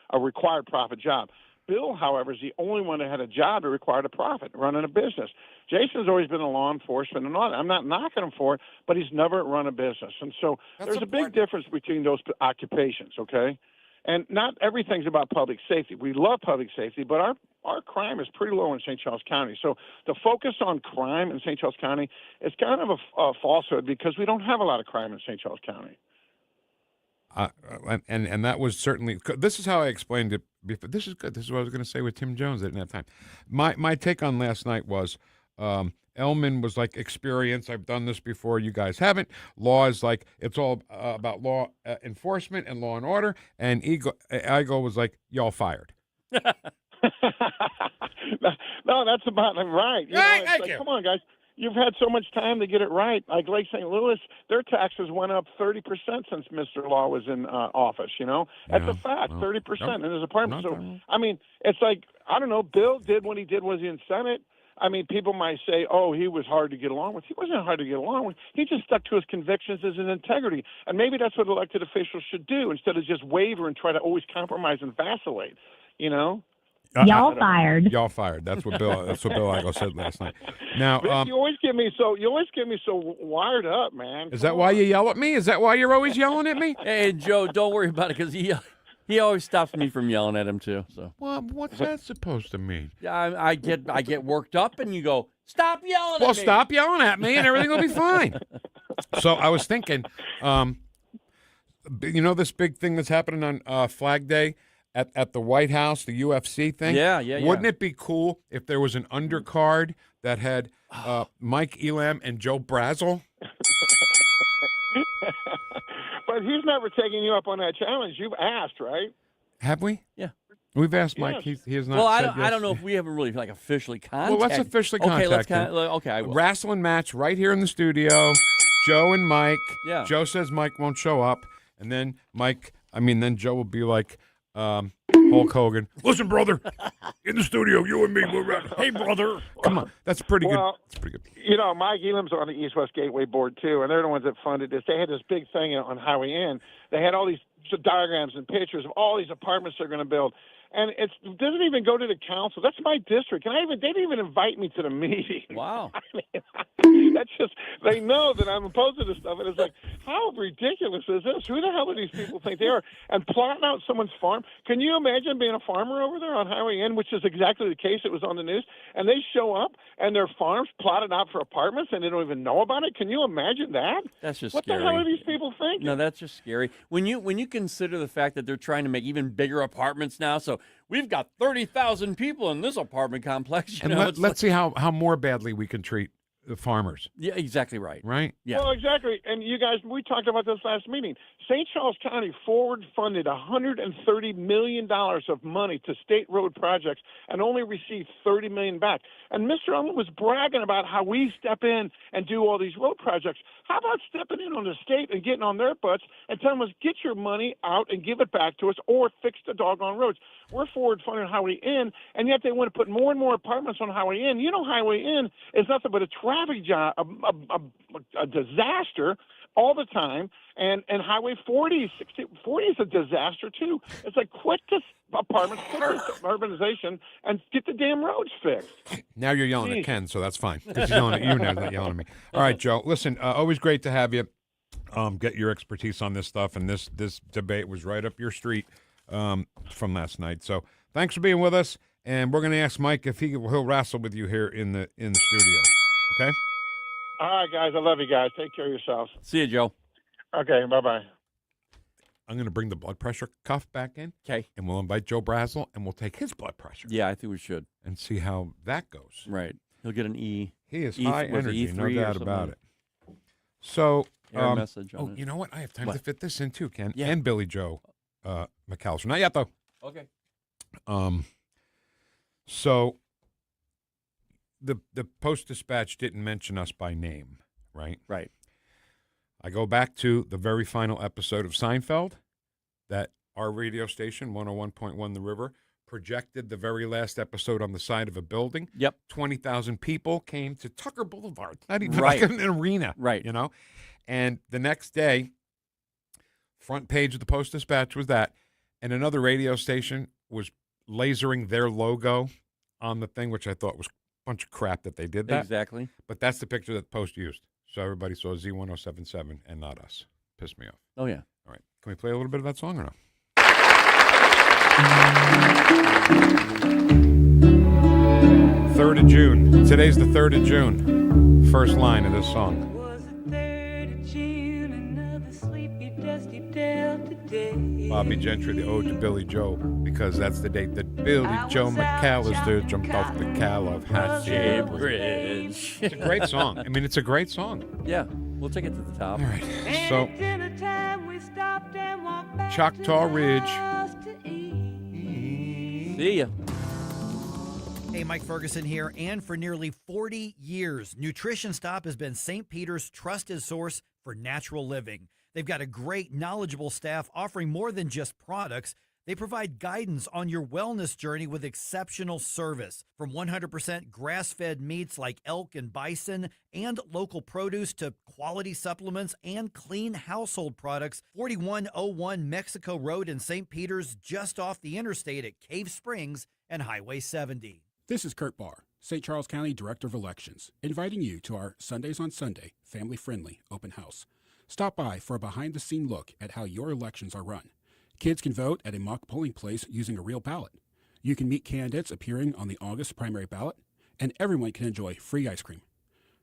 a required profit job. Bill, however, is the only one that had a job that required a profit, running a business. Jason's always been in law enforcement and all that. I'm not knocking him for it, but he's never run a business. And so there's a big difference between those occupations, okay? And not everything's about public safety. We love public safety, but our crime is pretty low in St. Charles County. So the focus on crime in St. Charles County is kind of a falsehood because we don't have a lot of crime in St. Charles County. And that was certainly, this is how I explained it before. This is good. This is what I was going to say with Tim Jones. I didn't have time. My take on last night was Elman was like experience. I've done this before. You guys haven't. Law is like, it's all about law enforcement and law and order. And Eigel was like, y'all fired. No, that's about right. Come on, guys. You've had so much time to get it right. Like Lake St. Louis, their taxes went up 30% since Mr. Law was in office, That's a fact, 30% in his apartment. So, I mean, it's like, I don't know, Bill did what he did was in Senate. I mean, people might say, oh, he was hard to get along with. He wasn't hard to get along with. He just stuck to his convictions as an integrity. And maybe that's what elected officials should do instead of just waver and try to always compromise and vacillate, Y'all fired. Y'all fired. That's what Bill Eigel said last night. Now, you always get me so wired up, man. Is that why you yell at me? Is that why you're always yelling at me? Hey, Joe, don't worry about it because he always stops me from yelling at him too. So. Well, what's that supposed to mean? I get worked up, and you go, stop yelling at me. Well, stop yelling at me, and everything will be fine. So I was thinking, this big thing that's happening on Flag Day. At the White House, the UFC thing? Yeah. Wouldn't it be cool if there was an undercard that had Mike Elam and Joe Brazel? But he's never taken you up on that challenge. You've asked, right? Have we? Yeah. We've asked Mike. Yes. He has not. Well, said I don't know yes. if we haven't really officially contacted. Well, let's officially Okay, contact him. Okay, I will. Wrestling match right here in the studio. Joe and Mike. Yeah. Joe says Mike won't show up, and then then Joe will be like Hulk Hogan. Listen, brother, in the studio, you and me. Hey, brother, come on. That's pretty good. That's pretty good. You know, Mike Elam's on the East-West Gateway Board, too, and they're the ones that funded this. They had this big thing on Highway Inn. They had all these diagrams and pictures of all these apartments they're going to build. And it doesn't even go to the council. That's my district. And they didn't even invite me to the meeting. Wow. I mean, that's just, they know that I'm opposed to this stuff. And it's like, how ridiculous is this? Who the hell do these people think they are? And plotting out someone's farm. Can you imagine being a farmer over there on Highway Inn, which is exactly the case. It was on the news. And they show up and their farms plotted out for apartments and they don't even know about it. Can you imagine that? That's just what scary. What the hell are these people thinking? No, that's just scary. When you consider the fact that they're trying to make even bigger apartments now, so we've got 30,000 people in this apartment complex. Let's see how more badly we can treat the farmers. Yeah, exactly right. Right? Yeah. Well, exactly. And you guys, we talked about this last meeting. St. Charles County forward-funded $130 million of money to state road projects and only received $30 million back. And Mr. Ullman was bragging about how we step in and do all these road projects. How about stepping in on the state and getting on their butts and telling us, get your money out and give it back to us or fix the doggone roads? We're forward-funding Highway Inn, and yet they want to put more and more apartments on Highway Inn. You know, Highway Inn is nothing but a traffic jam, a disaster all the time, and Highway 40 is a disaster too. It's like, quit this apartments, quit this urbanization, and get the damn roads fixed. Now you're yelling at Ken, so that's fine. Because you're not yelling at me. All right, Joe. Listen, always great to have you. Get your expertise on this stuff, and this debate was right up your street from last night. So thanks for being with us, and we're going to ask Mike if he'll wrestle with you here in the studio. Okay. All right, guys. I love you guys. Take care of yourselves. See you, Joe. Okay, bye-bye. I'm going to bring the blood pressure cuff back in. Okay. And we'll invite Joe Brazel, and we'll take his blood pressure. Yeah, I think we should. And see how that goes. Right. He'll get an E. He is E, high energy, no doubt about it. So, message on it. You know what? I have time to fit this in too, Ken. Yeah. And Billy Joe McAllister. Not yet, though. Okay. So, the Post-Dispatch didn't mention us by name, right? Right. I go back to the very final episode of Seinfeld that our radio station, 101.1 The River, projected the very last episode on the side of a building. Yep. 20,000 people came to Tucker Boulevard. Not even right. like an arena. Right. You know? And the next day, front page of the Post-Dispatch was that. And another radio station was lasering their logo on the thing, which I thought was a bunch of crap that they did that. Exactly. But that's the picture that the Post used. So everybody saw Z1077 and not us. Pissed me off. Oh, yeah. All right. Can we play a little bit of that song or no? 3rd of June. Today's the 3rd of June. First line of this song. Bobby Gentry, the ode to Billy Joe, because that's the date that Billy Joe McAllister jumped off the Tallahatchie Bridge. It's a great song. I mean, it's a great song. Yeah, we'll take it to the top. All right. So, Choctaw Ridge. See ya. Hey, Mike Ferguson here, and for nearly 40 years, Nutrition Stop has been St. Peter's trusted source for natural living. They've got a great, knowledgeable staff offering more than just products. They provide guidance on your wellness journey with exceptional service. From 100% grass-fed meats like elk and bison and local produce to quality supplements and clean household products, 4101 Mexico Road in St. Peter's, just off the interstate at Cave Springs and Highway 70. This is Kurt Barr, St. Charles County Director of Elections, inviting you to our Sundays on Sunday, family-friendly open house. Stop by for a behind-the-scene look at how your elections are run. Kids can vote at a mock polling place using a real ballot. You can meet candidates appearing on the August primary ballot, and everyone can enjoy free ice cream.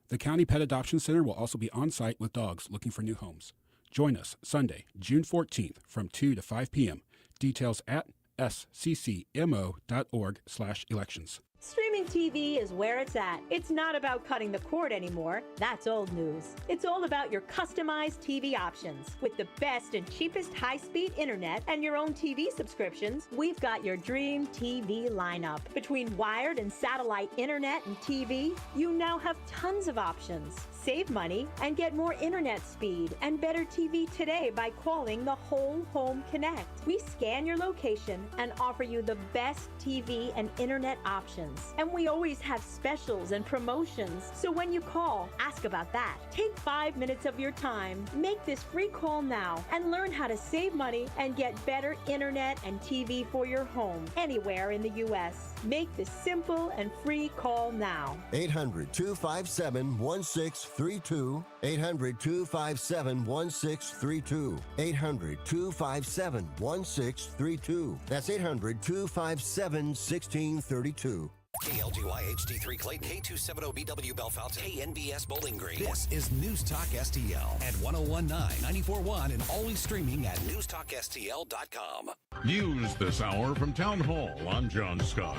The County Pet Adoption Center will also be on site with dogs looking for new homes. Join us Sunday, June 14th from 2 to 5 p.m. Details at sccmo.org/elections. Stream Streaming TV is where it's at. It's not about cutting the cord anymore. That's old news. It's all about your customized TV options. With the best and cheapest high-speed internet and your own TV subscriptions, we've got your dream TV lineup. Between wired and satellite internet and TV, you now have tons of options. Save money and get more internet speed and better TV today by calling the Whole Home Connect. We scan your location and offer you the best TV and internet options. And we always have specials and promotions. So when you call, ask about that. Take 5 minutes of your time. Make this free call now and learn how to save money and get better internet and TV for your home anywhere in the U.S. Make this simple and free call now. 800-257-1632. 800-257-1632. 800-257-1632. That's 800-257-1632. KLGY HD3 Clayton, K270BW Bellefonte, KNBS Bowling Green. This is News Talk STL at 1019, 94.1, and always streaming at NewstalkSTL.com. News this hour from Town Hall. I'm John Scott.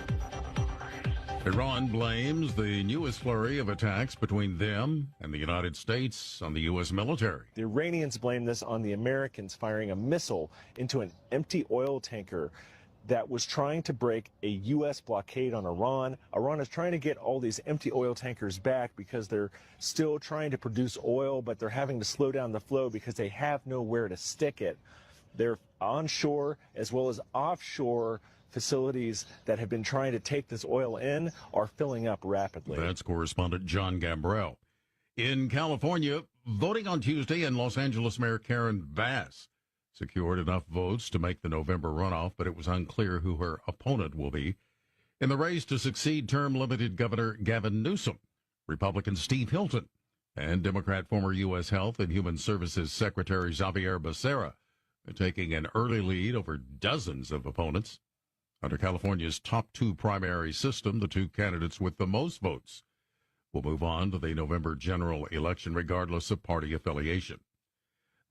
Iran blames the newest flurry of attacks between them and the United States on the U.S. military. The Iranians blame this on the Americans firing a missile into an empty oil tanker that was trying to break a U.S. blockade on Iran. Iran is trying to get all these empty oil tankers back because they're still trying to produce oil, but they're having to slow down the flow because they have nowhere to stick it. They're onshore as well as offshore facilities that have been trying to take this oil in are filling up rapidly. That's correspondent John Gambrell. In California, voting on Tuesday in Los Angeles Mayor Karen Bass secured enough votes to make the November runoff, but it was unclear who her opponent will be. In the race to succeed term-limited Governor Gavin Newsom, Republican Steve Hilton, and Democrat former U.S. Health and Human Services Secretary Xavier Becerra are taking an early lead over dozens of opponents. Under California's top two primary system, the two candidates with the most votes will move on to the November general election regardless of party affiliation.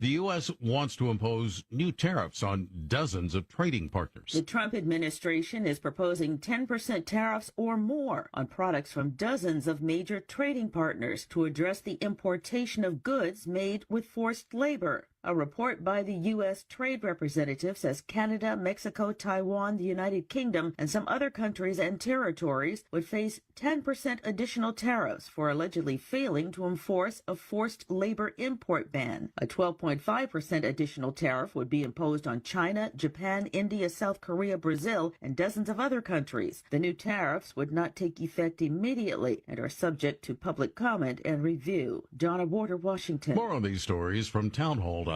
The U.S. wants to impose new tariffs on dozens of trading partners. The Trump administration is proposing 10% tariffs or more on products from dozens of major trading partners to address the importation of goods made with forced labor. A report by the U.S. Trade Representative says Canada, Mexico, Taiwan, the United Kingdom, and some other countries and territories would face 10% additional tariffs for allegedly failing to enforce a forced labor import ban. A 12.5% additional tariff would be imposed on China, Japan, India, South Korea, Brazil, and dozens of other countries. The new tariffs would not take effect immediately and are subject to public comment and review. Donna Warder, Washington. More on these stories from townhall.com.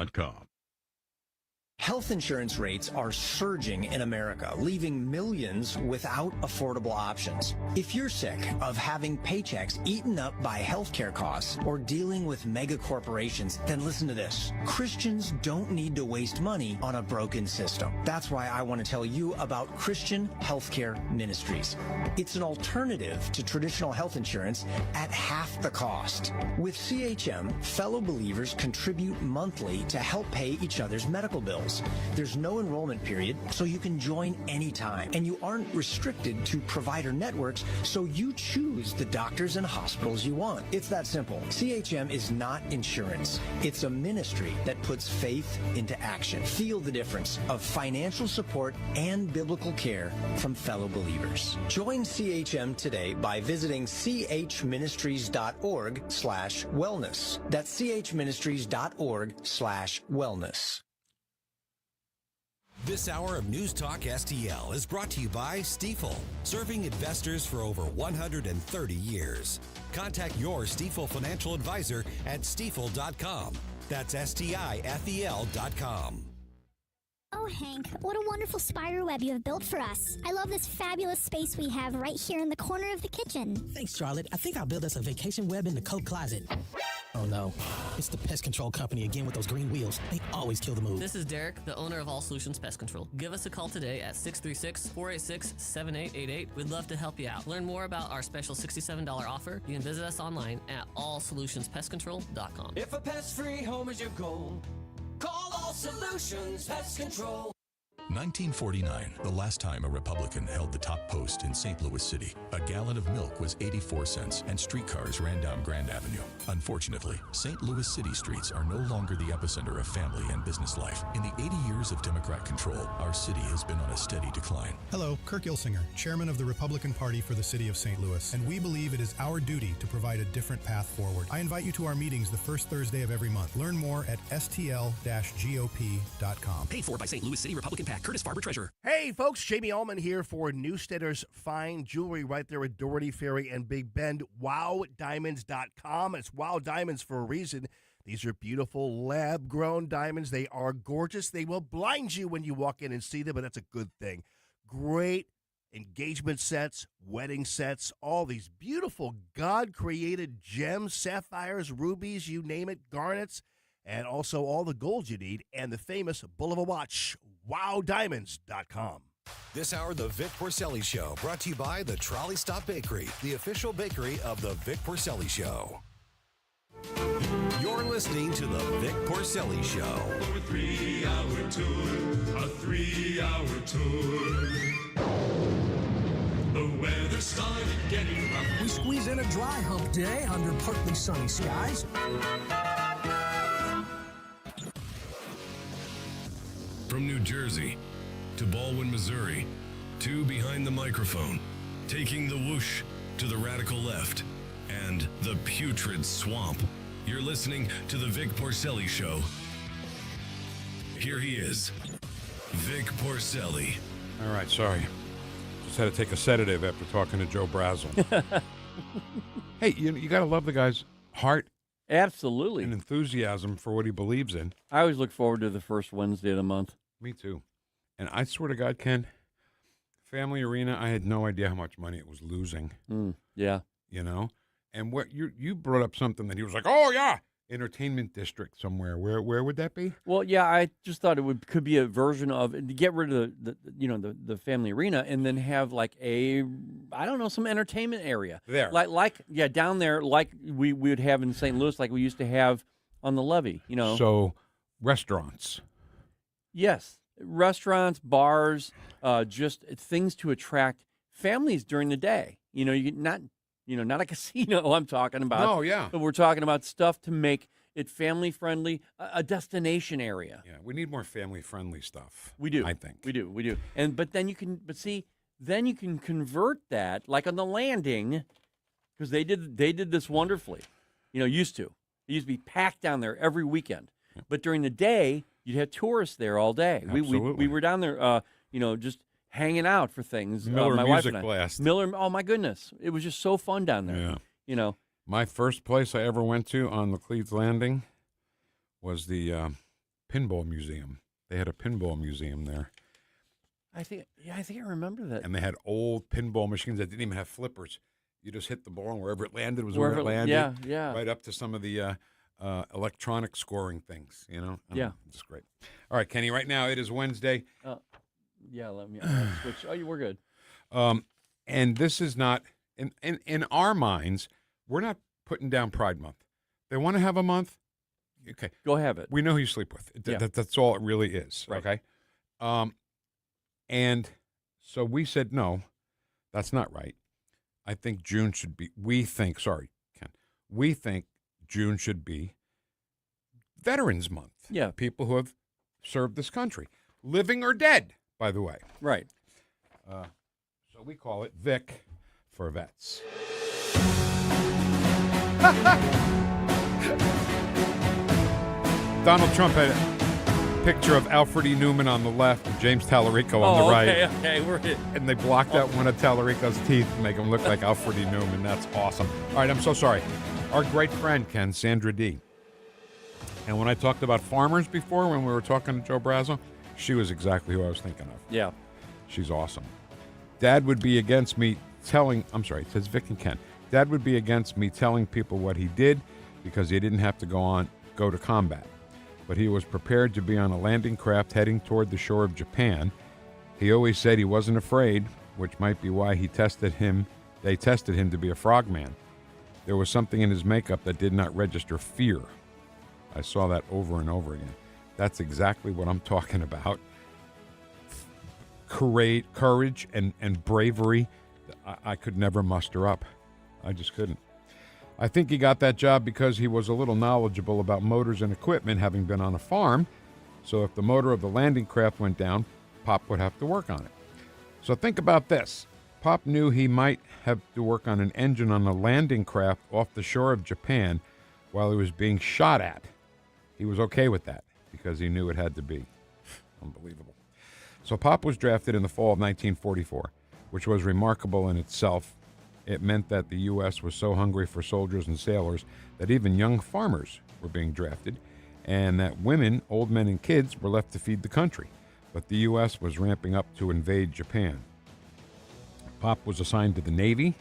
Health insurance rates are surging in America, leaving millions without affordable options. If you're sick of having paychecks eaten up by healthcare costs or dealing with mega corporations, then listen to this. Christians don't need to waste money on a broken system. That's why I want to tell you about Christian Healthcare Ministries. It's an alternative to traditional health insurance at half the cost. With CHM, fellow believers contribute monthly to help pay each other's medical bills. There's no enrollment period, so you can join anytime. And you aren't restricted to provider networks, so you choose the doctors and hospitals you want. It's that simple. CHM is not insurance. It's a ministry that puts faith into action. Feel the difference of financial support and biblical care from fellow believers. Join CHM today by visiting chministries.org/wellness. That's chministries.org/wellness. This hour of News Talk STL is brought to you by Stifel, serving investors for over 130 years. Contact your Stifel financial advisor at stifel.com. That's STIFEL.com. Oh, Hank, what a wonderful spider web you have built for us. I love this fabulous space we have right here in the corner of the kitchen. Thanks, Charlotte. I think I'll build us a vacation web in the coat closet. Oh, no. It's the pest control company again with those green wheels. They always kill the mood. This is Derek, the owner of All Solutions Pest Control. Give us a call today at 636-486-7888. We'd love to help you out. Learn more about our special $67 offer. You can visit us online at allsolutionspestcontrol.com. If a pest-free home is your goal, call All Solutions Pest Control. 1949, the last time a Republican held the top post in St. Louis City. A gallon of milk was 84 cents, and streetcars ran down Grand Avenue. Unfortunately, St. Louis City streets are no longer the epicenter of family and business life. In the 80 years of Democrat control, our city has been on a steady decline. Hello, Kirk Ilsinger, chairman of the Republican Party for the city of St. Louis, and we believe it is our duty to provide a different path forward. I invite you to our meetings the first Thursday of every month. Learn more at stl-gop.com. Paid for by St. Louis City Republican PAC. Curtis Farber, Treasurer. Hey, folks, Jamie Allman here for Newsteader's Fine Jewelry right there at Doherty Ferry and Big Bend. WowDiamonds.com. It's Wow Diamonds for a reason. These are beautiful lab-grown diamonds. They are gorgeous. They will blind you when you walk in and see them, but that's a good thing. Great engagement sets, wedding sets, all these beautiful God-created gems, sapphires, rubies, you name it, garnets, and also all the gold you need, and the famous bull of a watch, WowDiamonds.com. This hour, the Vic Porcelli Show, brought to you by the Trolley Stop Bakery, the official bakery of the Vic Porcelli Show. You're listening to the Vic Porcelli Show. A 3-hour tour, a 3-hour tour. The weather started getting rough. We squeeze in a dry hump day under partly sunny skies. From New Jersey to Baldwin, Missouri, two behind the microphone, taking the whoosh to the radical left and the putrid swamp. You're listening to the Vic Porcelli Show. Here he is, Vic Porcelli. All right, sorry. Just had to take a sedative after talking to Joe Brazel. Hey, you got to love the guy's heart. Absolutely. And enthusiasm for what he believes in. I always look forward to the first Wednesday of the month. Me too. And I swear to God, Ken, Family Arena, I had no idea how much money it was losing. Yeah. You know? And what you brought up something that he was like, oh, yeah, entertainment district somewhere. Where would that be? Well, yeah, I just thought it could be a version of, to get rid of the Family Arena and then have like some entertainment area. There. Down there, like we would have in St. Louis, like we used to have on the levee, So, restaurants. Yes. Restaurants, bars, just things to attract families during the day. Not a casino I'm talking about. No, yeah. But we're talking about stuff to make it family-friendly, a destination area. Yeah, we need more family-friendly stuff. We do. I think. We do. But then you can convert that, like on the Landing, because they did this wonderfully. Used to. It used to be packed down there every weekend. Yeah. But during the day, you'd have tourists there all day. Absolutely. We were down there, just hanging out for things. Miller my Music wife and I. Blast. Miller, oh my goodness. It was just so fun down there. Yeah. My first place I ever went to on the Cleves Landing was the Pinball Museum. They had a pinball museum there. I think I remember that. And they had old pinball machines that didn't even have flippers. You just hit the ball, and wherever it landed was where it landed. Yeah. Right up to some of the electronic scoring things, Yeah. Just great. All right, Kenny, right now it is Wednesday. Yeah, let me switch. Oh, we're good. And this is not, in our minds, we're not putting down Pride Month. They want to have a month? Okay. Go have it. We know who you sleep with. That's all it really is, right. Okay? And so we said, no, that's not right. I think June should be, we think June should be Veterans Month. Yeah. People who have served this country, living or dead, by the way. Right. So we call it Vic for Vets. Donald Trump had a picture of Alfred E. Newman on the left and James Tallarico on the right. Okay, we're hit. And they blocked out one of Tallarico's teeth to make him look like Alfred E. Newman. That's awesome. All right, I'm so sorry. Our great friend, Ken, Sandra D. And when I talked about farmers before, when we were talking to Joe Brazel, she was exactly who I was thinking of. Yeah. She's awesome. Dad would be against me telling, it says Vic and Ken. Dad would be against me telling people what he did because he didn't have to go to combat. But he was prepared to be on a landing craft heading toward the shore of Japan. He always said he wasn't afraid, which might be why they tested him to be a frogman. There was something in his makeup that did not register fear. I saw that over and over again. That's exactly what I'm talking about. courage and bravery I could never muster up. I just couldn't. I think he got that job because he was a little knowledgeable about motors and equipment, having been on a farm. So if the motor of the landing craft went down, Pop would have to work on it. So think about this. Pop knew he might have to work on an engine on a landing craft off the shore of Japan while he was being shot at. He was okay with that because he knew it had to be. Unbelievable. So Pop was drafted in the fall of 1944, which was remarkable in itself. It meant that the U.S. was so hungry for soldiers and sailors that even young farmers were being drafted, and that women, old men, and kids were left to feed the country. But the U.S. was ramping up to invade Japan. Pop was assigned to the Navy.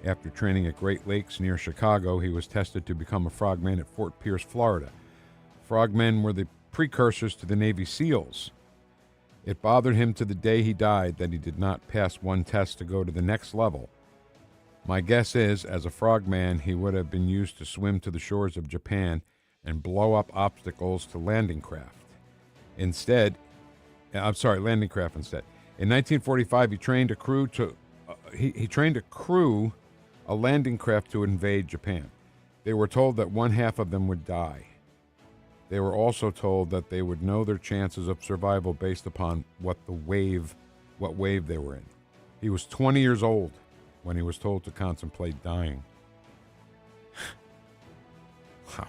After training at Great Lakes near Chicago, he was tested to become a frogman at Fort Pierce, Florida. Frogmen were the precursors to the Navy SEALs. It bothered him to the day he died that he did not pass one test to go to the next level. My guess is, as a frogman, he would have been used to swim to the shores of Japan and blow up obstacles to landing craft. Landing craft instead. In 1945, he trained a crew a landing craft to invade Japan. They were told that one half of them would die. They were also told that they would know their chances of survival based upon what wave they were in. He was 20 years old when he was told to contemplate dying. Wow.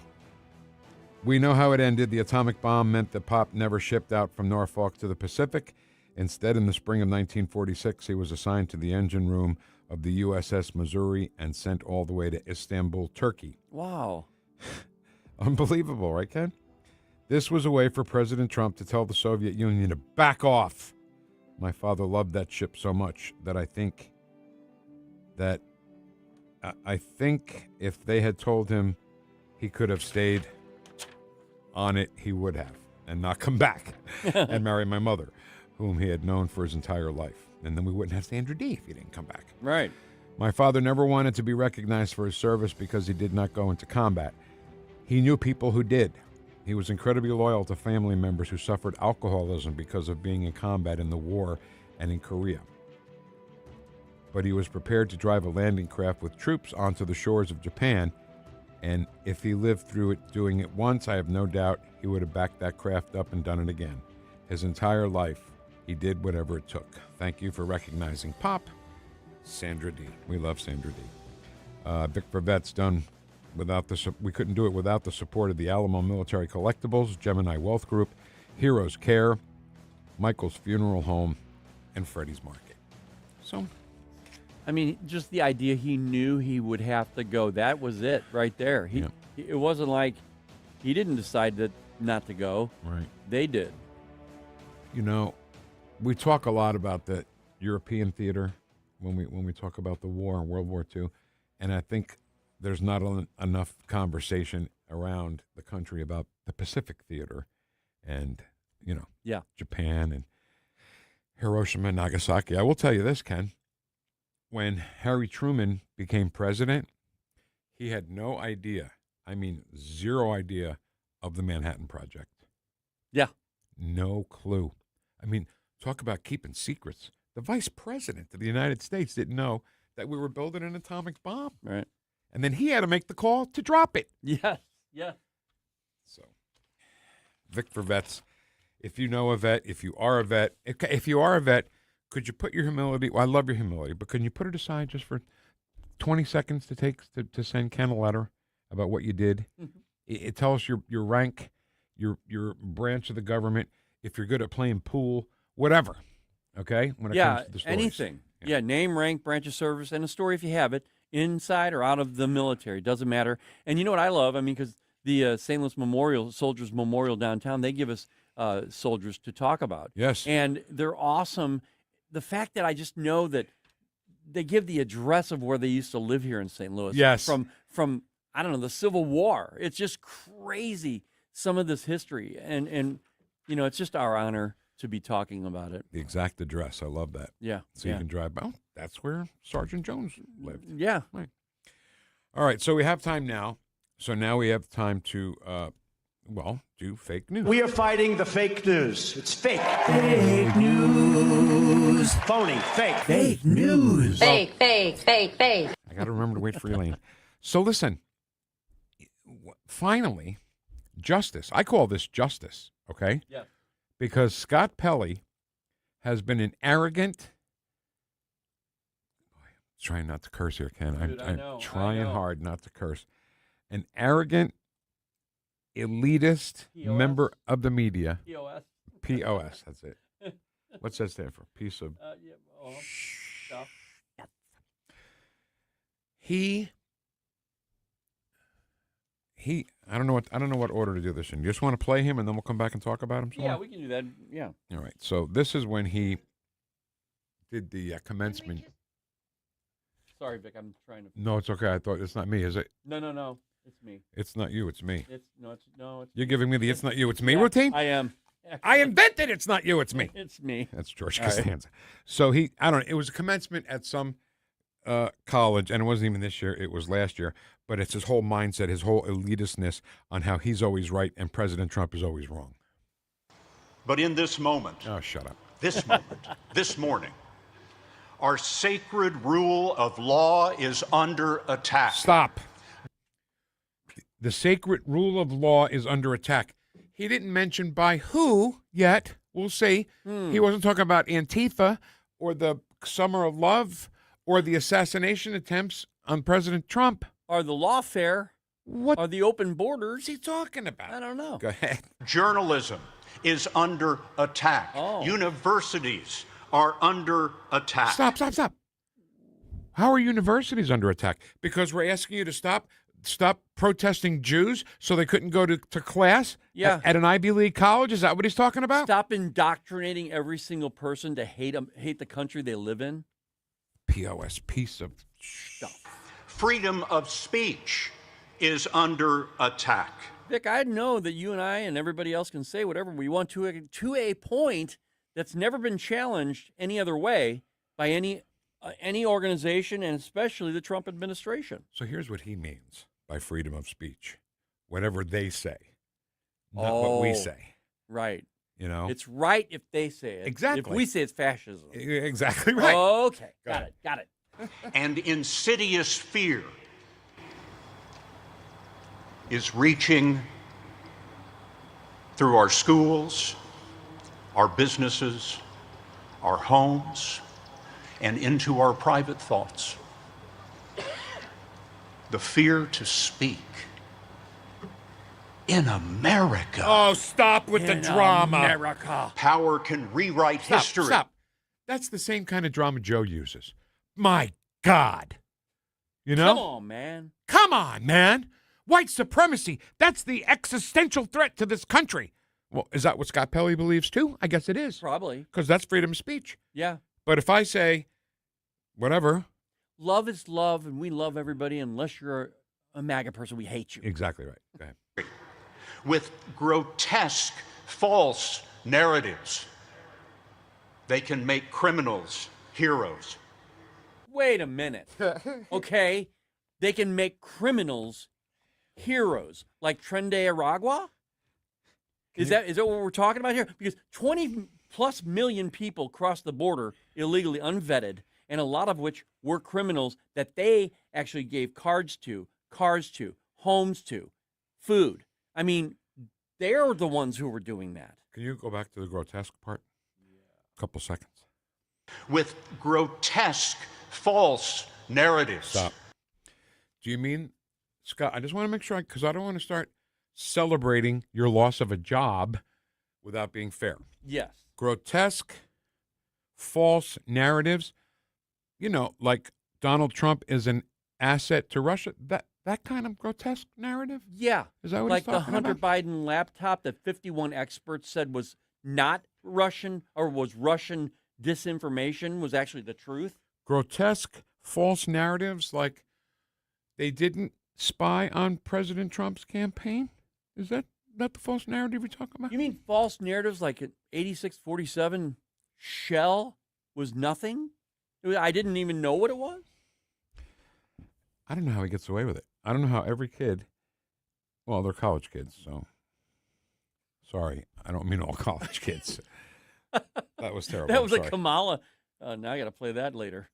We know how it ended. The atomic bomb meant that Pop never shipped out from Norfolk to the Pacific. Instead, in the spring of 1946, he was assigned to the engine room of the USS Missouri and sent all the way to Istanbul, Turkey. Wow. Unbelievable, right, Ken? This was a way for President Trump to tell the Soviet Union to back off. My father loved that ship so much that I think if they had told him he could have stayed on it, he would have, and not come back and marry my mother, whom he had known for his entire life. And then we wouldn't have Sandra Dee if he didn't come back. Right. My father never wanted to be recognized for his service because he did not go into combat. He knew people who did. He was incredibly loyal to family members who suffered alcoholism because of being in combat in the war and in Korea. But he was prepared to drive a landing craft with troops onto the shores of Japan, and if he lived through it doing it once, I have no doubt he would have backed that craft up and done it again. His entire life, he did whatever it took. Thank you for recognizing Pop. Sandra Dee. We love Sandra Dee. Vic for Vets done without we couldn't do it without the support of the Alamo Military Collectibles, Gemini Wealth Group, Heroes Care, Michael's Funeral Home, and Freddie's Market. So, I mean, just the idea he knew he would have to go. That was it right there. It wasn't like he didn't decide that not to go. Right. They did. You know, we talk a lot about the European theater when we talk about the war and World War II, and I think there's not enough conversation around the country about the Pacific theater and, Japan and Hiroshima and Nagasaki. I will tell you this, Ken. When Harry Truman became president, he had no idea, zero idea of the Manhattan Project. Yeah. No clue. Talk about keeping secrets. The vice president of the United States didn't know that we were building an atomic bomb. Right. And then he had to make the call to drop it. Yes. Yeah. So, Vic for Vets. If you know a vet, if you are a vet, could you put your humility, well, I love your humility, but can you put it aside just for 20 seconds to send Ken a letter about what you did? Mm-hmm. It tells your rank, your branch of the government, if you're good at playing pool, whatever, okay? When it comes to the stories. Anything. Yeah, name, rank, branch of service, and a story if you have it, inside or out of the military, doesn't matter. And you know what I love? Because the St. Louis Soldiers Memorial downtown, they give us soldiers to talk about. Yes. And they're awesome. The fact that I just know that they give the address of where they used to live here in St. Louis. Yes. From I don't know, the Civil War. It's just crazy, some of this history. And it's just our honor to be talking about it. The exact address. I love that. Yeah. So you can drive by. Oh, that's where Sergeant Jones lived. Yeah. Right. All right. So we have time now. So now we have time to Well, do fake news. We are fighting the fake news. It's fake. Fake news. Phony. Fake. Fake news. Fake. I got to remember to wait for Elaine. So listen, finally, justice. I call this justice, okay? Yeah. Because Scott Pelley has been an arrogant... I'm trying not to curse here, Ken. Dude, I'm trying hard not to curse. An arrogant, elitist POS? member of the media. POS. POS, that's it. What's that stand for? Piece of... Stuff. He I don't know what order to do this in. You just want to play him and then we'll come back and talk about him some Yeah, more? we can do that. Yeah. All right. So this is when he did the commencement. Sorry, Vic. I'm trying to. No, it's okay. I thought it's not me, is it? No. It's me. It's not you, it's me. It's You're giving me the it's not you, it's me Yeah, routine? I am. I invented it's not you, it's me. It's me. That's George All right. Costanza. So it was a commencement at some college, and it wasn't even this year, it was last year, but it's his whole mindset, his whole elitistness on how he's always right and President Trump is always wrong. But in this moment, oh, shut up. This moment, this morning, our sacred rule of law is under attack. Stop. The sacred rule of law is under attack. He didn't mention by who yet. We'll see. He wasn't talking about Antifa or the Summer of Love or the assassination attempts on President Trump. Are the lawfare? What are the open borders? What's he talking about? I don't know. Go ahead. Journalism is under attack. Universities are under attack. Stop. How are universities under attack? Because we're asking you to stop protesting Jews so they couldn't go to class at an Ivy League college? Is that what he's talking about? Stop indoctrinating every single person to hate the country they live in. POS, piece of stuff. Freedom of speech is under attack. Vic, I know that you and I and everybody else can say whatever we want to a point that's never been challenged any other way by any organization, and especially the Trump administration. So here's what he means by freedom of speech. Whatever they say, not what we say. Right. You know? It's right if they say it. Exactly. If we say it's fascism. Exactly right. Okay. Got it. And insidious fear is reaching through our schools, our businesses, our homes, and into our private thoughts. The fear to speak in America. Oh, stop with the drama. America. Power can rewrite history. Stop. That's the same kind of drama Joe uses. My God. You know? Come on, man. White supremacy. That's the existential threat to this country. Well, is that what Scott Pelley believes too? I guess it is. Probably. Because that's freedom of speech. Yeah. But if I say, whatever. Love is love, and we love everybody. Unless you're a MAGA person, we hate you. Exactly right. Go ahead. With grotesque, false narratives, they can make criminals heroes. Wait a minute. Okay? They can make criminals heroes, like Trende Aragua? Is that what we're talking about here? Because 20+ million people crossed the border illegally, unvetted, and a lot of which were criminals that they actually gave cars to, homes to, food. I mean, they're the ones who were doing that. Can you go back to the grotesque part? A couple seconds. With grotesque, false narratives. Stop. Do you mean, Scott, I just want to make sure, because I don't want to start celebrating your loss of a job without being fair. Yes. Grotesque, false narratives, like Donald Trump is an asset to Russia, that kind of grotesque narrative? Yeah. Is that what like he's the talking Hunter about? Biden laptop that 51 experts said was not Russian or was Russian disinformation was actually the truth? Grotesque, false narratives like they didn't spy on President Trump's campaign? Is that the false narrative you're talking about? You mean false narratives like an 8647 shell was nothing? I didn't even know what it was? I don't know how he gets away with it. I don't know how every kid, well, they're college kids, so Sorry, I don't mean all college kids. That was terrible. That was I'm a sorry. Kamala. Now I got to play that later.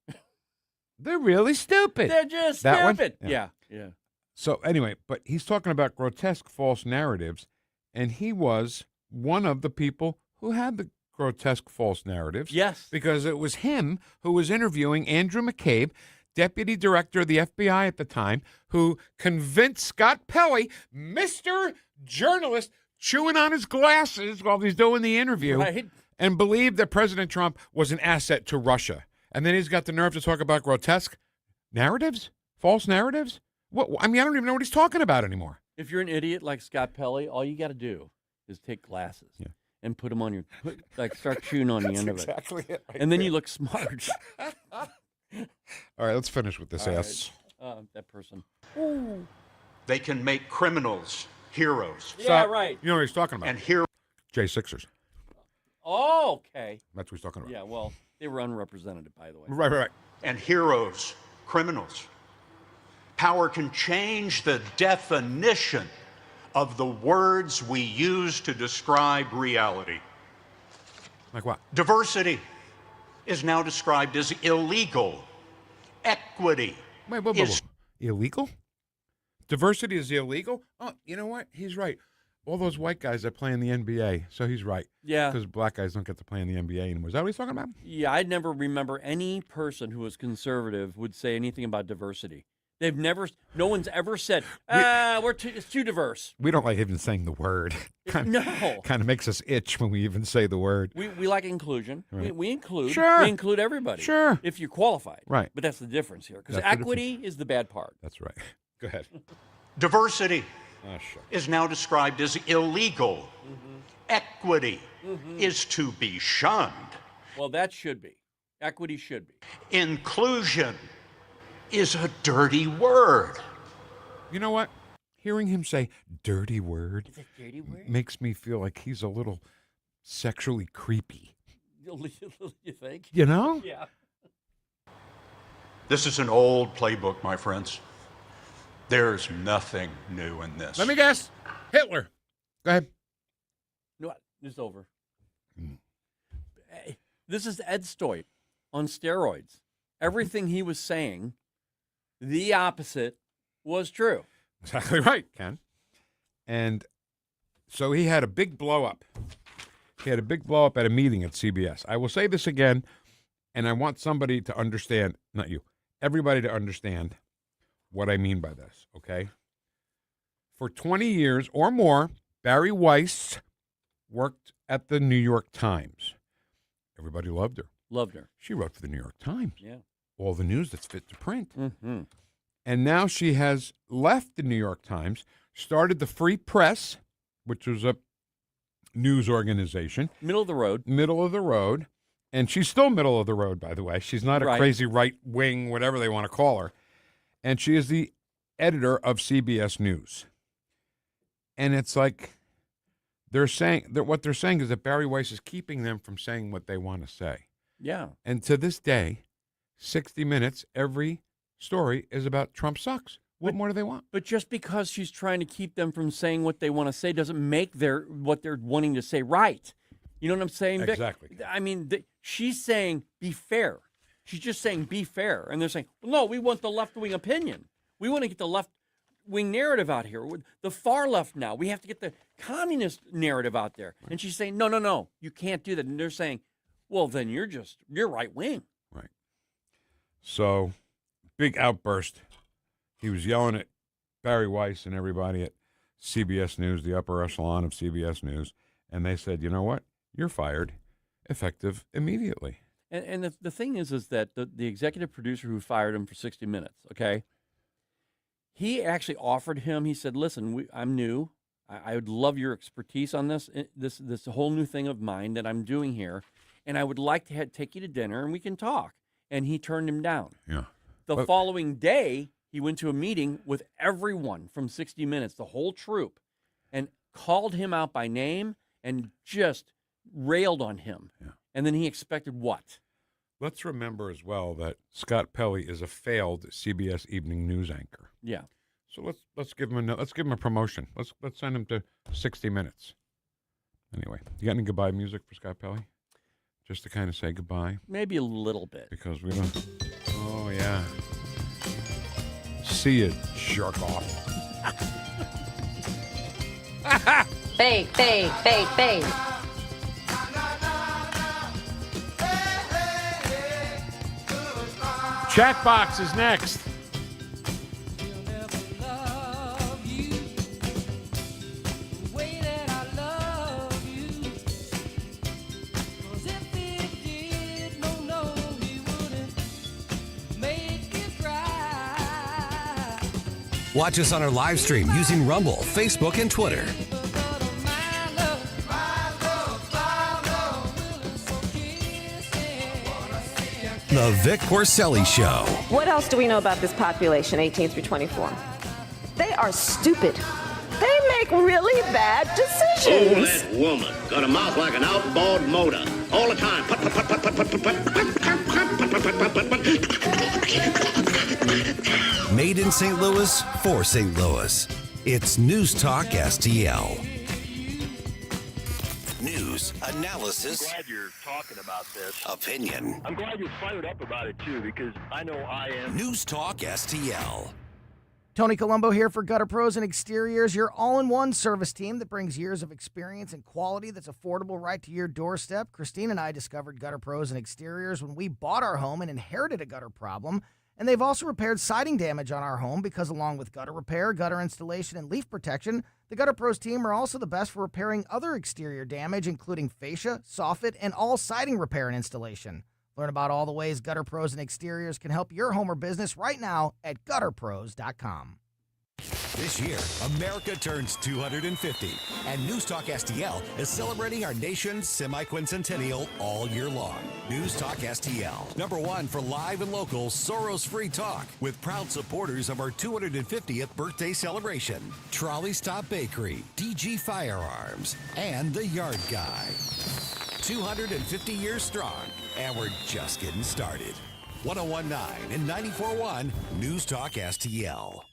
They're really stupid. They're just That one? stupid. Yeah. Yeah. So anyway, but he's talking about grotesque false narratives, and he was one of the people who had the grotesque false narratives. Yes. Because it was him who was interviewing Andrew McCabe, deputy director of the FBI at the time, who convinced Scott Pelley, Mr. Journalist, chewing on his glasses while he's doing the interview, Right. and believed that President Trump was an asset to Russia. And then he's got the nerve to talk about grotesque narratives, false narratives. What? I mean, I don't even know what he's talking about anymore. If you're an idiot like Scott Pelley, all you got to do is take glasses and put them on your, start chewing on the end of it. exactly it right and then there. you look smart. All right, let's finish with this All ass. right. That person. They can make criminals heroes. Yeah, right. You know what he's talking about. And here, J6ers. Oh, okay. That's what he's talking about. Yeah, well, they were unrepresented, by the way. Right. and heroes, criminals. Power can change the definition of the words we use to describe reality. Like what? Diversity is now described as illegal. Equity is illegal? Diversity is illegal? Oh, you know what? He's right. All those white guys that play in the NBA, so he's right. Yeah. Because black guys don't get to play in the NBA anymore. Is that what he's talking about? Yeah, I'd never remember any person who was conservative would say anything about diversity. They've never, no one's ever said, it's too diverse. We don't like even saying the word. No. Kind of makes us itch when we even say the word. We like inclusion. Right. We include. Sure. We include everybody. Sure. If you're qualified. Right. But that's the difference here. Because That's the equity is the bad part. That's right. Go ahead. diversity Oh, sure. is now described as illegal. Equity is to be shunned. Well, that should be. Equity should be. Inclusion is a dirty word. You know what? Hearing him say dirty word, dirty word? makes me feel like he's a little sexually creepy. You think? You know? Yeah. This is an old playbook, my friends. There's nothing new in this. Let me guess. Hitler. Go ahead. No, it's over. Hey, this is Ed Stoit on steroids. Everything he was saying, the opposite was true. Exactly right, Ken. And so he had a big blow up. He had a big blow up at a meeting at CBS. I will say this again, and I want somebody to understand, not you, everybody to understand what I mean by this, okay? For 20 years or more, Barry Weiss worked at the New York Times. Everybody loved her. Loved her. She wrote for the New York Times. Yeah. All the news that's fit to print. Mm-hmm. And now she has left the New York Times, started the Free Press, which was a news organization. Middle of the road. Middle of the road. And she's still middle of the road, by the way. She's not a Right. crazy right wing, whatever they want to call her. And she is the editor of CBS News. And it's like they're saying that what they're saying is that Barry Weiss is keeping them from saying what they want to say. Yeah. And to this day, 60 Minutes, every story is about Trump sucks. What more do they want? But just because she's trying to keep them from saying what they want to say doesn't make what they're wanting to say right. You know what I'm saying, Vic? Exactly. I mean, she's saying be fair. She's just saying be fair. And they're saying, well, no, we want the left-wing opinion. We want to get the left-wing narrative out here. The far left now. We have to get the communist narrative out there. Right. And she's saying, no, you can't do that. And they're saying, well, then you're right-wing. Right. So, big outburst. He was yelling at Barry Weiss and everybody at CBS News, the upper echelon of CBS News. And they said, you know what? You're fired, effective immediately. And the thing is that the executive producer who fired him for 60 Minutes, okay, he actually offered him, he said, listen, I'm new. I would love your expertise on this whole new thing of mine that I'm doing here. And I would like to take you to dinner and we can talk. And he turned him down. Yeah. The following day, he went to a meeting with everyone from 60 Minutes, the whole troupe, and called him out by name and just railed on him. Yeah. And then he expected what? Let's remember as well that Scott Pelley is a failed CBS Evening News anchor. Yeah. So let's give him a promotion. Let's send him to 60 Minutes. Anyway, you got any goodbye music for Scott Pelley? Just to kind of say goodbye? Maybe a little bit. Because we don't... Oh, yeah. See you, jerk off. Fake. Chatbox is next. Watch us on our live stream using Rumble, Facebook, and Twitter. The Vic Porcelli Show. What else do we know about this population, 18 through 24? They are stupid. They make really bad decisions. Oh, that woman got a mouth like an outboard motor. All the time. Made in St. Louis for St. Louis. It's News Talk STL. News, analysis. I'm glad you're talking about this. Opinion. I'm glad you're fired up about it, too, because I know I am. News Talk STL. Tony Colombo here for Gutter Pros and Exteriors, your all-in-one service team that brings years of experience and quality that's affordable right to your doorstep. Christine and I discovered Gutter Pros and Exteriors when we bought our home and inherited a gutter problem. And they've also repaired siding damage on our home because along with gutter repair, gutter installation, and leaf protection, the Gutter Pros team are also the best for repairing other exterior damage, including fascia, soffit, and all siding repair and installation. Learn about all the ways Gutter Pros and Exteriors can help your home or business right now at gutterpros.com. This year, America turns 250, and News Talk STL is celebrating our nation's semi-quincentennial all year long. News Talk STL, #1 for live and local Soros-free talk, with proud supporters of our 250th birthday celebration. Trolley Stop Bakery, DG Firearms, and The Yard Guy. 250 years strong, and we're just getting started. 1019 and 94.1 News Talk STL.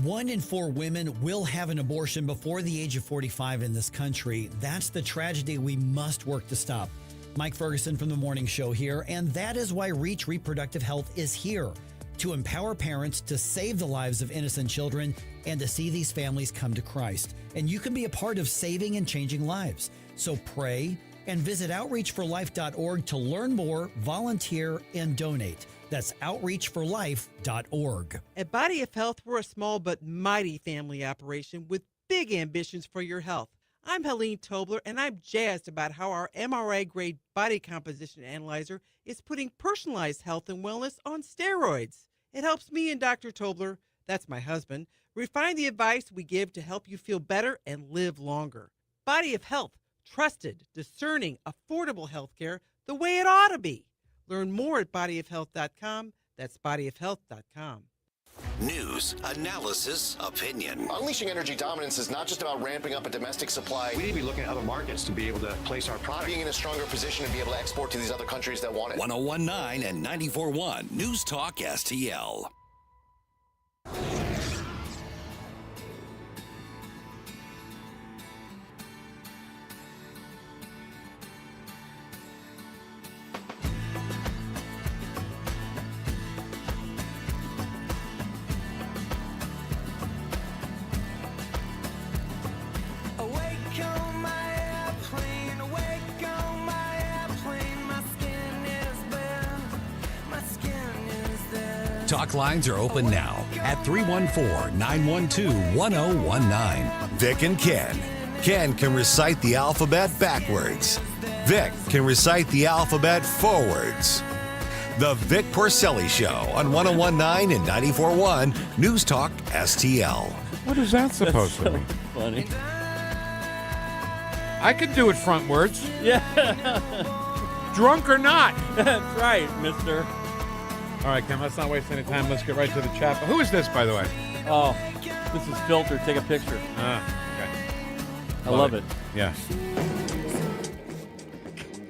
1 in 4 women will have an abortion before the age of 45 in this country. That's the tragedy we must work to stop. Mike Ferguson from The Morning Show here, and that is why Reach Reproductive Health is here, to empower parents to save the lives of innocent children and to see these families come to Christ. And you can be a part of saving and changing lives. So pray and visit outreachforlife.org to learn more, volunteer, and donate. That's outreachforlife.org. At Body of Health, we're a small but mighty family operation with big ambitions for your health. I'm Helene Tobler, and I'm jazzed about how our MRI-grade body composition analyzer is putting personalized health and wellness on steroids. It helps me and Dr. Tobler, that's my husband, refine the advice we give to help you feel better and live longer. Body of Health, trusted, discerning, affordable health care the way it ought to be. Learn more at bodyofhealth.com. That's bodyofhealth.com. News, analysis, opinion. Unleashing energy dominance is not just about ramping up a domestic supply. We need to be looking at other markets to be able to place our product. Being in a stronger position to be able to export to these other countries that want it. 1019 and 94.1 News Talk STL. Talk lines are open now at 314-912-1019. Vic and Ken. Ken can recite the alphabet backwards. Vic can recite the alphabet forwards. The Vic Porcelli Show on 1019 and 94.1 News Talk STL. What is that supposed to be? Funny. I could do it frontwards. Yeah. Drunk or not. That's right, mister. All right, Ken, let's not waste any time. Let's get right to the chat. Who is this, by the way? Oh, this is Filter. Take a picture. Okay. I love it. Yeah.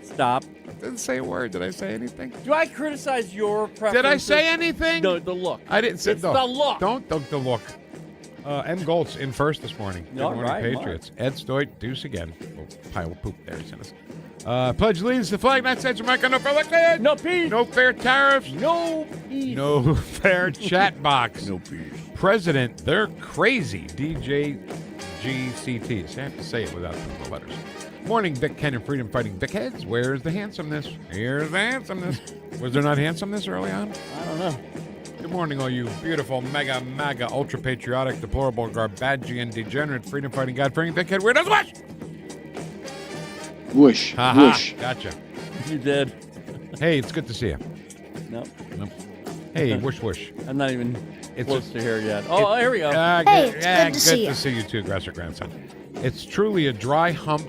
Stop. I didn't say a word. Did I say anything? Do I criticize your preferences? Did I say anything? No, the look. I didn't say it's the look. Don't the look. M. Goltz in first this morning. Good All morning, right, Patriots. Ed Stoit, deuce again. Oh, pile of poop there, he sent us. Pledge allegiance to the flag, United States of America, no fair election. No peace. No fair tariffs. No peace. No fair chat box. No peace. President, they're crazy. DJGCT. So I have to say it without the letters. Morning, Vic, Ken, and Freedom Fighting Vic Heads. Where's the handsomeness? Here's the handsomeness. Was there not handsomeness early on? I don't know. Good morning, all you beautiful, mega, MAGA, ultra-patriotic, deplorable, garbagian, degenerate, freedom-fighting, God-fearing, Vic-head weirdos. Whoosh! Whoosh. Ha-ha. Whoosh. Gotcha. You did. Hey, it's good to see you. Nope. Hey, whoosh, whoosh. I'm not even close to here yet. Here we go. Hey, it's good to see you too, Aggressor Grandson. It's truly a dry hump.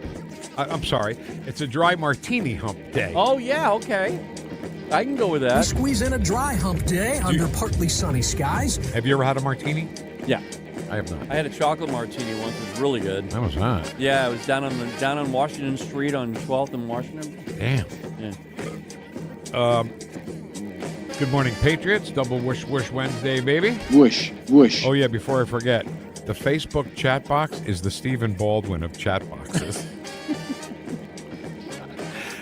I'm sorry. It's a dry martini hump day. Oh, yeah, okay. I can go with that. We squeeze in a dry hump day under partly sunny skies. Have you ever had a martini? Yeah. I have not. I had a chocolate martini once. It was really good. I was not. Yeah, it was down on Washington Street on 12th and Washington. Damn. Yeah. Good morning, Patriots. Double whoosh, whoosh Wednesday, baby. Whoosh, whoosh. Oh, yeah, before I forget, the Facebook chat box is the Stephen Baldwin of chat boxes.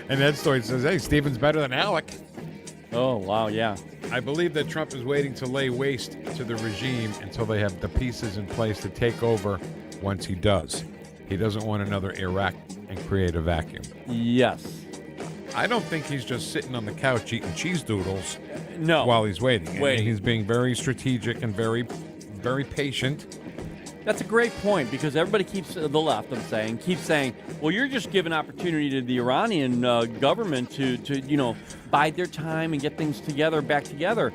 And Ed Stoit says, hey, Stephen's better than Alec. Oh, wow, yeah. I believe that Trump is waiting to lay waste to the regime until they have the pieces in place to take over once he does. He doesn't want another Iraq and create a vacuum. Yes. I don't think he's just sitting on the couch eating cheese doodles while he's waiting. I mean, he's being very strategic and very, very patient. That's a great point because everybody keeps, the left, keeps saying, well, you're just giving opportunity to the Iranian government to bide their time and get things back together.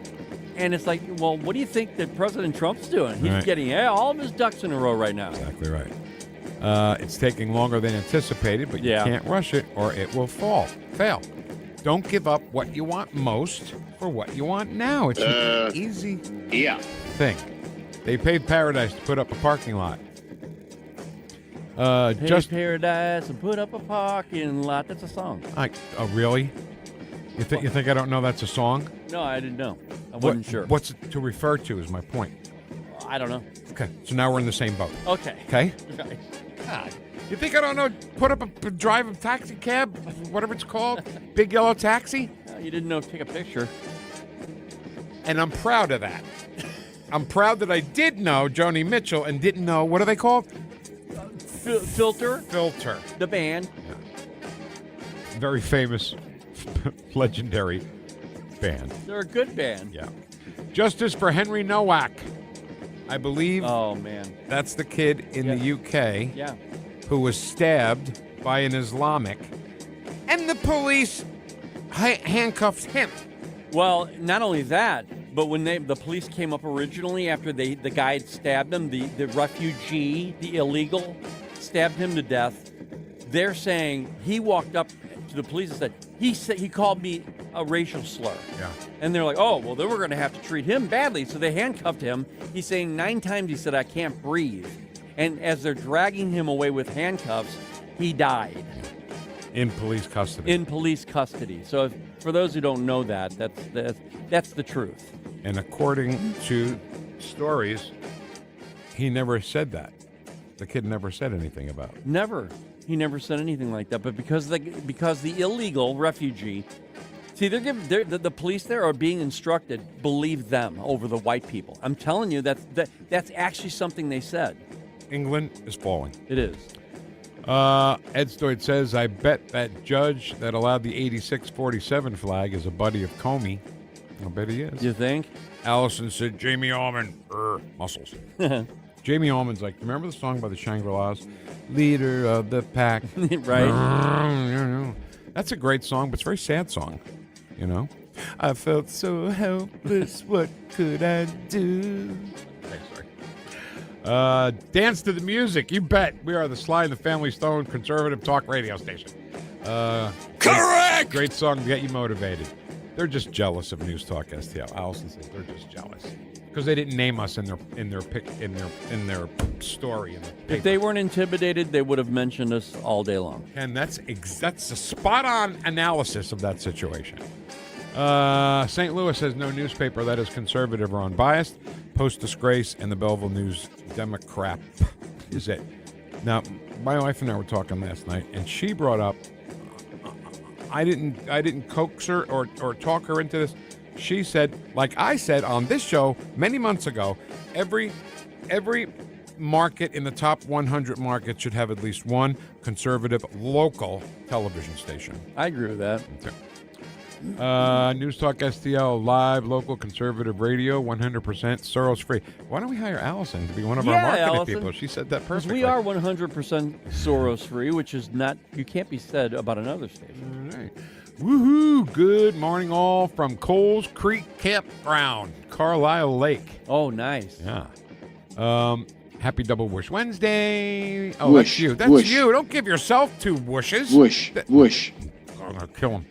And it's like, well, what do you think that President Trump's doing? He's getting all of his ducks in a row right now. Exactly right. It's taking longer than anticipated, but you can't rush it or it will fail. Don't give up what you want most for what you want now. It's an easy thing. They paid Paradise to put up a parking lot. Just Paradise and put up a parking lot. That's a song. Oh, really? You think I don't know that's a song? No, I didn't know. I wasn't sure. What's it to refer to is my point. I don't know. Okay, so now we're in the same boat. Okay. Okay? Right. God. You think I don't know? Put up drive a taxi cab, whatever it's called, big yellow taxi? You didn't know to take a picture. And I'm proud of that. I'm proud that I did know Joni Mitchell and didn't know, what are they called? Filter. Filter. The band. Yeah. Very famous, legendary band. They're a good band. Yeah. Justice for Henry Nowak. I believe. Oh, man. That's the kid in the UK. Yeah. Who was stabbed by an Islamic. And the police handcuffed him. Well, not only that, but when the police came up originally after the guy had stabbed him, the refugee, the illegal, stabbed him to death, they're saying he walked up to the police and said, he called me a racial slur. Yeah. And they're like, oh, well, then we're going to have to treat him badly. So they handcuffed him. He's saying 9 times he said, I can't breathe. And as they're dragging him away with handcuffs, he died. In police custody. In police custody. So for those who don't know that, that's the truth. And according to stories, he never said that. The kid never said anything about it. Never. He never said anything like that. But because the illegal refugee, see, the police there are being instructed, believe them over the white people. I'm telling you, that's actually something they said. England is falling. It is. Ed Stoit says, I bet that judge that allowed the 86-47 flag is a buddy of Comey. I bet he is. You think? Allison said, Jamie Allman, muscles. Jamie Allman's like, remember the song by the Shangri-Las? Leader of the pack. Right. That's a great song, but it's a very sad song, you know? I felt so helpless, what could I do? Okay, sorry. Dance to the music, you bet. We are the Sly and the Family Stone conservative talk radio station. Correct! Great song to get you motivated. They're just jealous of News Talk STL. Allison says they're just jealous because they didn't name us in their story. In the if they weren't intimidated, they would have mentioned us all day long. And that's a spot-on analysis of that situation. St. Louis has no newspaper that is conservative or unbiased. Post-disgrace and the Belleville News Democrat is it. Now, my wife and I were talking last night, and she brought up, I didn't coax her or talk her into this. She said, like I said on this show many months ago, every market in the top 100 markets should have at least one conservative local television station. I agree with that. Okay. NewstalkSTL, live, local, conservative radio, 100% Soros free. Why don't we hire Allison to be one of our marketing Allison, people? She said that perfectly. We are 100% Soros free, which is not, you can't be said about another station. All right. Woohoo! Good morning, all from Coles Creek Campground, Carlisle Lake. Oh, nice. Yeah. Happy Double Whoosh Wednesday. Oh, Whoosh, that's you. That's whoosh. you. Don't give yourself two whooshes. Whoosh, whoosh. Oh, I'm going to kill him.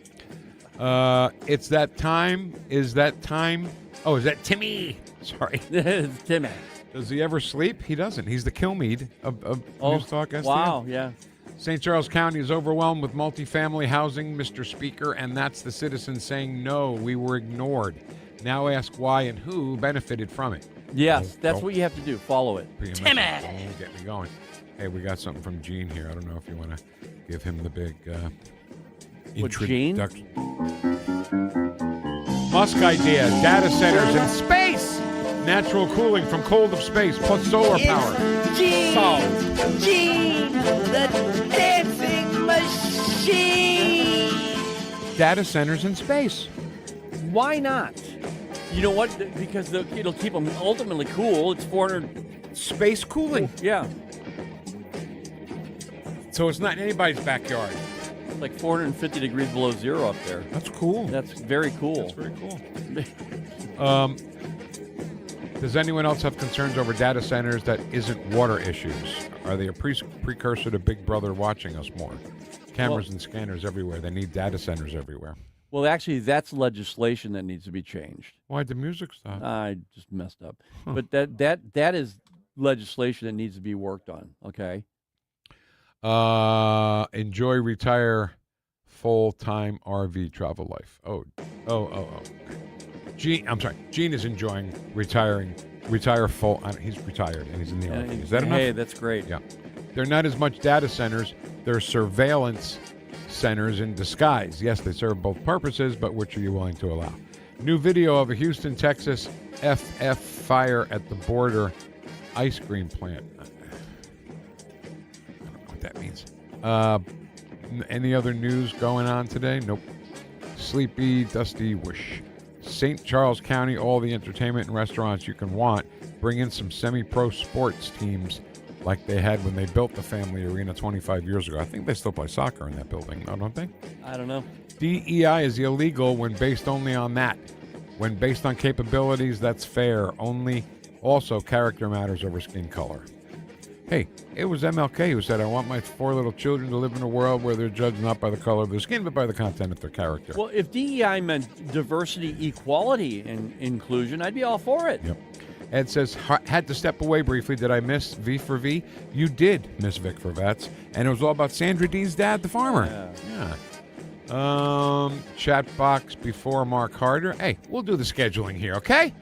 It's that time. Is that time? Oh, is that Timmy? Sorry. It's Timmy. Does he ever sleep? He doesn't. He's the Killmead of Newstalk STL. Wow, yeah. St. Charles County is overwhelmed with multifamily housing, Mr. Speaker, and that's the citizens saying, no, we were ignored. Now ask why and who benefited from it. Yes, that's what you have to do. Follow it. Timmy! Get me going. Hey, we got something from Gene here. I don't know if you want to give him the big introduction. Musk idea, data centers in space. Natural cooling from cold of space plus solar power. Gene, Solved. Gene, the dancing machine. Data centers in space. Why not? You know what? Because it'll keep them ultimately cool. It's 400 space cooling. Yeah. So it's not in anybody's backyard. It's like 450 degrees below zero up there. That's cool. That's very cool. That's very cool. Does anyone else have concerns over data centers that isn't water issues? Are they a precursor to Big Brother watching us more? Cameras and scanners everywhere. They need data centers everywhere. Well, actually, that's legislation that needs to be changed. Why'd the music stop? I just messed up. Huh. But that is legislation that needs to be worked on, okay? Enjoy, retire, full-time RV travel life. Oh. Gene is enjoying retire full. He's retired and he's in the RV. Is that enough? Hey, that's great. Yeah. They're not as much data centers. They're surveillance centers in disguise. Yes, they serve both purposes, but which are you willing to allow? New video of a Houston, Texas FF fire at the border ice cream plant. I don't know what that means. Any other news going on today? Nope. Sleepy, dusty, whoosh. St. Charles County, all the entertainment and restaurants you can want. Bring in some semi-pro sports teams like they had when they built the Family Arena 25 years ago. I think they still play soccer in that building, don't they? I don't know. DEI is illegal when based only on that. When based on capabilities, that's fair. Also, character matters over skin color. Hey, it was MLK who said, I want my 4 little children to live in a world where they're judged not by the color of their skin, but by the content of their character. Well, if DEI meant diversity, equality, and inclusion, I'd be all for it. Yep. Ed says, had to step away briefly. Did I miss V for V? You did miss Vic for Vets. And it was all about Sandra Dee's dad, the farmer. Yeah. Chat box before Mark Harder. Hey, we'll do the scheduling here, okay?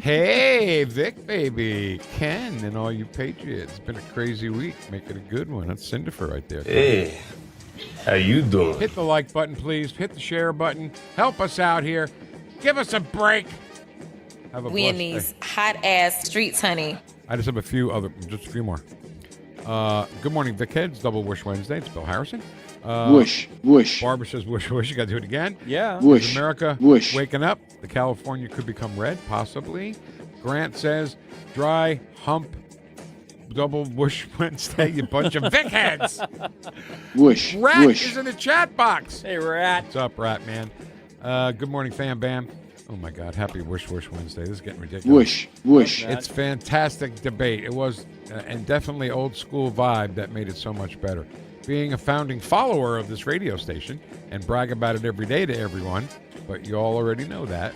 Hey, Vic, baby. Ken and all you Patriots. It's been a crazy week. Make it a good one. That's Cinderfer right there. Hey, how you doing? Hit the like button, please. Hit the share button. Help us out here. Give us a break. Have a we in these hot-ass streets, honey. I just have just a few more. Good morning, Vic Heads. Double Whoosh Wednesday. It's Bill Harrison. Whoosh, whoosh. Barbara says whoosh, whoosh. You got to do it again. Yeah. Whoosh, is America whoosh. Waking up. The California could become red, possibly. Grant says dry hump. Double Whoosh Wednesday, you bunch of Vic heads. Whoosh, Rat whoosh. is in the chat box. Hey, Rat. What's up, Rat man? Good morning, Fam Bam. Oh, my God. Happy Whoosh Whoosh Wednesday. This is getting ridiculous. Whoosh, whoosh. It's fantastic debate. It was, and definitely old school vibe that made it so much better. Being a founding follower of this radio station and brag about it every day to everyone, but you all already know that.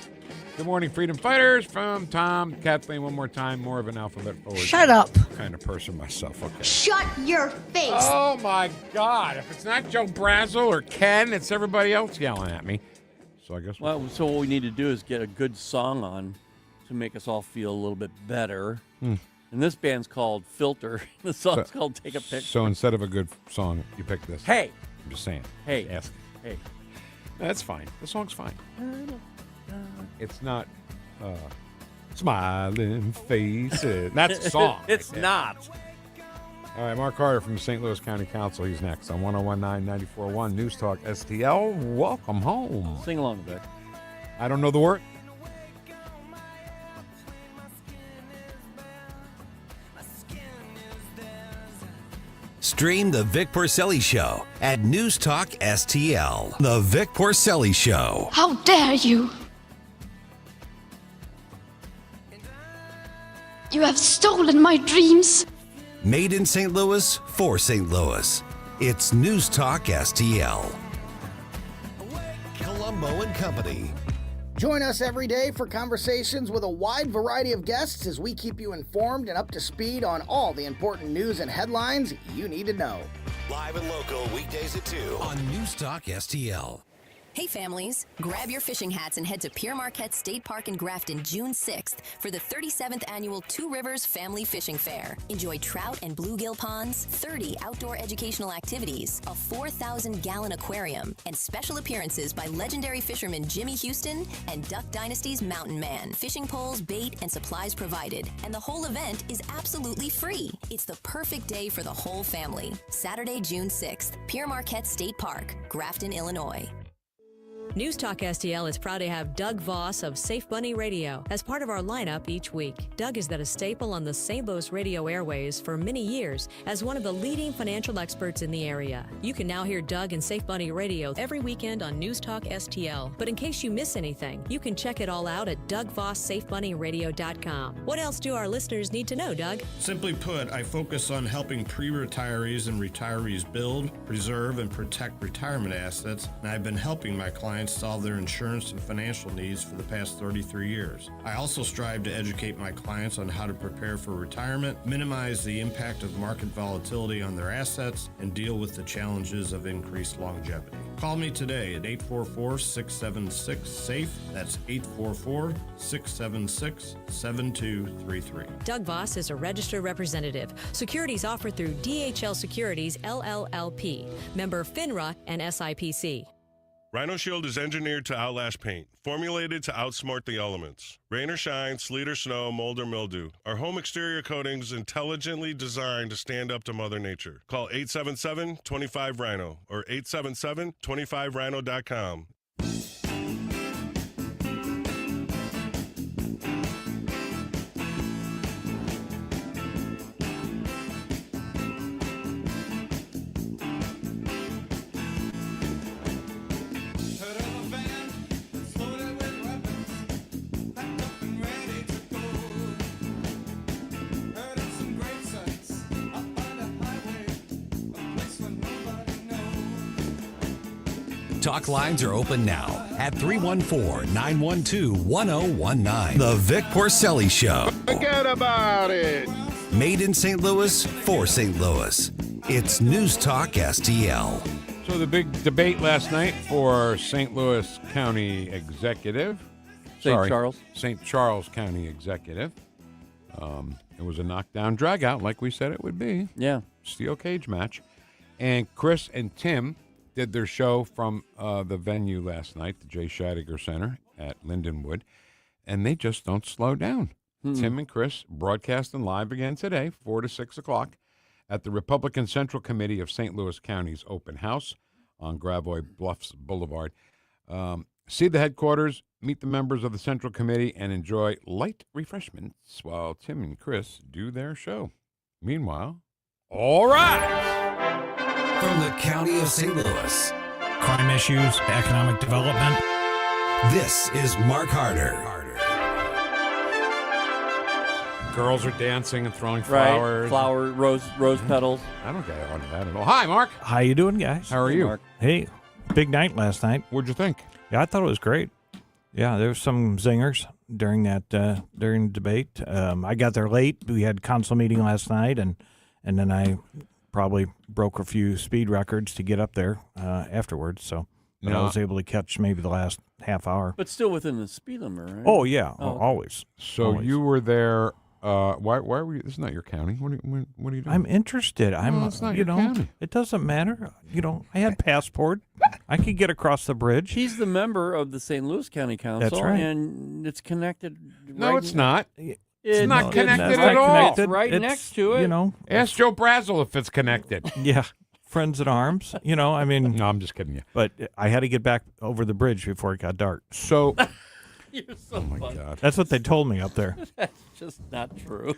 Good morning, Freedom Fighters, from Tom, Kathleen, one more time, more of an alphabet forward. Shut up. Kind of person myself, okay. Shut your face. Oh, my God. If it's not Joe Brazel or Ken, it's everybody else yelling at me. So I guess. Well, so what we need to do is get a good song on to make us all feel a little bit better. And this band's called Filter. The song's called Take a Picture. So instead of a good song, you pick this. Hey! I'm just saying. Hey. Ask. Hey. That's fine. The song's fine. It's not Smiling Faces. That's a song. It's right there. not. All right, Mark Carter from the St. Louis County Council. He's next on 1019 94.1 News Talk STL. Welcome home. Sing along a bit. I don't know the word. Stream the Vic Porcelli Show at Newstalk STL. The Vic Porcelli Show. How dare you! You have stolen my dreams. Made in St. Louis for St. Louis. It's Newstalk STL. Colombo and Company. Join us every day for conversations with a wide variety of guests as we keep you informed and up to speed on all the important news and headlines you need to know. Live and local weekdays at 2 on Newstalk STL. Hey families, grab your fishing hats and head to Pierre Marquette State Park in Grafton June 6th for the 37th annual Two Rivers Family Fishing Fair. Enjoy trout and bluegill ponds, 30 outdoor educational activities, a 4,000-gallon aquarium, and special appearances by legendary fisherman Jimmy Houston and Duck Dynasty's Mountain Man. Fishing poles, bait, and supplies provided. And the whole event is absolutely free. It's the perfect day for the whole family. Saturday, June 6th, Pierre Marquette State Park, Grafton, Illinois. News Talk STL is proud to have Doug Voss of Safe Bunny Radio as part of our lineup each week. Doug has been a staple on the St. Louis radio airways for many years as one of the leading financial experts in the area. You can now hear Doug and Safe Bunny Radio every weekend on News Talk STL. But in case you miss anything, you can check it all out at DougVossSafeBunnyRadio.com. What else do our listeners need to know, Doug? Simply put, I focus on helping pre-retirees and retirees build, preserve, and protect retirement assets, and I've been helping my clients solve their insurance and financial needs for the past 33 years. I also strive to educate my clients on how to prepare for retirement, minimize the impact of market volatility on their assets, and deal with the challenges of increased longevity. Call me today at 844-676-SAFE. That's 844-676-7233. Doug Voss is a registered representative. Securities offered through DHL Securities, LLLP. Member FINRA and SIPC. Rhino Shield is engineered to outlast paint, formulated to outsmart the elements. Rain or shine, sleet or snow, mold or mildew. Our home exterior coatings intelligently designed to stand up to Mother Nature. Call 877-25-RHINO or 877-25rhino.com. Talk lines are open now at 314-912-1019. The Vic Porcelli Show. Forget about it. Made in St. Louis for St. Louis. It's News Talk STL. So the big debate last night for St. Louis County Executive. St. Charles County Executive. It was a knockdown drag-out like we said it would be. Yeah. Steel cage match. And Chris and Tim did their show from the venue last night, the Jay Scheidegger Center at Lindenwood, and they just don't slow down. Tim and Chris broadcasting live again today, 4 to 6 o'clock, at the Republican Central Committee of St. Louis County's open house on Gravois Bluffs Boulevard. See the headquarters, meet the members of the Central Committee, and enjoy light refreshments while Tim and Chris do their show. Meanwhile, all right! From the County of St. Louis. Crime issues, economic development. This is Mark Harder. Girls are dancing and throwing flowers. Rose petals. I don't get on that at all. Hi, Mark. How you doing, guys? How are you? Mark. Hey, big night last night. What'd you think? Yeah, I thought it was great. Yeah, there was some zingers during that during the debate. I got there late. We had council meeting last night, and then I probably broke a few speed records to get up there afterwards. So But I was able to catch maybe the last half hour. But still within the speed limit, right? Oh, yeah, okay. always. So always. you were there. Why were you? This is not your county. What are you doing? I'm interested. it's not your county. It doesn't matter. I had passport. I could get across the bridge. He's the member of the St. Louis County Council. That's right. And it's connected. No, it's not. It's not connected at all. Connected. Right next to it. Ask Joe Brazel if it's connected. Yeah. Friends at arms. No, I'm just kidding you. But I had to get back over the bridge before it got dark. So, You're so funny. God. That's what they told me up there. That's just not true.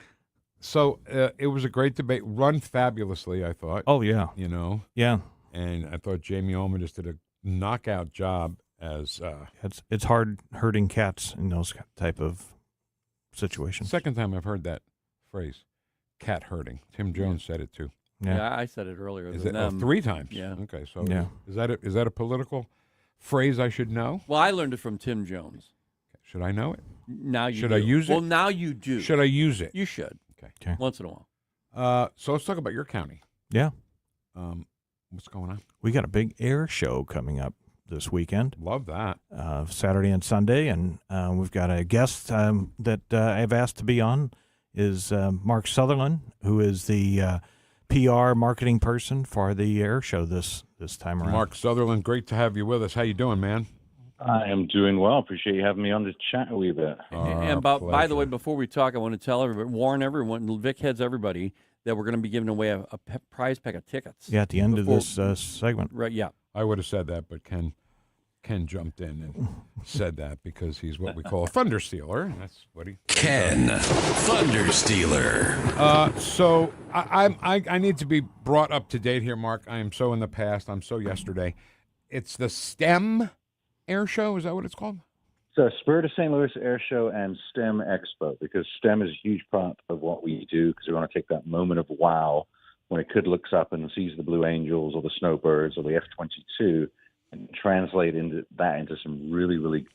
So it was a great debate, run fabulously, I thought. Oh, yeah. Yeah. And I thought Jamie Ullman just did a knockout job as... It's hard herding cats in those type of situations. Second time I've heard that phrase, cat herding. Tim Jones said it, too. Yeah, I said it earlier. Is than it, them. 3 times? Yeah. Okay, so Yeah. is that a political phrase I should know? Well, I learned it from Tim Jones. Should I know it? Now you should do. I use it? Well, now you do. Should I use it? You should. Okay. Once in a while. So let's talk about your county. Yeah. What's going on? We got a big air show coming up this weekend. Love that. Saturday and Sunday, and we've got a guest that I've asked to be on is Mark Sutherland, who is the PR marketing person for the air show this time around. Mark Sutherland, great to have you with us. How you doing, man? I am doing well. Appreciate you having me on to chat a wee bit. And by the way, before we talk, I want to tell everybody, warn everyone, Vic heads everybody, that we're going to be giving away a prize pack of tickets. Yeah, at the end of this segment. Right, yeah. I would have said that, but Ken jumped in and said that because he's what we call a thunder stealer. That's what he... Ken, thunder stealer. So I need to be brought up to date here, Mark. I am so in the past. I'm so yesterday. It's the STEM Air Show. Is that what it's called? So Spirit of St. Louis Air Show and STEM Expo, because STEM is a huge part of what we do, because we want to take that moment of wow when a kid looks up and sees the Blue Angels or the Snowbirds or the F-22 and translate into some really, really...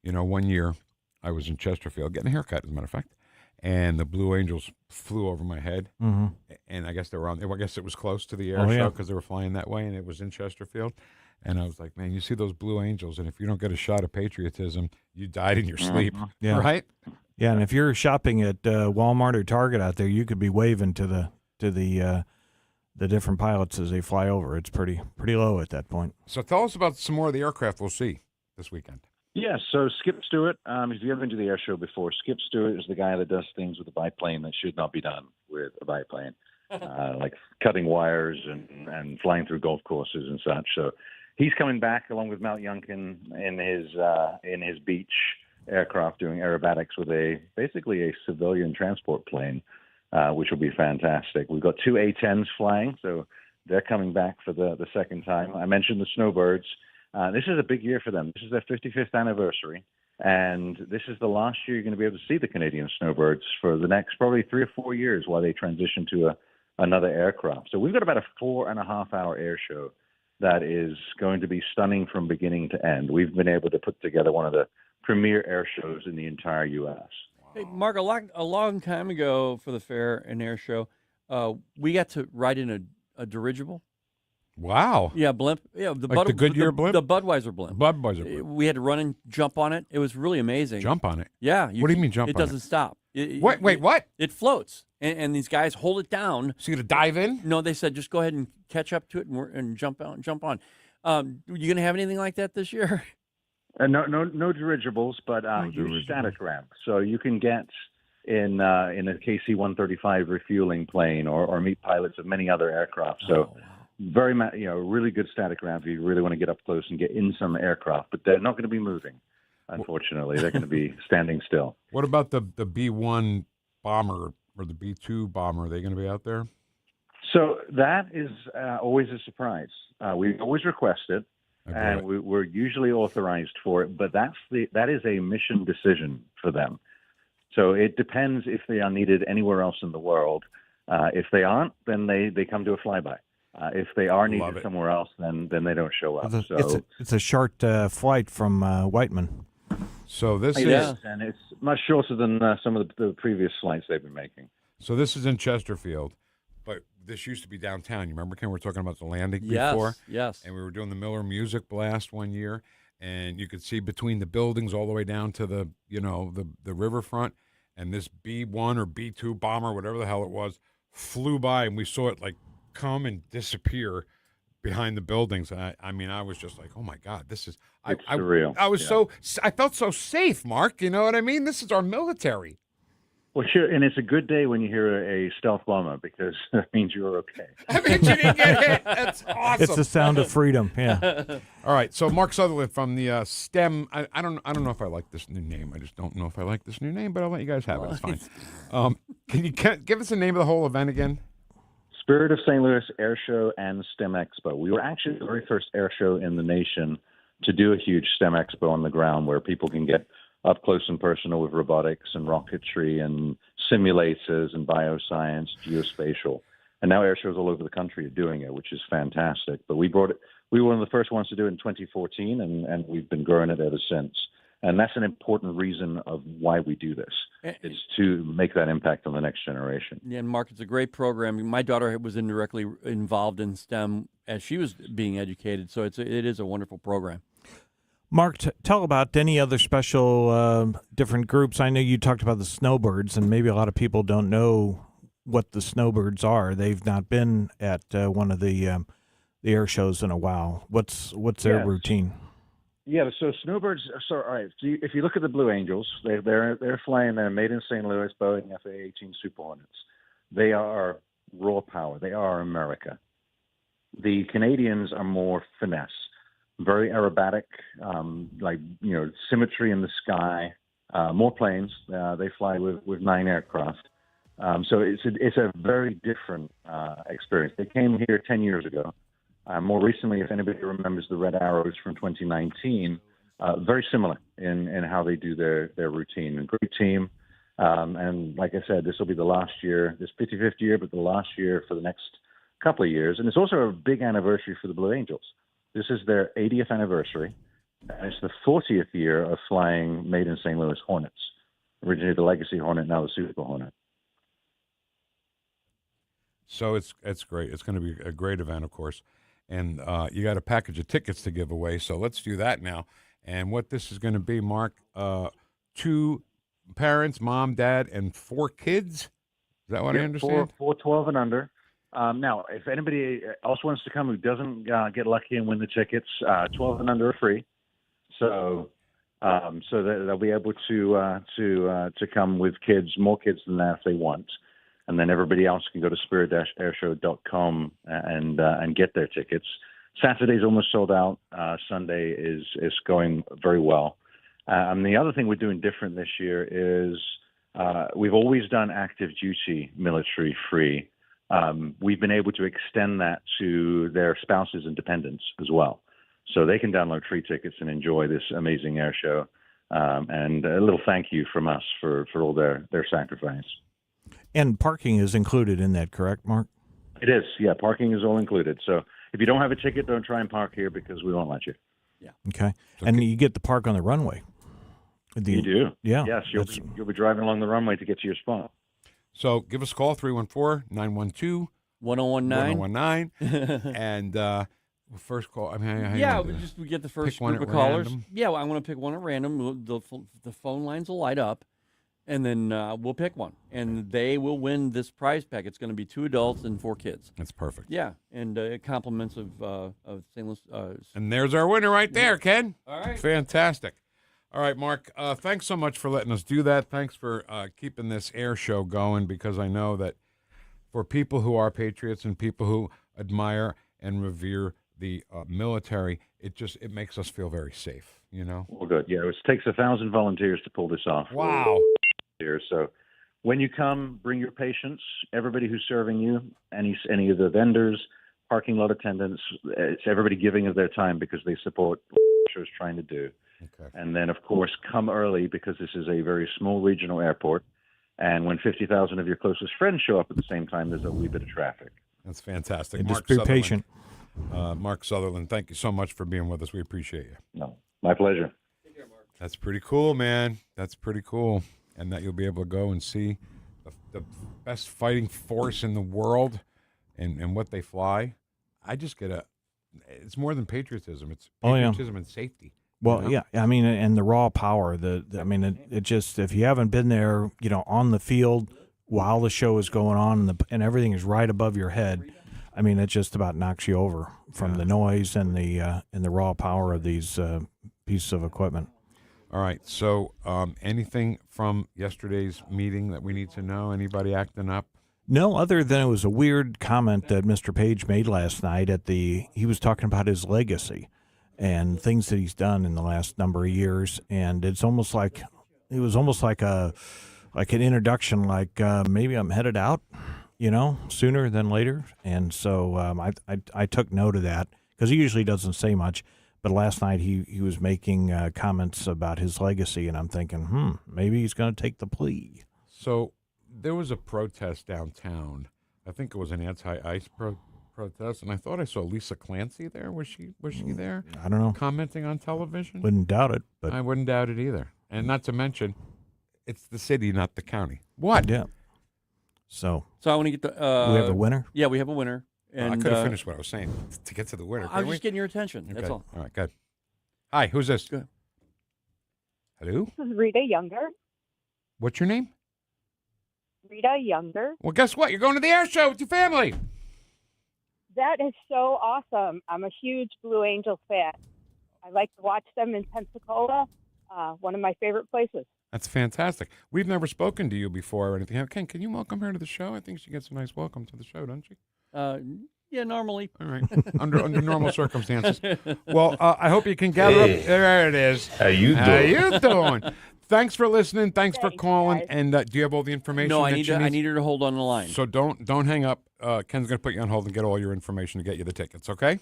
One year I was in Chesterfield getting a haircut, as a matter of fact, and the Blue Angels flew over my head, and I guess they were on. I guess it was close to the air show because they were flying that way, and it was in Chesterfield. And I was like, man, you see those Blue Angels, and if you don't get a shot of patriotism, you died in your sleep, right? Yeah, and if you're shopping at Walmart or Target out there, you could be waving to the different pilots as they fly over. It's pretty low at that point. So tell us about some more of the aircraft we'll see this weekend. Yeah, so Skip Stewart, if you've ever been to the air show before, Skip Stewart is the guy that does things with a biplane that should not be done with a biplane, like cutting wires and flying through golf courses and such. So he's coming back along with Mount Yunkin in his beach aircraft doing aerobatics with basically a civilian transport plane, which will be fantastic. We've got 2 A-10s flying, so they're coming back for the second time. I mentioned the Snowbirds. This is a big year for them. This is their 55th anniversary, and this is the last year you're going to be able to see the Canadian Snowbirds for the next probably 3 or 4 years while they transition to another aircraft. So we've got about a 4.5-hour air show that is going to be stunning from beginning to end. We've been able to put together one of the premier air shows in the entire U.S. Hey, Mark, a long time ago for the fair and air show, we got to ride in a dirigible. Wow. Yeah, blimp. Yeah, the Goodyear blimp? The Budweiser blimp. Budweiser blimp. We had to run and jump on it. It was really amazing. Jump on it? Yeah. What do you mean jump on it? It doesn't stop. Wait, what? It floats, and these guys hold it down. So you got to dive in? No, they said just go ahead and catch up to it and jump on. You going to have anything like that this year? No dirigibles, but huge static ramp. So you can get in a KC-135 refueling plane or meet pilots of many other aircraft. So really good static ramp if you really want to get up close and get in some aircraft. But they're not going to be moving, unfortunately. They're going to be standing still. What about the B-1 bomber or the B-2 bomber? Are they going to be out there? So that is always a surprise. We always request it. And we're usually authorized for it, but that is a mission decision for them. So it depends if they are needed anywhere else in the world. If they aren't, then they come to a flyby. If they are needed somewhere else, then they don't show up. It's a short flight from Whiteman. So this is, and it's much shorter than some of the previous flights they've been making. So this is in Chesterfield. but this used to be downtown. You remember, Ken? We were talking about the landing Yes, before. yes. And we were doing the Miller Music Blast one year, and you could see between the buildings all the way down to the the riverfront, and this B-1 or B-2 bomber, whatever the hell it was, flew by, and we saw it like come and disappear behind the buildings. I mean, I was just like, oh my God, this is It's surreal. I was I felt so safe, Mark. You know what I mean? This is our military. Well, sure, and it's a good day when you hear a stealth bomber because that means you're okay. That means you didn't get hit. That's awesome. It's the sound of freedom. Yeah. All right. So Mark Sutherland from the STEM. I don't know if I like this new name. I just don't know if I like this new name, but I'll let you guys have it. It's fine. Can you give us the name of the whole event again? Spirit of St. Louis Air Show and STEM Expo. We were actually the very first air show in the nation to do a huge STEM Expo on the ground where people can get up close and personal with robotics and rocketry and simulators and bioscience, geospatial. And now air shows all over the country are doing it, which is fantastic. But we brought it. We were one of the first ones to do it in 2014, and we've been growing it ever since. And that's an important reason of why we do this, is to make that impact on the next generation. Yeah, and Mark, it's a great program. My daughter was indirectly involved in STEM as she was being educated, so it is a wonderful program. Mark, tell about any other special different groups. I know you talked about the snowbirds, and maybe a lot of people don't know what the snowbirds are. They've not been at one of the air shows in a while. What's their routine? Yeah, so snowbirds. So all right, so if you look at the Blue Angels, they're flying their made in St. Louis Boeing FA-18 Super Hornets. They are raw power. They are America. The Canadians are more finesse, very aerobatic, symmetry in the sky. More planes. They fly with 9 aircraft. So it's a very different experience. They came here 10 years ago. More recently, if anybody remembers the Red Arrows from 2019, very similar in how they do their routine. A great team. And like I said, this will be the last year, this 55th year, but the last year for the next couple of years. And it's also a big anniversary for the Blue Angels. This is their 80th anniversary. And it's the 40th year of flying made in St. Louis Hornets. Originally the Legacy Hornet, now the Super Hornet. So it's great. It's going to be a great event, of course. And you got a package of tickets to give away, so let's do that now. And what this is going to be, Mark, 2 parents, mom, dad, and 4 kids? Is that what I understand? 4, 12 and under. Now, if anybody else wants to come who doesn't get lucky and win the tickets, 12 and under are free. So they'll be able to come with kids, more kids than that if they want. And then everybody else can go to spirit-airshow.com and get their tickets. Saturday's almost sold out. Sunday is going very well. And the other thing we're doing different this year is we've always done active duty military free. We've been able to extend that to their spouses and dependents as well. So they can download free tickets and enjoy this amazing air show. And a little thank you from us for all their sacrifice. And parking is included in that, correct, Mark? It is, yeah. Parking is all included. So if you don't have a ticket, don't try and park here because we won't let you. Yeah. Okay. And you get to park on the runway. You do? Yeah. Yes, you'll be driving along the runway to get to your spot. So give us a call, 314-912-1019. 1019. And first call. I mean, we get the first group of callers. Random. Yeah, I want to pick one at random. The phone lines will light up. And then we'll pick one, and they will win this prize pack. It's going to be 2 adults and 4 kids. That's perfect. Yeah, and compliments of St. Louis. And there's our winner right there, Ken. All right. Fantastic. All right, Mark, thanks so much for letting us do that. Thanks for keeping this air show going, because I know that for people who are patriots and people who admire and revere the military, it makes us feel very safe, you know? Well, good. Yeah, it takes 1,000 volunteers to pull this off. Wow. So when you come, bring your patients, everybody who's serving you, any of the vendors, parking lot attendants. It's everybody giving of their time because they support what Woosh is trying to do. Okay. And then, of course, come early because this is a very small regional airport. And when 50,000 of your closest friends show up at the same time, there's a wee bit of traffic. That's fantastic. And Mark just be Sutherland. patient. Mark Sutherland, thank you so much for being with us. We appreciate you. No, my pleasure. Take care, Mark. That's pretty cool, man. That's pretty cool. And that you'll be able to go and see the best fighting force in the world and what they fly, I just get it's more than patriotism. It's Oh, yeah. patriotism and safety. Well, you know? yeah, I mean, and the raw power. It just, if you haven't been there, on the field while the show is going on and everything is right above your head, I mean, it just about knocks you over from the noise and the raw power of these pieces of equipment. All right. So, anything from yesterday's meeting that we need to know? Anybody acting up? No, other than it was a weird comment that Mr. Page made last night he was talking about his legacy and things that he's done in the last number of years, and it was almost like an introduction, like maybe I'm headed out, sooner than later, and so I took note of that because he usually doesn't say much, but last night he was making comments about his legacy, and I'm thinking, maybe he's going to take the plea. So. There was a protest downtown. I think it was an anti-ICE protest, and I thought I saw Lisa Clancy there. Was she there? I don't know. Commenting on television? Wouldn't doubt it. But I wouldn't doubt it either. And not to mention, it's the city, not the county. What? Yeah. So I want to get the... we have a winner? Yeah, we have a winner. And I could have finished what I was saying to get to the winner. I was just getting your attention. Okay. That's all. All right, good. Hi, who's this? Good. Hello? This is Rita Younger. What's your name? Rita Younger. Well, guess what? You're going to the air show with your family. That is so awesome. I'm a huge Blue Angels fan. I like to watch them in Pensacola, one of my favorite places. That's fantastic. We've never spoken to you before or anything. Ken, can you welcome her to the show? I think she gets a nice welcome to the show, doesn't she? Yeah, normally. All right. Under normal circumstances. Well, I hope you can gather up. There it is. How you doing? Thanks for listening. Thanks for calling. Guys. And do you have all the information? No, I need her to hold on the line. So don't hang up. Ken's going to put you on hold and get all your information to get you the tickets, okay?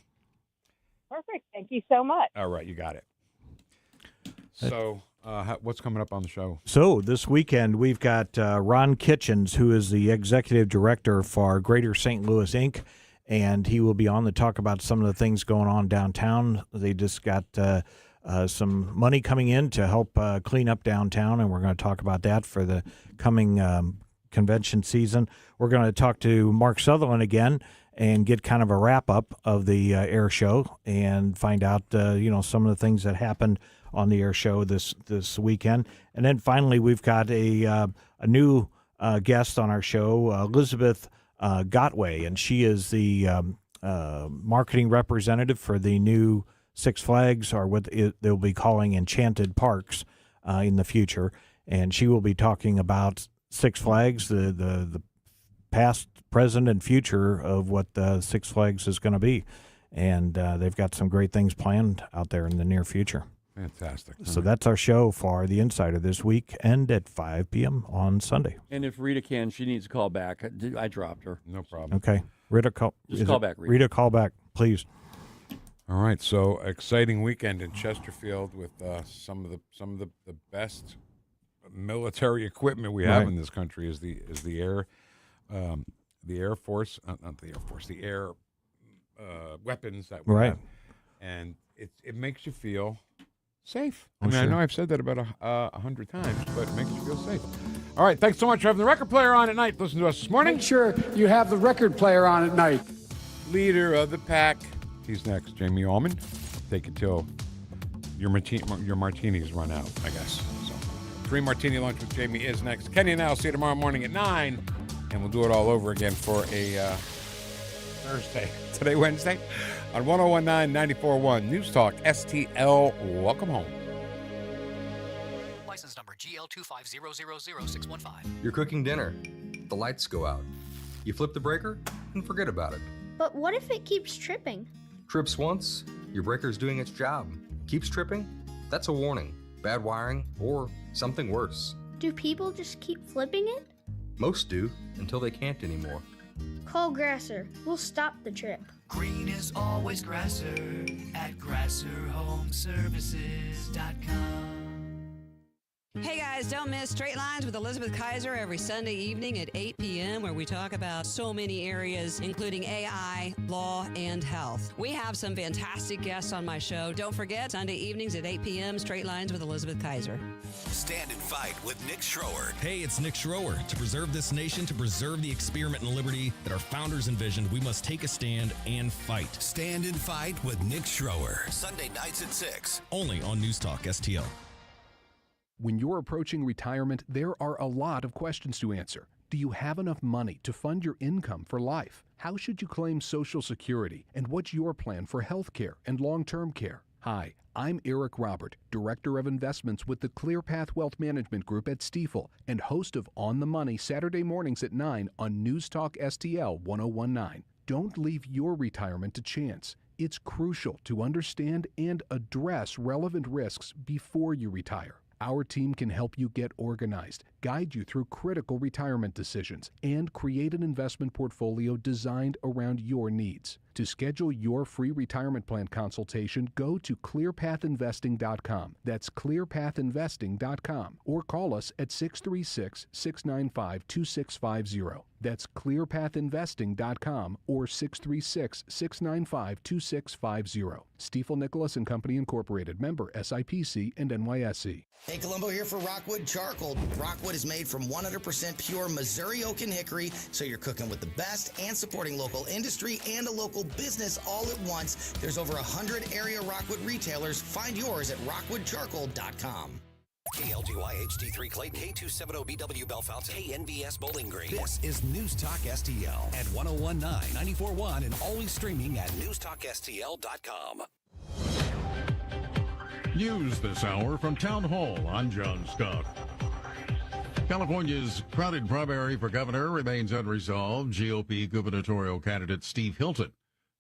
Perfect. Thank you so much. All right, you got it. So what's coming up on the show? So this weekend we've got Ron Kitchens, who is the executive director for Greater St. Louis, Inc., and he will be on to talk about some of the things going on downtown. They just got some money coming in to help clean up downtown, and we're going to talk about that for the coming convention season. We're going to talk to Mark Sutherland again and get kind of a wrap-up of the air show and find out, some of the things that happened on the air show this weekend. And then finally, we've got a new guest on our show, Elizabeth Gotway, and she is the marketing representative for the new Six Flags, or what they'll be calling Enchanted Parks in the future. And she will be talking about Six Flags, the past, present, and future of what Six Flags is going to be. And they've got some great things planned out there in the near future. Fantastic. So that's our show for The Insider this week, and at 5 p.m. on Sunday. And if Rita can, she needs to call back. I dropped her. No problem. Okay. Rita, call back, Rita. Rita, call back, please. All right, so exciting weekend in Chesterfield with some of the best military equipment we have in this country is the air force, not the Air Force, the air weapons that we have, and it makes you feel safe. I know I've said that about 100 times, but it makes you feel safe. All right, thanks so much for having the record player on at night. Listen to us this morning. Make sure you have the record player on at night. Leader of the pack. He's next, Jamie Allman. Take it till your martinis run out, I guess. So, 3 martini lunch with Jamie is next. Kenny and I will see you tomorrow morning at 9, and we'll do it all over again for a Thursday. Today, Wednesday, on 101.9, 94.1 News Talk STL. Welcome home. License number GL250000615. You're cooking dinner. The lights go out. You flip the breaker and forget about it. But what if it keeps tripping? Trips once, your breaker's doing its job. Keeps tripping? That's a warning. Bad wiring or something worse. Do people just keep flipping it? Most do, until they can't anymore. Call Grasser. We'll stop the trip. Green is always Grasser at GrasserHomeservices.com. Hey guys, don't miss Straight Lines with Elizabeth Kaiser every Sunday evening at 8 p.m. where we talk about so many areas, including AI, law, and health. We have some fantastic guests on my show. Don't forget, Sunday evenings at 8 p.m., Straight Lines with Elizabeth Kaiser. Stand and Fight with Nick Schroer. Hey, it's Nick Schroer. To preserve this nation, to preserve the experiment in liberty that our founders envisioned, we must take a stand and fight. Stand and Fight with Nick Schroer. Sunday nights at 6. Only on NewstalkSTL. When you're approaching retirement, there are a lot of questions to answer. Do you have enough money to fund your income for life? How should you claim Social Security? And what's your plan for health care and long-term care? Hi, I'm Eric Robert, Director of Investments with the ClearPath Wealth Management Group at Stifel and host of On the Money Saturday mornings at 9 on NewstalkSTL 1019. Don't leave your retirement to chance. It's crucial to understand and address relevant risks before you retire. Our team can help you get organized, guide you through critical retirement decisions, and create an investment portfolio designed around your needs. To schedule your free retirement plan consultation, go to clearpathinvesting.com. That's clearpathinvesting.com. Or call us at 636-695-2650. That's clearpathinvesting.com or 636-695-2650. Stifel Nicholas and Company Incorporated, member SIPC and NYSE. Hey, Columbo here for Rockwood Charcoal. Rockwood is made from 100% pure Missouri oak and hickory, so you're cooking with the best and supporting local industry and a local business all at once. There's over 100 area Rockwood retailers. Find yours at rockwoodcharcoal.com. KLGY HD3 Clayton, K270BW Bellefonte, KNBS Bowling Green. This is News Talk STL at 1019, 94.1, and always streaming at NewstalkSTL.com. News this hour from Town Hall. I'm John Scott. California's crowded primary for governor remains unresolved. GOP gubernatorial candidate Steve Hilton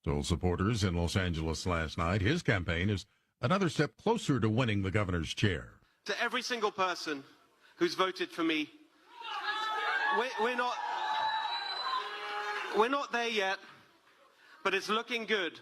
told supporters in Los Angeles last night his campaign is another step closer to winning the governor's chair. To every single person who's voted for me, we're not there yet, but it's looking good.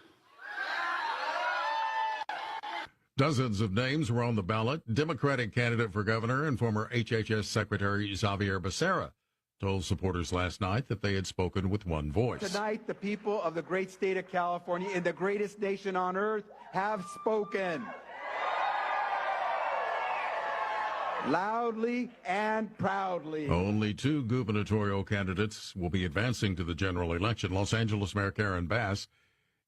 Dozens of names were on the ballot. Democratic candidate for governor and former HHS Secretary Xavier Becerra told supporters last night that they had spoken with one voice. Tonight, the people of the great state of California, in the greatest nation on earth, have spoken. Loudly and proudly. Only two gubernatorial candidates will be advancing to the general election. Los Angeles Mayor Karen Bass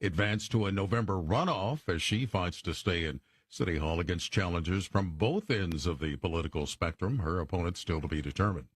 advanced to a November runoff as she fights to stay in City Hall against challengers from both ends of the political spectrum. Her opponent still to be determined.